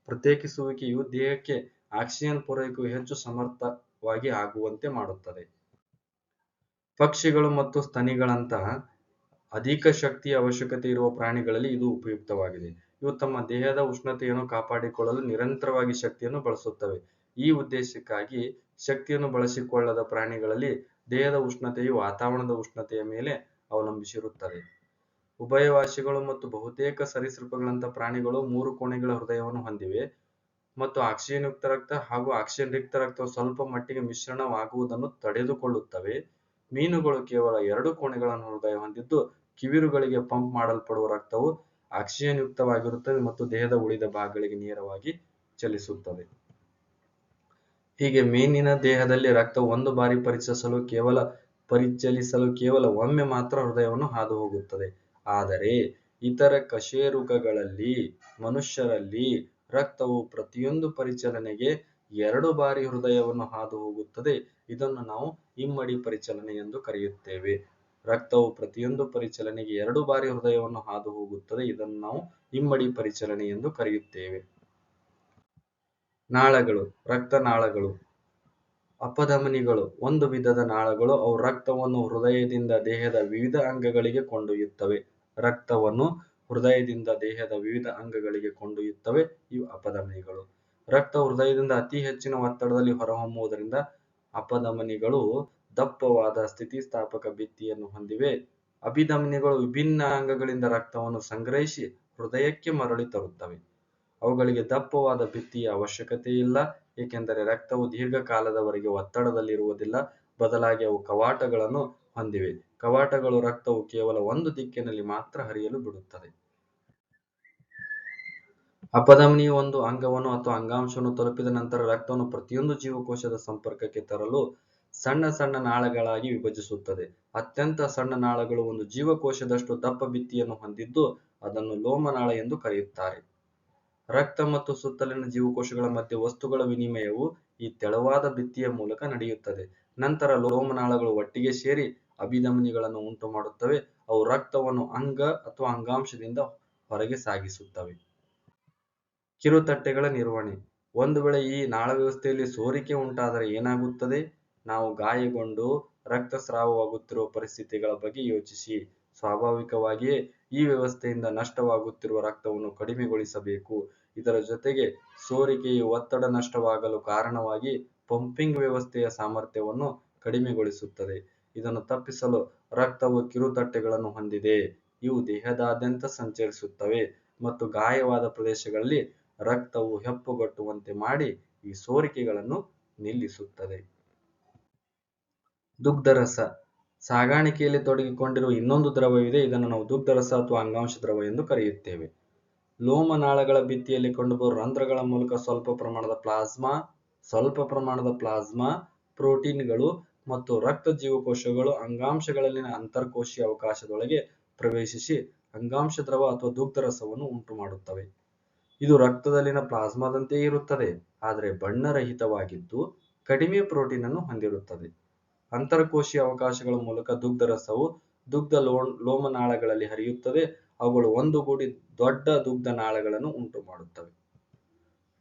ಪ್ರತ್ಯೇಕಿಸುವಿಕೆಯು ದೇಹಕ್ಕೆ ಆಕ್ಸಿಜನ್ ಪೂರೈಕೆಯು ಹೆಚ್ಚು ಸಮರ್ಥವಾಗಿ ಆಗುವಂತೆ ಮಾಡುತ್ತದೆ. ಪಕ್ಷಿಗಳು ಮತ್ತು ಸ್ತನಿಗಳಂತಹ ಅಧಿಕ ಶಕ್ತಿಯ ಅವಶ್ಯಕತೆ ಇರುವ ಪ್ರಾಣಿಗಳಲ್ಲಿ ಇದು ಉಪಯುಕ್ತವಾಗಿದೆ. ಇವು ತಮ್ಮ ದೇಹದ ಉಷ್ಣತೆಯನ್ನು ಕಾಪಾಡಿಕೊಳ್ಳಲು ನಿರಂತರವಾಗಿ ಶಕ್ತಿಯನ್ನು ಬಳಸುತ್ತವೆ. ಈ ಉದ್ದೇಶಕ್ಕಾಗಿ ಶಕ್ತಿಯನ್ನು ಬಳಸಿಕೊಳ್ಳದ ಪ್ರಾಣಿಗಳಲ್ಲಿ ದೇಹದ ಉಷ್ಣತೆಯು ವಾತಾವರಣದ ಉಷ್ಣತೆಯ ಮೇಲೆ ಅವಲಂಬಿಸಿರುತ್ತದೆ. ಉಭಯವಾಸಿಗಳು ಮತ್ತು ಬಹುತೇಕ ಸರೀಸೃಪಗಳಂತಹ ಪ್ರಾಣಿಗಳು 3 ಕೋಣೆಗಳ ಹೃದಯವನ್ನು ಹೊಂದಿವೆ ಮತ್ತು ಆಕ್ಸಿಜನ್ ಯುಕ್ತ ರಕ್ತ ಹಾಗೂ ಆಕ್ಸಿಜನ್ ರಹಿತ ರಕ್ತವು ಸ್ವಲ್ಪ ಮಟ್ಟಿಗೆ ಮಿಶ್ರಣವಾಗುವುದನ್ನು ತಡೆದುಕೊಳ್ಳುತ್ತವೆ. ಮೀನುಗಳು ಕೇವಲ 2 ಕೋಣೆಗಳ ಹೃದಯ ಹೊಂದಿದ್ದು, ಕಿವಿರುಗಳಿಗೆ ಪಂಪ್ ಮಾಡಲ್ಪಡುವ ರಕ್ತವು ಆಕ್ಸಿಜನ್ ಯುಕ್ತವಾಗಿರುತ್ತದೆ ಮತ್ತು ದೇಹದ ಉಳಿದ ಭಾಗಗಳಿಗೆ ನೇರವಾಗಿ ಚಲಿಸುತ್ತದೆ. ಹೀಗೆ ಮೀನಿನ ದೇಹದಲ್ಲಿ ರಕ್ತವು ಒಂದು ಬಾರಿ ಪರಿಚಲಿಸಲು ಕೇವಲ ಒಮ್ಮೆ ಮಾತ್ರ ಹೃದಯವನ್ನು ಹಾದು ಹೋಗುತ್ತದೆ. ಆದರೆ ಇತರ ಕಶೇರುಕಗಳಲ್ಲಿ ಮನುಷ್ಯರಲ್ಲಿ ರಕ್ತವು ಪ್ರತಿಯೊಂದು ಪರಿಚಲನೆಗೆ 2 ಬಾರಿ ಹೃದಯವನ್ನು ಹಾದು ಹೋಗುತ್ತದೆ. ಇದನ್ನು ನಾವು ಇಮ್ಮಡಿ ಪರಿಚಲನೆ ಎಂದು ಕರೆಯುತ್ತೇವೆ. ರಕ್ತವು ಪ್ರತಿಯೊಂದು ಪರಿಚಲನೆಗೆ 2 ಬಾರಿ ಹೃದಯವನ್ನು ಹಾದು ಹೋಗುತ್ತದೆ. ಇದನ್ನು ನಾವು ಇಮ್ಮಡಿ ಪರಿಚಲನೆ ಎಂದು ಕರೆಯುತ್ತೇವೆ. ನಾಳಗಳು, ರಕ್ತನಾಳಗಳು. ಅಪಧಮನಿಗಳು ಒಂದು ವಿಧದ ನಾಳಗಳು. ಅವು ರಕ್ತವನ್ನು ಹೃದಯದಿಂದ ದೇಹದ ವಿವಿಧ ಅಂಗಗಳಿಗೆ ಕೊಂಡೊಯ್ಯುತ್ತವೆ. ರಕ್ತವನ್ನು ಹೃದಯದಿಂದ ದೇಹದ ವಿವಿಧ ಅಂಗಗಳಿಗೆ ಕೊಂಡೊಯ್ಯುತ್ತವೆ. ಇವು ಅಪಧಮನಿಗಳು. ರಕ್ತವು ಹೃದಯದಿಂದ ಅತಿ ಹೆಚ್ಚಿನ ಒತ್ತಡದಲ್ಲಿ ಹೊರಹೊಮ್ಮುವುದರಿಂದ ಅಪಧಮನಿಗಳು ದಪ್ಪವಾದ ಸ್ಥಿತಿಸ್ಥಾಪಕ ಭಿತ್ತಿಯನ್ನು ಹೊಂದಿವೆ. ಅಭಿಧಮನಿಗಳು ವಿಭಿನ್ನ ಅಂಗಗಳಿಂದ ರಕ್ತವನ್ನು ಸಂಗ್ರಹಿಸಿ ಹೃದಯಕ್ಕೆ ಮರಳಿ ತರುತ್ತವೆ. ಅವುಗಳಿಗೆ ದಪ್ಪವಾದ ಭಿತ್ತಿಯ ಅವಶ್ಯಕತೆ ಇಲ್ಲ, ಏಕೆಂದರೆ ರಕ್ತವು ದೀರ್ಘಕಾಲದವರೆಗೆ ಒತ್ತಡದಲ್ಲಿರುವುದಿಲ್ಲ. ಬದಲಾಗಿ ಅವು ಕವಾಟಗಳನ್ನು ಹೊಂದಿವೆ. ಕವಾಟಗಳು ರಕ್ತವು ಕೇವಲ ಒಂದು ದಿಕ್ಕಿನಲ್ಲಿ ಮಾತ್ರ ಹರಿಯಲು ಬಿಡುತ್ತದೆ. ಅಪಧಮನಿಯು ಒಂದು ಅಂಗವನ್ನು ಅಥವಾ ಅಂಗಾಂಶವನ್ನು ತಲುಪಿದ ನಂತರ ರಕ್ತವನ್ನು ಪ್ರತಿಯೊಂದು ಜೀವಕೋಶದ ಸಂಪರ್ಕಕ್ಕೆ ತರಲು ಸಣ್ಣ ಸಣ್ಣ ನಾಳಗಳಾಗಿ ವಿಭಜಿಸುತ್ತದೆ. ಅತ್ಯಂತ ಸಣ್ಣ ನಾಳಗಳು ಒಂದು ಜೀವಕೋಶದಷ್ಟು ದಪ್ಪ ಭಿತ್ತಿಯನ್ನು ಹೊಂದಿದ್ದು ಅದನ್ನು ಲೋಮನಾಳ ಎಂದು ಕರೆಯುತ್ತಾರೆ. ರಕ್ತ ಮತ್ತು ಸುತ್ತಲಿನ ಜೀವಕೋಶಗಳ ಮಧ್ಯೆ ವಸ್ತುಗಳ ವಿನಿಮಯವು ಈ ತೆಳುವಾದ ಭಿತ್ತಿಯ ಮೂಲಕ ನಡೆಯುತ್ತದೆ. ನಂತರ ಲೋಮನಾಳಗಳು ಒಟ್ಟಿಗೆ ಸೇರಿ ಅಭಿಧಮನಿಗಳನ್ನು ಉಂಟು ಮಾಡುತ್ತವೆ. ಅವು ರಕ್ತವನ್ನು ಅಂಗ ಅಥವಾ ಅಂಗಾಂಶದಿಂದ ಹೊರಗೆ ಸಾಗಿಸುತ್ತವೆ. ಕಿರುತಟ್ಟೆಗಳ ನಿರ್ವಹಣೆ. ಒಂದು ವೇಳೆ ಈ ನಾಳ ವ್ಯವಸ್ಥೆಯಲ್ಲಿ ಸೋರಿಕೆ ಉಂಟಾದರೆ ಏನಾಗುತ್ತದೆ? ನಾವು ಗಾಯಗೊಂಡು ರಕ್ತಸ್ರಾವವಾಗುತ್ತಿರುವ ಪರಿಸ್ಥಿತಿಗಳ ಬಗ್ಗೆ ಯೋಚಿಸಿ. ಸ್ವಾಭಾವಿಕವಾಗಿಯೇ ಈ ವ್ಯವಸ್ಥೆಯಿಂದ ನಷ್ಟವಾಗುತ್ತಿರುವ ರಕ್ತವನ್ನು ಕಡಿಮೆಗೊಳಿಸಬೇಕು. ಇದರ ಜೊತೆಗೆ ಸೋರಿಕೆಯು ಒತ್ತಡ ನಷ್ಟವಾಗಲು ಕಾರಣವಾಗಿ ಪಂಪಿಂಗ್ ವ್ಯವಸ್ಥೆಯ ಸಾಮರ್ಥ್ಯವನ್ನು ಕಡಿಮೆಗೊಳಿಸುತ್ತದೆ. ಇದನ್ನು ತಪ್ಪಿಸಲು ರಕ್ತವು ಕಿರುತಟ್ಟೆಗಳನ್ನು ಹೊಂದಿದೆ. ಇವು ದೇಹದಾದ್ಯಂತ ಸಂಚರಿಸುತ್ತವೆ ಮತ್ತು ಗಾಯವಾದ ಪ್ರದೇಶಗಳಲ್ಲಿ ರಕ್ತವು ಹೆಪ್ಪುಗಟ್ಟುವಂತೆ ಮಾಡಿ ಈ ಸೋರಿಕೆಗಳನ್ನು ನಿಲ್ಲಿಸುತ್ತದೆ. ದುಗ್ಧರಸ. ಸಾಗಾಣಿಕೆಯಲ್ಲಿ ತೊಡಗಿಕೊಂಡಿರುವ ಇನ್ನೊಂದು ದ್ರವವಿದೆ. ಇದನ್ನು ನಾವು ದುಗ್ಧರಸ ಅಥವಾ ಅಂಗಾಂಶ ದ್ರವ ಎಂದು ಕರೆಯುತ್ತೇವೆ. ಲೋಮನಾಳಗಳ ಭಿತ್ತಿಯಲ್ಲಿ ಕಂಡುಬರುವ ರಂಧ್ರಗಳ ಮೂಲಕ ಸ್ವಲ್ಪ ಪ್ರಮಾಣದ ಪ್ಲಾಸ್ಮಾ, ಪ್ರೋಟೀನ್ಗಳು ಮತ್ತು ರಕ್ತ ಜೀವಕೋಶಗಳು ಅಂಗಾಂಶಗಳಲ್ಲಿನ ಅಂತರ್ಕೋಶೀಯ ಅವಕಾಶದೊಳಗೆ ಪ್ರವೇಶಿಸಿ ಅಂಗಾಂಶ ದ್ರವ ಅಥವಾ ದುಗ್ಧರಸವನ್ನು ಉಂಟುಮಾಡುತ್ತವೆ. ಇದು ರಕ್ತದಲ್ಲಿನ ಪ್ಲಾಸ್ಮಾದಂತೆಯೇ ಇರುತ್ತದೆ, ಆದರೆ ಬಣ್ಣರಹಿತವಾಗಿದ್ದು ಕಡಿಮೆ ಪ್ರೋಟೀನ್ ಅನ್ನು ಹೊಂದಿರುತ್ತದೆ. ಅಂತರ್ಕೋಶೀಯ ಅವಕಾಶಗಳ ಮೂಲಕ ದುಗ್ಧರಸವು ದುಗ್ಧ ಲೋಮನಾಳಗಳಲ್ಲಿ ಹರಿಯುತ್ತದೆ. ಅವುಗಳು ಒಂದುಗೂಡಿ ದೊಡ್ಡ ದುಗ್ಧ ನಾಳಗಳನ್ನು ಉಂಟು ಮಾಡುತ್ತವೆ.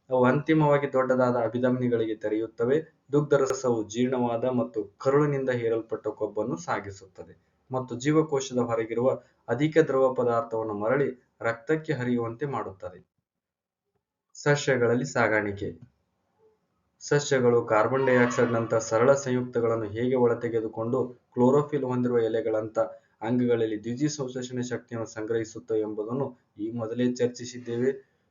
ಅವು ಅಂತಿಮವಾಗಿ ದೊಡ್ಡದಾದ ಅಭಿಧಮನಿಗಳಿಗೆ ತೆರೆಯುತ್ತವೆ. ದುಗ್ಧರಸವು ಜೀರ್ಣವಾದ ಮತ್ತು ಕರುಳಿನಿಂದ ಹೀರಲ್ಪಟ್ಟ ಕೊಬ್ಬನ್ನು ಸಾಗಿಸುತ್ತದೆ ಮತ್ತು ಜೀವಕೋಶದ ಹೊರಗಿರುವ ಅಧಿಕ ದ್ರವ ಪದಾರ್ಥವನ್ನು ಮರಳಿ ರಕ್ತಕ್ಕೆ ಹರಿಯುವಂತೆ ಮಾಡುತ್ತದೆ. ಸಸ್ಯಗಳಲ್ಲಿ ಸಾಗಾಣಿಕೆ. ಸಸ್ಯಗಳು ಕಾರ್ಬನ್ ಡೈಆಕ್ಸೈಡ್ ನಂತಹ ಸರಳ ಸಂಯುಕ್ತಗಳನ್ನು ಹೇಗೆ ಒಳತೆಗೆದುಕೊಂಡು ಕ್ಲೋರೋಫಿಲ್ ಹೊಂದಿರುವ ಎಲೆಗಳಂಥ ಅಂಗಗಳಲ್ಲಿ ದ್ಯುತಿಸಂಶ್ಲೇಷಣೆ ಶಕ್ತಿಯನ್ನು ಸಂಗ್ರಹಿಸುತ್ತವೆ ಎಂಬುದನ್ನು ಈ ಮೊದಲೇ ಚರ್ಚಿಸಿದ್ದೇವೆ.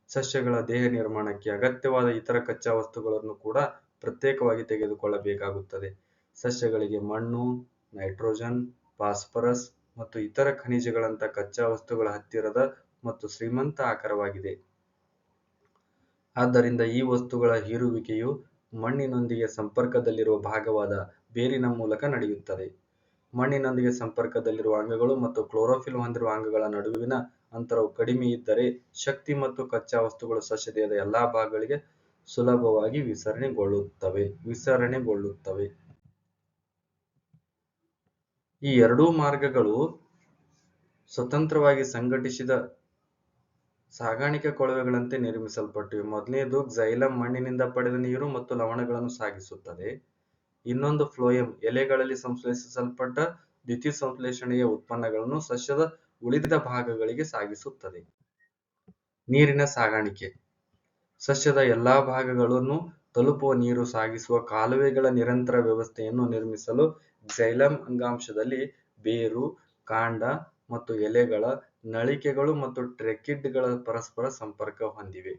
ಸಸ್ಯಗಳ ದೇಹ ನಿರ್ಮಾಣಕ್ಕೆ ಅಗತ್ಯವಾದ ಇತರ ಕಚ್ಚಾ ವಸ್ತುಗಳನ್ನು ಕೂಡ ಪ್ರತ್ಯೇಕವಾಗಿ ತೆಗೆದುಕೊಳ್ಳಬೇಕಾಗುತ್ತದೆ. ಸಸ್ಯಗಳಿಗೆ ಮಣ್ಣು, ನೈಟ್ರೋಜನ್, ಫಾಸ್ಫರಸ್ ಮತ್ತು ಇತರ ಖನಿಜಗಳಂಥ ಕಚ್ಚಾ ವಸ್ತುಗಳ ಹತ್ತಿರದ ಮತ್ತು ಶ್ರೀಮಂತ ಆಕರವಾಗಿದೆ. ಆದ್ದರಿಂದ ಈ ವಸ್ತುಗಳ ಹೀರುವಿಕೆಯು ಮಣ್ಣಿನೊಂದಿಗೆ ಸಂಪರ್ಕದಲ್ಲಿರುವ ಭಾಗವಾದ ಬೇರಿನ ಮೂಲಕ ನಡೆಯುತ್ತದೆ. ಮಣ್ಣಿನೊಂದಿಗೆ ಸಂಪರ್ಕದಲ್ಲಿರುವ ಅಂಗಗಳು ಮತ್ತು ಕ್ಲೋರೋಫಿಲ್ ಹೊಂದಿರುವ ಅಂಗಗಳ ನಡುವಿನ ಅಂತರವು ಕಡಿಮೆ ಇದ್ದರೆ ಶಕ್ತಿ ಮತ್ತು ಕಚ್ಚಾ ವಸ್ತುಗಳು ಸಸ್ಯದೇಹದ ಎಲ್ಲಾ ಭಾಗಗಳಿಗೆ ಸುಲಭವಾಗಿ ವಿಸರಣೆಗೊಳ್ಳುತ್ತವೆ. ಈ ಎರಡೂ ಮಾರ್ಗಗಳು ಸ್ವತಂತ್ರವಾಗಿ ಸಂಘಟಿಸಿದ ಸಾಗಾಣಿಕೆ ಕೊಳವೆಗಳಂತೆ ನಿರ್ಮಿಸಲ್ಪಟ್ಟಿವೆ. ಮೊದಲನೆಯದು ಕ್ಸೈಲಮ್ ಮಣ್ಣಿನಿಂದ ಪಡೆದ ನೀರು ಮತ್ತು ಲವಣಗಳನ್ನು ಸಾಗಿಸುತ್ತದೆ. ಇನ್ನೊಂದು ಫ್ಲೋಯಂ ಎಲೆಗಳಲ್ಲಿ ಸಂಶ್ಲೇಷಿಸಲ್ಪಟ್ಟ ದ್ಯುತಿಸಂಶ್ಲೇಷಣೆಯ ಉತ್ಪನ್ನಗಳನ್ನು ಸಸ್ಯದ ಉಳಿದ ಭಾಗಗಳಿಗೆ ಸಾಗಿಸುತ್ತದೆ. ನೀರಿನ ಸಾಗಾಣಿಕೆ. ಸಸ್ಯದ ಎಲ್ಲಾ ಭಾಗಗಳನ್ನು ತಲುಪುವ ನೀರು ಸಾಗಿಸುವ ಕಾಲುವೆಗಳ ನಿರಂತರ ವ್ಯವಸ್ಥೆಯನ್ನು ನಿರ್ಮಿಸಲು ಕ್ಸೈಲಮ್ ಅಂಗಾಂಶದಲ್ಲಿ ಬೇರು, ಕಾಂಡ ಮತ್ತು ಎಲೆಗಳ ನಳಿಕೆಗಳು ಮತ್ತು ಟ್ರೆಕಿಡ್ಗಳ ಪರಸ್ಪರ ಸಂಪರ್ಕ ಹೊಂದಿವೆ.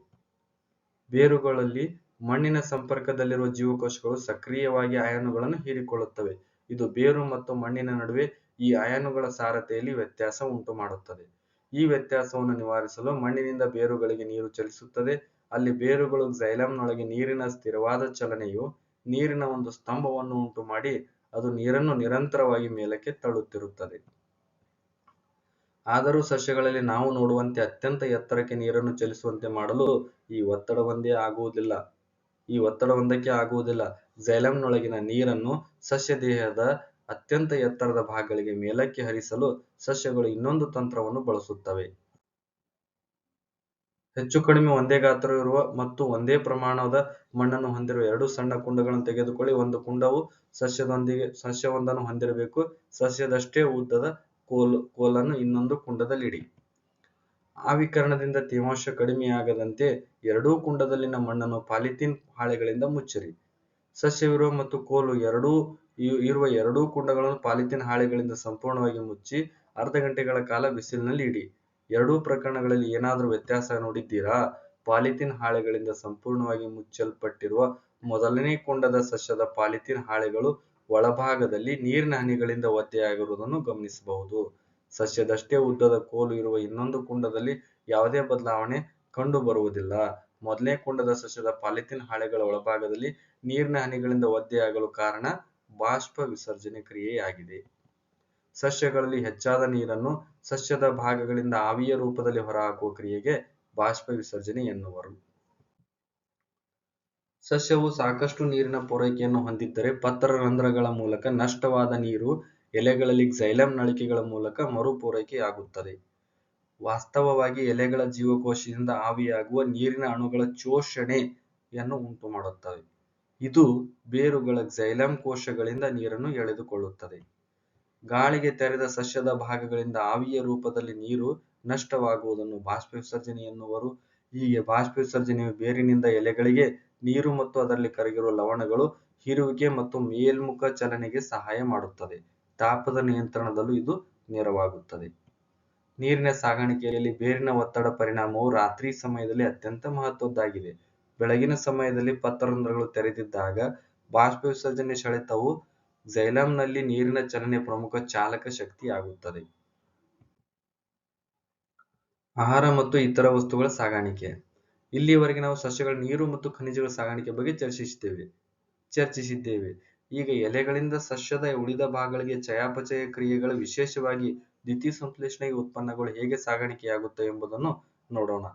ಬೇರುಗಳಲ್ಲಿ ಮಣ್ಣಿನ ಸಂಪರ್ಕದಲ್ಲಿರುವ ಜೀವಕೋಶಗಳು ಸಕ್ರಿಯವಾಗಿ ಅಯಾನುಗಳನ್ನು ಹೀರಿಕೊಳ್ಳುತ್ತವೆ. ಇದು ಬೇರು ಮತ್ತು ಮಣ್ಣಿನ ನಡುವೆ ಈ ಅಯಾನುಗಳ ಸಾರತೆಯಲ್ಲಿ ವ್ಯತ್ಯಾಸ ಉಂಟುಮಾಡುತ್ತದೆ. ಈ ವ್ಯತ್ಯಾಸವನ್ನು ನಿವಾರಿಸಲು ಮಣ್ಣಿನಿಂದ ಬೇರುಗಳಿಗೆ ನೀರು ಚಲಿಸುತ್ತದೆ. ಅಲ್ಲಿ ಬೇರುಗಳು ಕ್ಸೈಲಮ್ನೊಳಗೆ ನೀರಿನ ಸ್ಥಿರವಾದ ಚಲನೆಯು ನೀರಿನ ಒಂದು ಸ್ತಂಭವನ್ನು ಉಂಟುಮಾಡಿ ಅದು ನೀರನ್ನು ನಿರಂತರವಾಗಿ ಮೇಲಕ್ಕೆ ತಳ್ಳುತ್ತಿರುತ್ತದೆ. ಆದರೂ ಸಸ್ಯಗಳಲ್ಲಿ ನಾವು ನೋಡುವಂತೆ ಅತ್ಯಂತ ಎತ್ತರಕ್ಕೆ ನೀರನ್ನು ಚಲಿಸುವಂತೆ ಮಾಡಲು ಈ ಒತ್ತಡವೊಂದಕ್ಕೆ ಆಗುವುದಿಲ್ಲ. ಕ್ಸೈಲಮ್ನೊಳಗಿನ ನೀರನ್ನು ಸಸ್ಯ ದೇಹದ ಅತ್ಯಂತ ಎತ್ತರದ ಭಾಗಗಳಿಗೆ ಮೇಲಕ್ಕೆ ಹರಿಸಲು ಸಸ್ಯಗಳು ಇನ್ನೊಂದು ತಂತ್ರವನ್ನು ಬಳಸುತ್ತವೆ. ಹೆಚ್ಚು ಕಡಿಮೆ ಒಂದೇ ಗಾತ್ರವಿರುವ ಮತ್ತು ಒಂದೇ ಪ್ರಮಾಣದ ಮಣ್ಣನ್ನು ಹೊಂದಿರುವ ಎರಡು ಸಣ್ಣ ಕುಂಡಗಳನ್ನು ತೆಗೆದುಕೊಳ್ಳಿ. ಒಂದು ಕುಂಡವು ಸಸ್ಯವೊಂದನ್ನು ಹೊಂದಿರಬೇಕು. ಸಸ್ಯದಷ್ಟೇ ಉದ್ದದ ಕೋಲನ್ನು ಇನ್ನೊಂದು ಕುಂಡದಲ್ಲಿಡಿ. ಆವಿಕರಣದಿಂದ ತೇವಾಂಶ ಕಡಿಮೆಯಾಗದಂತೆ ಎರಡೂ ಕುಂಡದಲ್ಲಿನ ಮಣ್ಣನ್ನು ಪಾಲಿಥೀನ್ ಹಾಳೆಗಳಿಂದ ಮುಚ್ಚಿರಿ. ಸಸ್ಯವಿರುವ ಮತ್ತು ಕೋಲು ಇರುವ ಎರಡೂ ಕುಂಡಗಳನ್ನು ಪಾಲಿಥೀನ್ ಹಾಳೆಗಳಿಂದ ಸಂಪೂರ್ಣವಾಗಿ ಮುಚ್ಚಿ ಅರ್ಧ ಗಂಟೆಗಳ ಕಾಲ ಬಿಸಿಲಿನಲ್ಲಿ ಇಡಿ. ಎರಡೂ ಪ್ರಕರಣಗಳಲ್ಲಿ ಏನಾದರೂ ವ್ಯತ್ಯಾಸ ನೋಡಿದ್ದೀರಾ? ಪಾಲಿಥೀನ್ ಹಾಳೆಗಳಿಂದ ಸಂಪೂರ್ಣವಾಗಿ ಮುಚ್ಚಲ್ಪಟ್ಟಿರುವ ಮೊದಲನೇ ಕುಂಡದ ಸಸ್ಯದ ಪಾಲಿಥೀನ್ ಹಾಳೆಗಳು ಒಳಭಾಗದಲ್ಲಿ ನೀರಿನ ಹನಿಗಳಿಂದ ಒದ್ದೆಯಾಗಿರುವುದನ್ನು ಗಮನಿಸಬಹುದು. ಸಸ್ಯದಷ್ಟೇ ಉದ್ದದ ಕೋಲು ಇರುವ ಇನ್ನೊಂದು ಕುಂಡದಲ್ಲಿ ಯಾವುದೇ ಬದಲಾವಣೆ ಕಂಡುಬರುವುದಿಲ್ಲ. ಮೊದಲನೇ ಕುಂಡದ ಸಸ್ಯದ ಪಾಲಿಥೀನ್ ಹಾಳೆಗಳ ಒಳಭಾಗದಲ್ಲಿ ನೀರಿನ ಹನಿಗಳಿಂದ ಒದ್ದೆಯಾಗಲು ಕಾರಣ ಬಾಷ್ಪ ವಿಸರ್ಜನೆ ಕ್ರಿಯೆಯಾಗಿದೆ. ಸಸ್ಯಗಳಲ್ಲಿ ಹೆಚ್ಚಾದ ನೀರನ್ನು ಸಸ್ಯದ ಭಾಗಗಳಿಂದ ಆವಿಯ ರೂಪದಲ್ಲಿ ಹೊರಹಾಕುವ ಕ್ರಿಯೆಗೆ ಬಾಷ್ಪ ವಿಸರ್ಜನೆ ಎನ್ನುವರು. ಸಸ್ಯವು ಸಾಕಷ್ಟು ನೀರಿನ ಪೂರೈಕೆಯನ್ನು ಹೊಂದಿದ್ದರೆ ಪತ್ರರಂಧ್ರಗಳ ಮೂಲಕ ನಷ್ಟವಾದ ನೀರು ಎಲೆಗಳಲ್ಲಿ ಕ್ಸೈಲಮ್ ನಳಿಕೆಗಳ ಮೂಲಕ ಮರುಪೂರೈಕೆಯಾಗುತ್ತದೆ. ವಾಸ್ತವವಾಗಿ ಎಲೆಗಳ ಜೀವಕೋಶದಿಂದ ಆವಿಯಾಗುವ ನೀರಿನ ಅಣುಗಳ ಶೋಷಣೆಯನ್ನು ಉಂಟುಮಾಡುತ್ತವೆ. ಇದು ಬೇರುಗಳ ಕ್ಸೈಲಮ್ ಕೋಶಗಳಿಂದ ನೀರನ್ನು ಎಳೆದುಕೊಳ್ಳುತ್ತದೆ. ಗಾಳಿಗೆ ತೆರೆದ ಸಸ್ಯದ ಭಾಗಗಳಿಂದ ಆವಿಯ ರೂಪದಲ್ಲಿ ನೀರು ನಷ್ಟವಾಗುವುದನ್ನು ಬಾಷ್ಪ ವಿಸರ್ಜನೆ ಎನ್ನುವರು. ಹೀಗೆ ಬಾಷ್ಪ ವಿಸರ್ಜನೆಯು ಬೇರಿನಿಂದ ಎಲೆಗಳಿಗೆ ನೀರು ಮತ್ತು ಅದರಲ್ಲಿ ಕರಗಿರುವ ಲವಣಗಳು ಹೀರುವಿಕೆ ಮತ್ತು ಮೇಲ್ಮುಖ ಚಲನೆಗೆ ಸಹಾಯ ಮಾಡುತ್ತದೆ. ತಾಪದ ನಿಯಂತ್ರಣದಲ್ಲೂ ಇದು ನೆರವಾಗುತ್ತದೆ. ನೀರಿನ ಸಾಗಾಣಿಕೆಯಲ್ಲಿ ಬೇರಿನ ಒತ್ತಡ ಪರಿಣಾಮವು ರಾತ್ರಿ ಸಮಯದಲ್ಲಿ ಅತ್ಯಂತ ಮಹತ್ವದ್ದಾಗಿದೆ. ಬೆಳಗಿನ ಸಮಯದಲ್ಲಿ ಪತ್ರರಂಧ್ರಗಳು ತೆರೆದಿದ್ದಾಗ ಬಾಷ್ಪ ವಿಸರ್ಜನೆ ಸೆಳೆತವು ಕ್ಸೈಲಮ್ನಲ್ಲಿ ನೀರಿನ ಚಲನೆ ಪ್ರಮುಖ ಚಾಲಕ ಶಕ್ತಿಯಾಗುತ್ತದೆ. ಆಹಾರ ಮತ್ತು ಇತರ ವಸ್ತುಗಳ ಸಾಗಾಣಿಕೆ. ಇಲ್ಲಿಯವರೆಗೆ ನಾವು ಸಸ್ಯಗಳ ನೀರು ಮತ್ತು ಖನಿಜಗಳ ಸಾಗಾಣಿಕೆ ಬಗ್ಗೆ ಚರ್ಚಿಸಿದ್ದೇವೆ. ಈಗ ಎಲೆಗಳಿಂದ ಸಸ್ಯದ ಉಳಿದ ಭಾಗಗಳಿಗೆ ಚಯಾಪಚಯ ಕ್ರಿಯೆಗಳ, ವಿಶೇಷವಾಗಿ ದ್ಯುತಿಸಂಶ್ಲೇಷಣೆಯ ಉತ್ಪನ್ನಗಳು ಹೇಗೆ ಸಾಗಾಣಿಕೆಯಾಗುತ್ತವೆ ಎಂಬುದನ್ನು ನೋಡೋಣ.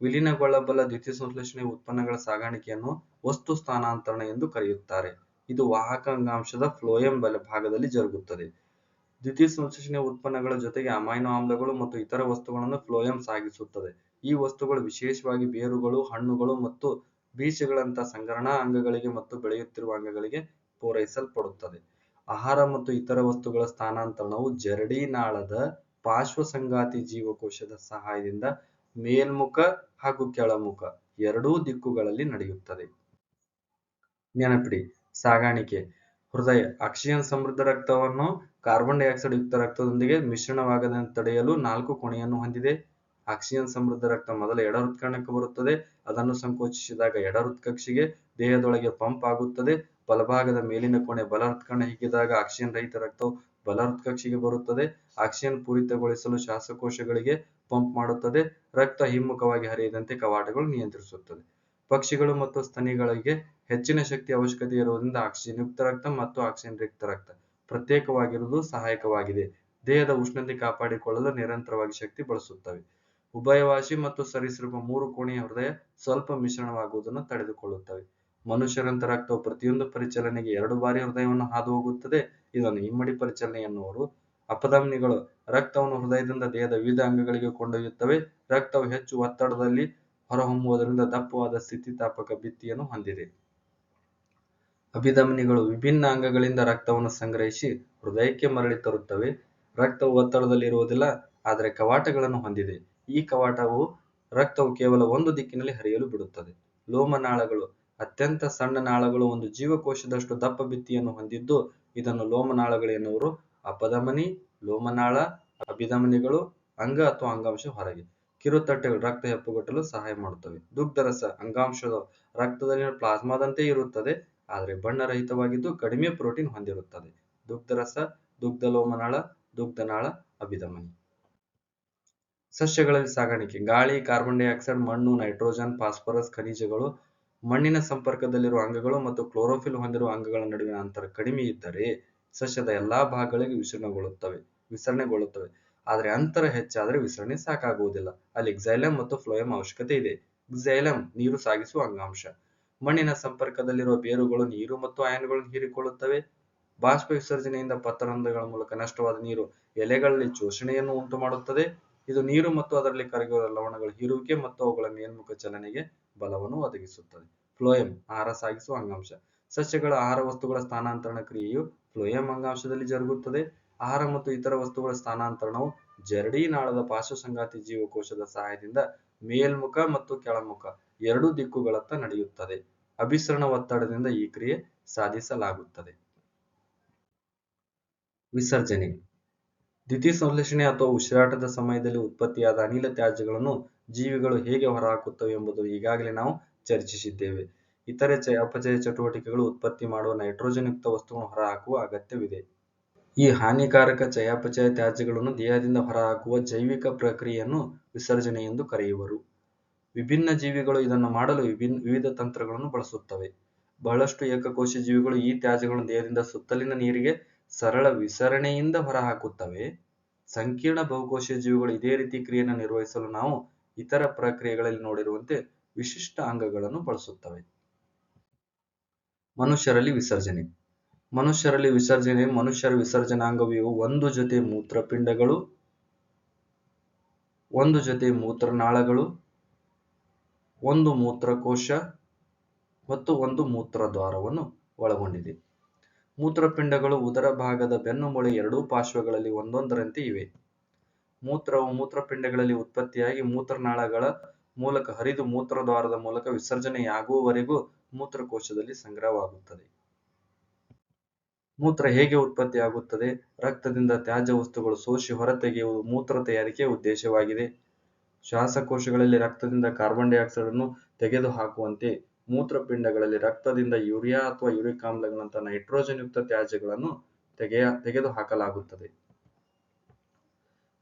ವಿಲೀನಗೊಳ್ಳಬಲ್ಲ ದ್ಯುತಿಸಂಶ್ಲೇಷಣೆಯ ಉತ್ಪನ್ನಗಳ ಸಾಗಾಣಿಕೆಯನ್ನು ವಸ್ತು ಸ್ಥಾನಾಂತರಣ ಎಂದು ಕರೆಯುತ್ತಾರೆ. ಇದು ವಾಹಕ ಅಂಗಾಂಶದ ಫ್ಲೋಯಂ ಭಾಗದಲ್ಲಿ ಜರುಗುತ್ತದೆ. ದ್ಯುತಿಸಂಶ್ಲೇಷಣೆಯ ಉತ್ಪನ್ನಗಳ ಜೊತೆಗೆ ಅಮೈನೋ ಆಮ್ಲಗಳು ಮತ್ತು ಇತರ ವಸ್ತುಗಳನ್ನು ಫ್ಲೋಯಂ ಸಾಗಿಸುತ್ತದೆ. ಈ ವಸ್ತುಗಳು ವಿಶೇಷವಾಗಿ ಬೇರುಗಳು, ಹಣ್ಣುಗಳು ಮತ್ತು ಬೀಜಗಳಂತಹ ಸಂಗ್ರಹಣಾ ಅಂಗಗಳಿಗೆ ಮತ್ತು ಬೆಳೆಯುತ್ತಿರುವ ಅಂಗಗಳಿಗೆ ಪೂರೈಸಲ್ಪಡುತ್ತದೆ. ಆಹಾರ ಮತ್ತು ಇತರ ವಸ್ತುಗಳ ಸ್ಥಾನಾಂತರಣವು ಜರಡಿ ನಾಳದ ಪಾರ್ಶ್ವಸಂಗಾತಿ ಜೀವಕೋಶದ ಸಹಾಯದಿಂದ ಮೇಲ್ಮುಖ ಹಾಗೂ ಕೆಳಮುಖ ಎರಡೂ ದಿಕ್ಕುಗಳಲ್ಲಿ ನಡೆಯುತ್ತದೆ. ನೆನಪಿಡಿ, ಸಾಗಾಣಿಕೆ. ಹೃದಯ ಆಕ್ಸಿಜನ್ ಸಮೃದ್ಧ ರಕ್ತವನ್ನು ಕಾರ್ಬನ್ ಡೈಆಕ್ಸೈಡ್ ಯುಕ್ತ ರಕ್ತದೊಂದಿಗೆ ಮಿಶ್ರಣವಾಗದಂತೆ ತಡೆಯಲು 4 ಕೊನೆಯನ್ನು ಹೊಂದಿದೆ. ಆಕ್ಸಿಜನ್ ಸಮೃದ್ಧ ರಕ್ತ ಮೊದಲ ಎಡ ಹೃತ್ಕರ್ಣಕ್ಕೆ ಬರುತ್ತದೆ. ಅದನ್ನು ಸಂಕೋಚಿಸಿದಾಗ ಎಡ ಹೃತ್ಕಕ್ಷಿಗೆ ದೇಹದೊಳಗೆ ಪಂಪ್ ಆಗುತ್ತದೆ. ಬಲಭಾಗದ ಮೇಲಿನ ಕೊನೆ ಬಲ ಹೃತ್ಕರ್ಣ ಹಿಗ್ಗಿದಾಗ ಆಕ್ಸಿಜನ್ ರಹಿತ ರಕ್ತವು ಬಲ ಹೃತ್ಕಕ್ಷಿಗೆ ಬರುತ್ತದೆ. ಆಕ್ಸಿಜನ್ ಪೂರಿತಗೊಳಿಸಲು ಶ್ವಾಸಕೋಶಗಳಿಗೆ ಪಂಪ್ ಮಾಡುತ್ತದೆ. ರಕ್ತ ಹಿಮ್ಮುಖವಾಗಿ ಹರಿಯದಂತೆ ಕವಾಟಗಳು ನಿಯಂತ್ರಿಸುತ್ತದೆ. ಪಕ್ಷಿಗಳು ಮತ್ತು ಸ್ತನಿಗಳಿಗೆ ಹೆಚ್ಚಿನ ಶಕ್ತಿ ಅವಶ್ಯಕತೆ ಇರುವುದರಿಂದ ಆಕ್ಸಿಜನ್ ಯುಕ್ತ ರಕ್ತ ಮತ್ತು ಆಕ್ಸಿಜನ್ ರಹಿತ ರಕ್ತ ಪ್ರತ್ಯೇಕವಾಗಿರುವುದು ಸಹಾಯಕವಾಗಿದೆ. ದೇಹದ ಉಷ್ಣತೆ ಕಾಪಾಡಿಕೊಳ್ಳಲು ನಿರಂತರವಾಗಿ ಶಕ್ತಿ ಬಳಸುತ್ತವೆ. ಉಭಯವಾಸಿ ಮತ್ತು ಸರೀಸೃಪ 3 ಕೋಣೆಯ ಹೃದಯ ಸ್ವಲ್ಪ ಮಿಶ್ರಣವಾಗುವುದನ್ನು ತಡೆದುಕೊಳ್ಳುತ್ತವೆ. ಮನುಷ್ಯರಂತೆ ರಕ್ತವು ಪ್ರತಿಯೊಂದು ಪರಿಚಲನೆಗೆ 2 ಬಾರಿ ಹೃದಯವನ್ನು ಹಾದು ಹೋಗುತ್ತದೆ. ಇದನ್ನು ಇಮ್ಮಡಿ ಪರಿಚಲನೆ ಎನ್ನುವರು. ಅಪಧಮನಿಗಳು ರಕ್ತವನ್ನು ಹೃದಯದಿಂದ ದೇಹದ ವಿವಿಧ ಅಂಗಗಳಿಗೆ ಕೊಂಡೊಯ್ಯುತ್ತವೆ. ರಕ್ತವು ಹೆಚ್ಚು ಒತ್ತಡದಲ್ಲಿ ಹೊರಹೊಮ್ಮುವುದರಿಂದ ದಪ್ಪವಾದ ಸ್ಥಿತಿಸ್ಥಾಪಕ ಭಿತ್ತಿಯನ್ನು ಹೊಂದಿದೆ. ಅಭಿಧಮನಿಗಳು ವಿಭಿನ್ನ ಅಂಗಗಳಿಂದ ರಕ್ತವನ್ನು ಸಂಗ್ರಹಿಸಿ ಹೃದಯಕ್ಕೆ ಮರಳಿ ತರುತ್ತವೆ. ರಕ್ತವು ಒತ್ತಡದಲ್ಲಿ ಇರುವುದಿಲ್ಲ, ಆದರೆ ಕವಾಟಗಳನ್ನು ಹೊಂದಿದೆ. ಈ ಕವಾಟವು ರಕ್ತವು ಕೇವಲ ಒಂದು ದಿಕ್ಕಿನಲ್ಲಿ ಹರಿಯಲು ಬಿಡುತ್ತದೆ. ಲೋಮನಾಳಗಳು ಅತ್ಯಂತ ಸಣ್ಣ ನಾಳಗಳು ಒಂದು ಜೀವಕೋಶದಷ್ಟು ದಪ್ಪ ಭಿತ್ತಿಯನ್ನು ಹೊಂದಿದ್ದು ಇದನ್ನು ಲೋಮನಾಳಗಳು ಎನ್ನುವರು. ಅಪಧಮನಿ, ಲೋಮನಾಳ, ಅಭಿಧಮನಿಗಳು ಅಂಗ ಅಥವಾ ಅಂಗಾಂಶ ಹೊರಗೆ. ಕಿರುತಟ್ಟೆಗಳು ರಕ್ತ ಹೆಪ್ಪುಗಟ್ಟಲು ಸಹಾಯ ಮಾಡುತ್ತವೆ. ದುಗ್ಧರಸ ಅಂಗಾಂಶದ ರಕ್ತದಲ್ಲಿನ ಪ್ಲಾಸ್ಮಾದಂತೆ ಇರುತ್ತದೆ, ಆದರೆ ಬಣ್ಣರಹಿತವಾಗಿದ್ದು ಕಡಿಮೆ ಪ್ರೋಟೀನ್ ಹೊಂದಿರುತ್ತದೆ. ದುಗ್ಧರಸ, ದುಗ್ಧ ಲೋಮನಾಳ, ದುಗ್ಧನಾಳ, ಅಭಿಧಮನಿ. ಸಸ್ಯಗಳಲ್ಲಿ ಸಾಗಾಣಿಕೆ. ಗಾಳಿ, ಕಾರ್ಬನ್ ಡೈಆಕ್ಸೈಡ್, ಮಣ್ಣು, ನೈಟ್ರೋಜನ್, ಫಾಸ್ಫರಸ್, ಖನಿಜಗಳು, ಮಣ್ಣಿನ ಸಂಪರ್ಕದಲ್ಲಿರುವ ಅಂಗಗಳು ಮತ್ತು ಕ್ಲೋರೋಫಿಲ್ ಹೊಂದಿರುವ ಅಂಗಗಳ ನಡುವಿನ ಅಂತರ ಕಡಿಮೆ ಇದ್ದರೆ ಸಸ್ಯದ ಎಲ್ಲಾ ಭಾಗಗಳಿಗೆ ವಿಸರಣೆಗೊಳ್ಳುತ್ತವೆ. ಆದರೆ ಅಂತರ ಹೆಚ್ಚಾದರೆ ವಿಸರಣೆ ಸಾಕಾಗುವುದಿಲ್ಲ. ಅಲ್ಲಿ ಕ್ಸೈಲಮ್ ಮತ್ತು ಫ್ಲೋಯಂ ಅವಶ್ಯಕತೆ ಇದೆ. ಕ್ಸೈಲಮ್ ನೀರು ಸಾಗಿಸುವ ಅಂಗಾಂಶ. ಮಣ್ಣಿನ ಸಂಪರ್ಕದಲ್ಲಿರುವ ಬೇರುಗಳು ನೀರು ಮತ್ತು ಅಯಾನುಗಳನ್ನು ಹೀರಿಕೊಳ್ಳುತ್ತವೆ. ಬಾಷ್ಪ ವಿಸರ್ಜನೆಯಿಂದ ಪತ್ರರಂಧ್ರಗಳ ಮೂಲಕ ನಷ್ಟವಾದ ನೀರು ಎಲೆಗಳಲ್ಲಿ ಶೋಷಣೆಯನ್ನು ಉಂಟು ಮಾಡುತ್ತದೆ. ಇದು ನೀರು ಮತ್ತು ಅದರಲ್ಲಿ ಕರಗಿರುವ ಲವಣಗಳ ಹೀರುವಿಕೆ ಮತ್ತು ಅವುಗಳ ಮೇಲ್ಮುಖ ಚಲನೆಗೆ ಬಲವನ್ನು ಒದಗಿಸುತ್ತದೆ. ಫ್ಲೋಯಂ ಆಹಾರ ಸಾಗಿಸುವ ಅಂಗಾಂಶ. ಸಸ್ಯಗಳ ಆಹಾರ ವಸ್ತುಗಳ ಸ್ಥಾನಾಂತರಣ ಕ್ರಿಯೆಯು ಫ್ಲೋಯಂ ಅಂಗಾಂಶದಲ್ಲಿ ಜರುಗುತ್ತದೆ. ಆಹಾರ ಮತ್ತು ಇತರ ವಸ್ತುಗಳ ಸ್ಥಾನಾಂತರಣವು ಜರಡಿ ನಾಳದ ಪಾರ್ಶ್ವಸಂಗಾತಿ ಜೀವಕೋಶದ ಸಹಾಯದಿಂದ ಮೇಲ್ಮುಖ ಮತ್ತು ಕೆಳಮುಖ ಎರಡೂ ದಿಕ್ಕುಗಳತ್ತ ನಡೆಯುತ್ತದೆ. ಅಭಿಸರಣ ಒತ್ತಡದಿಂದ ಈ ಕ್ರಿಯೆ ಸಾಧಿಸಲಾಗುತ್ತದೆ. ವಿಸರ್ಜನೆ. ದ್ಯುತಿಸಂಶ್ಲೇಷಣೆ ಅಥವಾ ಉಸಿರಾಟದ ಸಮಯದಲ್ಲಿ ಉತ್ಪತ್ತಿಯಾದ ಅನಿಲ ತ್ಯಾಜ್ಯಗಳನ್ನು ಜೀವಿಗಳು ಹೇಗೆ ಹೊರಹಾಕುತ್ತವೆ ಎಂಬುದನ್ನು ಈಗಾಗಲೇ ನಾವು ಚರ್ಚಿಸಿದ್ದೇವೆ. ಇತರೆ ಚಯಾಪಚಯ ಚಟುವಟಿಕೆಗಳು ಉತ್ಪತ್ತಿ ಮಾಡುವ ನೈಟ್ರೋಜನ್ ಯುಕ್ತ ವಸ್ತುಗಳನ್ನು ಹೊರಹಾಕುವ ಅಗತ್ಯವಿದೆ. ಈ ಹಾನಿಕಾರಕ ಚಯಾಪಚಯ ತ್ಯಾಜ್ಯಗಳನ್ನು ದೇಹದಿಂದ ಹೊರಹಾಕುವ ಜೈವಿಕ ಪ್ರಕ್ರಿಯೆಯನ್ನು ವಿಸರ್ಜನೆ ಎಂದು ಕರೆಯುವರು. ವಿಭಿನ್ನ ಜೀವಿಗಳು ಇದನ್ನು ಮಾಡಲು ವಿವಿಧ ತಂತ್ರಗಳನ್ನು ಬಳಸುತ್ತವೆ. ಬಹಳಷ್ಟು ಏಕಕೋಶ ಜೀವಿಗಳು ಈ ತ್ಯಾಜ್ಯಗಳನ್ನು ದೇಹದಿಂದ ಸುತ್ತಲಿನ ನೀರಿಗೆ ಸರಳ ವಿಸರಣೆಯಿಂದ ಹೊರಹಾಕುತ್ತವೆ. ಸಂಕೀರ್ಣ ಬಹುಕೋಶೀಯ ಜೀವಿಗಳು ಇದೇ ರೀತಿ ಕ್ರಿಯೆಯನ್ನು ನಿರ್ವಹಿಸಲು ನಾವು ಇತರ ಪ್ರಕ್ರಿಯೆಗಳಲ್ಲಿ ನೋಡಿರುವಂತೆ ವಿಶಿಷ್ಟ ಅಂಗಗಳನ್ನು ಬಳಸುತ್ತವೆ. ಮನುಷ್ಯರಲ್ಲಿ ವಿಸರ್ಜನೆ. ಮನುಷ್ಯರ ವಿಸರ್ಜನಾಂಗವು ಒಂದು ಜೊತೆ ಮೂತ್ರಪಿಂಡಗಳು, ಒಂದು ಜೊತೆ ಮೂತ್ರನಾಳಗಳು, ಒಂದು ಮೂತ್ರಕೋಶ ಮತ್ತು ಒಂದು ಮೂತ್ರದ್ವಾರವನ್ನು ಒಳಗೊಂಡಿದೆ. ಮೂತ್ರಪಿಂಡಗಳು ಉದರ ಭಾಗದ ಬೆನ್ನುಮೂಳೆ ಎರಡೂ ಪಾರ್ಶ್ವಗಳಲ್ಲಿ ಒಂದೊಂದರಂತೆ ಇವೆ. ಮೂತ್ರವು ಮೂತ್ರಪಿಂಡಗಳಲ್ಲಿ ಉತ್ಪತ್ತಿಯಾಗಿ ಮೂತ್ರನಾಳಗಳ ಮೂಲಕ ಹರಿದು ಮೂತ್ರದ್ವಾರದ ಮೂಲಕ ವಿಸರ್ಜನೆಯಾಗುವವರೆಗೂ ಮೂತ್ರಕೋಶದಲ್ಲಿ ಸಂಗ್ರಹವಾಗುತ್ತದೆ. ಮೂತ್ರ ಹೇಗೆ ಉತ್ಪತ್ತಿಯಾಗುತ್ತದೆ? ರಕ್ತದಿಂದ ತ್ಯಾಜ್ಯ ವಸ್ತುಗಳು ಸೋಸಿ ಹೊರತೆಗೆಯುವುದು ಮೂತ್ರ ತಯಾರಿಕೆಯ ಉದ್ದೇಶವಾಗಿದೆ. ಶ್ವಾಸಕೋಶಗಳಲ್ಲಿ ರಕ್ತದಿಂದ ಕಾರ್ಬನ್ ಡೈಆಕ್ಸೈಡ್ ಅನ್ನು ತೆಗೆದುಹಾಕುವಂತೆ ಮೂತ್ರಪಿಂಡಗಳಲ್ಲಿ ರಕ್ತದಿಂದ ಯೂರಿಯಾ ಅಥವಾ ಯೂರಿಕ್ ಆಮ್ಲಗಳಂತಹ ನೈಟ್ರೋಜನ್ ಯುಕ್ತ ತ್ಯಾಜ್ಯಗಳನ್ನು ತೆಗೆದುಹಾಕಲಾಗುತ್ತದೆ.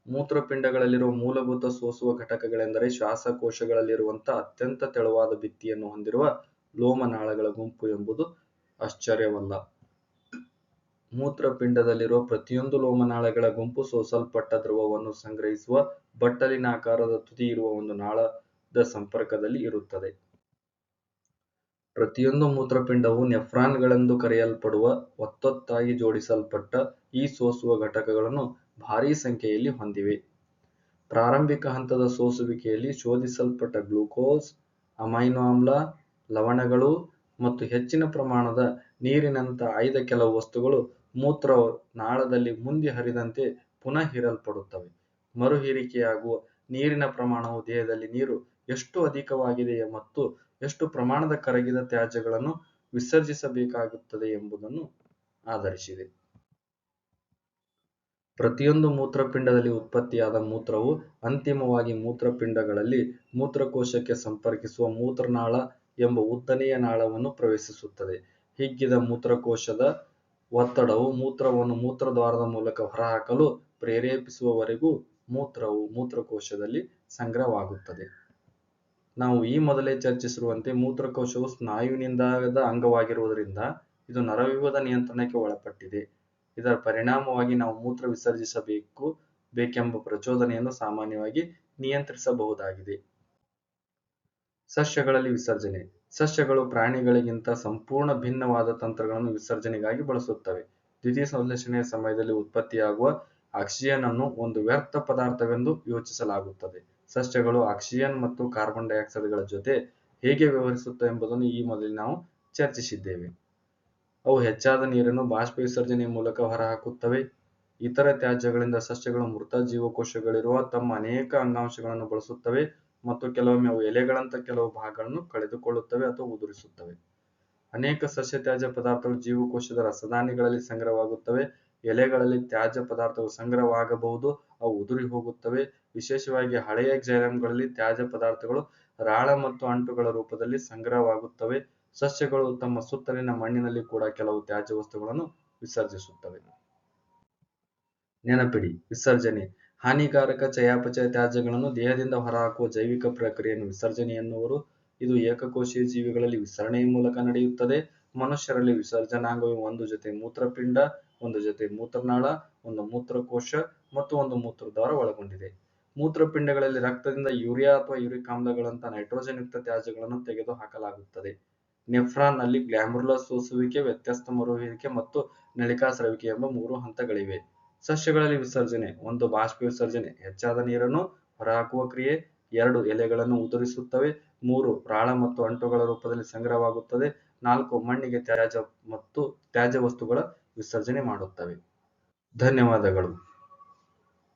ಮೂತ್ರಪಿಂಡಗಳಲ್ಲಿರುವ ಮೂಲಭೂತ ಸೋಸುವ ಘಟಕಗಳೆಂದರೆ ಶ್ವಾಸಕೋಶಗಳಲ್ಲಿರುವಂತಹ ಅತ್ಯಂತ ತೆಳುವಾದ ಭಿತ್ತಿಯನ್ನು ಹೊಂದಿರುವ ಲೋಮನಾಳಗಳ ಗುಂಪು ಎಂಬುದು ಆಶ್ಚರ್ಯವಲ್ಲ. ಮೂತ್ರಪಿಂಡದಲ್ಲಿರುವ ಪ್ರತಿಯೊಂದು ಲೋಮನಾಳಗಳ ಗುಂಪು ಸೋಸಲ್ಪಟ್ಟ ದ್ರವವನ್ನು ಸಂಗ್ರಹಿಸುವ ಬಟ್ಟಲಿನಾಕಾರದ ತುದಿ ಇರುವ ಒಂದು ನಾಳದ ಸಂಪರ್ಕದಲ್ಲಿ ಇರುತ್ತದೆ. ಪ್ರತಿಯೊಂದು ಮೂತ್ರಪಿಂಡವು ನೆಫ್ರಾನ್ಗಳೆಂದು ಕರೆಯಲ್ಪಡುವ ಒತ್ತೊತ್ತಾಗಿ ಜೋಡಿಸಲ್ಪಟ್ಟ ಈ ಸೋಸುವ ಘಟಕಗಳನ್ನು ಭಾರೀ ಸಂಖ್ಯೆಯಲ್ಲಿ ಹೊಂದಿವೆ. ಪ್ರಾರಂಭಿಕ ಹಂತದ ಸೋಸುವಿಕೆಯಲ್ಲಿ ಶೋಧಿಸಲ್ಪಟ್ಟ ಗ್ಲೂಕೋಸ್, ಅಮೈನೋ ಆಮ್ಲ, ಲವಣಗಳು ಮತ್ತು ಹೆಚ್ಚಿನ ಪ್ರಮಾಣದ ನೀರಿನಂಥ ಆಯ್ದ ಕೆಲವು ವಸ್ತುಗಳು ಮೂತ್ರನಾಳದಲ್ಲಿ ಮುಂದೆ ಹರಿದಂತೆ ಪುನಃ ಹೀರಲ್ಪಡುತ್ತವೆ. ಮರುಹೀರಿಕೆಯಾಗುವ ನೀರಿನ ಪ್ರಮಾಣವು ದೇಹದಲ್ಲಿ ನೀರು ಎಷ್ಟು ಅಧಿಕವಾಗಿದೆ ಮತ್ತು ಎಷ್ಟು ಪ್ರಮಾಣದ ಕರಗಿದ ತ್ಯಾಜ್ಯಗಳನ್ನು ವಿಸರ್ಜಿಸಬೇಕಾಗುತ್ತದೆ ಎಂಬುದನ್ನು ಆಧರಿಸಿದೆ. ಪ್ರತಿಯೊಂದು ಮೂತ್ರಪಿಂಡದಲ್ಲಿ ಉತ್ಪತ್ತಿಯಾದ ಮೂತ್ರವು ಅಂತಿಮವಾಗಿ ಮೂತ್ರಪಿಂಡಗಳಲ್ಲಿ ಮೂತ್ರಕೋಶಕ್ಕೆ ಸಂಪರ್ಕಿಸುವ ಮೂತ್ರನಾಳ ಎಂಬ ಉದ್ದನೆಯ ನಾಳವನ್ನು ಪ್ರವೇಶಿಸುತ್ತದೆ. ಹಿಗ್ಗಿದ ಮೂತ್ರಕೋಶದ ಒತ್ತಡವು ಮೂತ್ರವನ್ನು ಮೂತ್ರದ್ವಾರದ ಮೂಲಕ ಹೊರಹಾಕಲು ಪ್ರೇರೇಪಿಸುವವರೆಗೂ ಮೂತ್ರವು ಮೂತ್ರಕೋಶದಲ್ಲಿ ಸಂಗ್ರಹವಾಗುತ್ತದೆ. ನಾವು ಈ ಮೊದಲೇ ಚರ್ಚಿಸಿರುವಂತೆ ಮೂತ್ರಕೋಶವು ಸ್ನಾಯುವಿನಿಂದಾದ ಅಂಗವಾಗಿರುವುದರಿಂದ ಇದು ನರವ್ಯೂಹದ ನಿಯಂತ್ರಣಕ್ಕೆ ಒಳಪಟ್ಟಿದೆ. ಇದರ ಪರಿಣಾಮವಾಗಿ ನಾವು ಮೂತ್ರ ಬೇಕೆಂಬ ಪ್ರಚೋದನೆಯನ್ನು ಸಾಮಾನ್ಯವಾಗಿ ನಿಯಂತ್ರಿಸಬಹುದಾಗಿದೆ. ಸಸ್ಯಗಳಲ್ಲಿ ವಿಸರ್ಜನೆ. ಸಸ್ಯಗಳು ಪ್ರಾಣಿಗಳಿಗಿಂತ ಸಂಪೂರ್ಣ ಭಿನ್ನವಾದ ತಂತ್ರಗಳನ್ನು ವಿಸರ್ಜನೆಗಾಗಿ ಬಳಸುತ್ತವೆ. ದ್ಯುತಿ ಸಂಶ್ಲೇಷಣೆಯ ಸಮಯದಲ್ಲಿ ಉತ್ಪತ್ತಿಯಾಗುವ ಆಕ್ಸಿಜನ್ ಅನ್ನು ಒಂದು ವ್ಯರ್ಥ ಪದಾರ್ಥವೆಂದು ಯೋಚಿಸಲಾಗುತ್ತದೆ. ಸಸ್ಯಗಳು ಆಕ್ಸಿಜನ್ ಮತ್ತು ಕಾರ್ಬನ್ ಡೈಆಕ್ಸೈಡ್ಗಳ ಜೊತೆ ಹೇಗೆ ವ್ಯವಹರಿಸುತ್ತವೆ ಎಂಬುದನ್ನು ಈ ಮೊದಲೇ ನಾವು ಚರ್ಚಿಸಿದ್ದೇವೆ. ಅವು ಹೆಚ್ಚಾದ ನೀರನ್ನು ಬಾಷ್ಪ ವಿಸರ್ಜನೆಯ ಮೂಲಕ ಹೊರಹಾಕುತ್ತವೆ. ಇತರ ತ್ಯಾಜ್ಯಗಳಿಂದ ಸಸ್ಯಗಳು ಮೃತ ಜೀವಕೋಶಗಳಿರುವ ತಮ್ಮ ಅನೇಕ ಅಂಗಾಂಶಗಳನ್ನು ಬಳಸುತ್ತವೆ ಮತ್ತು ಕೆಲವೊಮ್ಮೆ ಅವು ಎಲೆಗಳಂತ ಕೆಲವು ಭಾಗಗಳನ್ನು ಕಳೆದುಕೊಳ್ಳುತ್ತವೆ ಅಥವಾ ಉದುರಿಸುತ್ತವೆ. ಅನೇಕ ಸಸ್ಯ ತ್ಯಾಜ್ಯ ಪದಾರ್ಥಗಳು ಜೀವಕೋಶದ ರಸದಾನಿಗಳಲ್ಲಿ ಸಂಗ್ರಹವಾಗುತ್ತವೆ. ಎಲೆಗಳಲ್ಲಿ ತ್ಯಾಜ್ಯ ಪದಾರ್ಥಗಳು ಸಂಗ್ರಹವಾಗಬಹುದು, ಅವು ಉದುರಿ ಹೋಗುತ್ತವೆ. ವಿಶೇಷವಾಗಿ ಹಳೆಯ ಜೈಲಮ್ಗಳಲ್ಲಿ ತ್ಯಾಜ್ಯ ಪದಾರ್ಥಗಳು ರಾಳ ಮತ್ತು ಅಂಟುಗಳ ರೂಪದಲ್ಲಿ ಸಂಗ್ರಹವಾಗುತ್ತವೆ. ಸಸ್ಯಗಳು ತಮ್ಮ ಸುತ್ತಲಿನ ಮಣ್ಣಿನಲ್ಲಿ ಕೂಡ ಕೆಲವು ತ್ಯಾಜ್ಯ ವಸ್ತುಗಳನ್ನು ವಿಸರ್ಜಿಸುತ್ತವೆ. ನೆನಪಿಡಿ, ವಿಸರ್ಜನೆ ಹಾನಿಕಾರಕ ಚಯಾಪಚಯ ತ್ಯಾಜ್ಯಗಳನ್ನು ದೇಹದಿಂದ ಹೊರಹಾಕುವ ಜೈವಿಕ ಪ್ರಕ್ರಿಯೆಯನ್ನು ವಿಸರ್ಜನೆ ಎನ್ನುವರು. ಇದು ಏಕಕೋಶೀಯ ಜೀವಿಗಳಲ್ಲಿ ವಿಸರಣೆಯ ಮೂಲಕ ನಡೆಯುತ್ತದೆ. ಮನುಷ್ಯರಲ್ಲಿ ವಿಸರ್ಜನಾಂಗವು ಒಂದು ಜೊತೆ ಮೂತ್ರಪಿಂಡ, ಒಂದು ಜೊತೆ ಮೂತ್ರನಾಳ, ಒಂದು ಮೂತ್ರಕೋಶ ಮತ್ತು ಒಂದು ಮೂತ್ರದ್ವಾರ ಒಳಗೊಂಡಿದೆ. ಮೂತ್ರಪಿಂಡಗಳಲ್ಲಿ ರಕ್ತದಿಂದ ಯೂರಿಯಾ ಅಥವಾ ಯೂರಿಕ್ ಆಮ್ಲಗಳಂತಹ ನೈಟ್ರೋಜನ್ ಯುಕ್ತ ತ್ಯಾಜ್ಯಗಳನ್ನು ತೆಗೆದು ಹಾಕಲಾಗುತ್ತದೆ. ನೆಫ್ರಾನ್ ನಲ್ಲಿ ಗ್ಲಾಮರುಲಸ್ ಸೋಸುವಿಕೆ, ವ್ಯತ್ಯಸ್ತ ಮರುಹೀರಿಕೆ ಮತ್ತು ನಳಿಕಾ ಸ್ರವಿಕೆ ಎಂಬ 3 ಹಂತಗಳಿವೆ. ಸಸ್ಯಗಳಲ್ಲಿ ವಿಸರ್ಜನೆ: 1. ಬಾಷ್ಪ ವಿಸರ್ಜನೆ, ಹೆಚ್ಚಾದ ನೀರನ್ನು ಹೊರಹಾಕುವ ಕ್ರಿಯೆ. 2. ಎಲೆಗಳನ್ನು ಉದುರಿಸುತ್ತವೆ. 3. ರಾಳ ಮತ್ತು ಅಂಟುಗಳ ರೂಪದಲ್ಲಿ ಸಂಗ್ರಹವಾಗುತ್ತದೆ. 4. ಮಣ್ಣಿಗೆ ತ್ಯಾಜ್ಯ ವಸ್ತುಗಳ ವಿಸರ್ಜನೆ ಮಾಡುತ್ತವೆ. ಧನ್ಯವಾದಗಳು.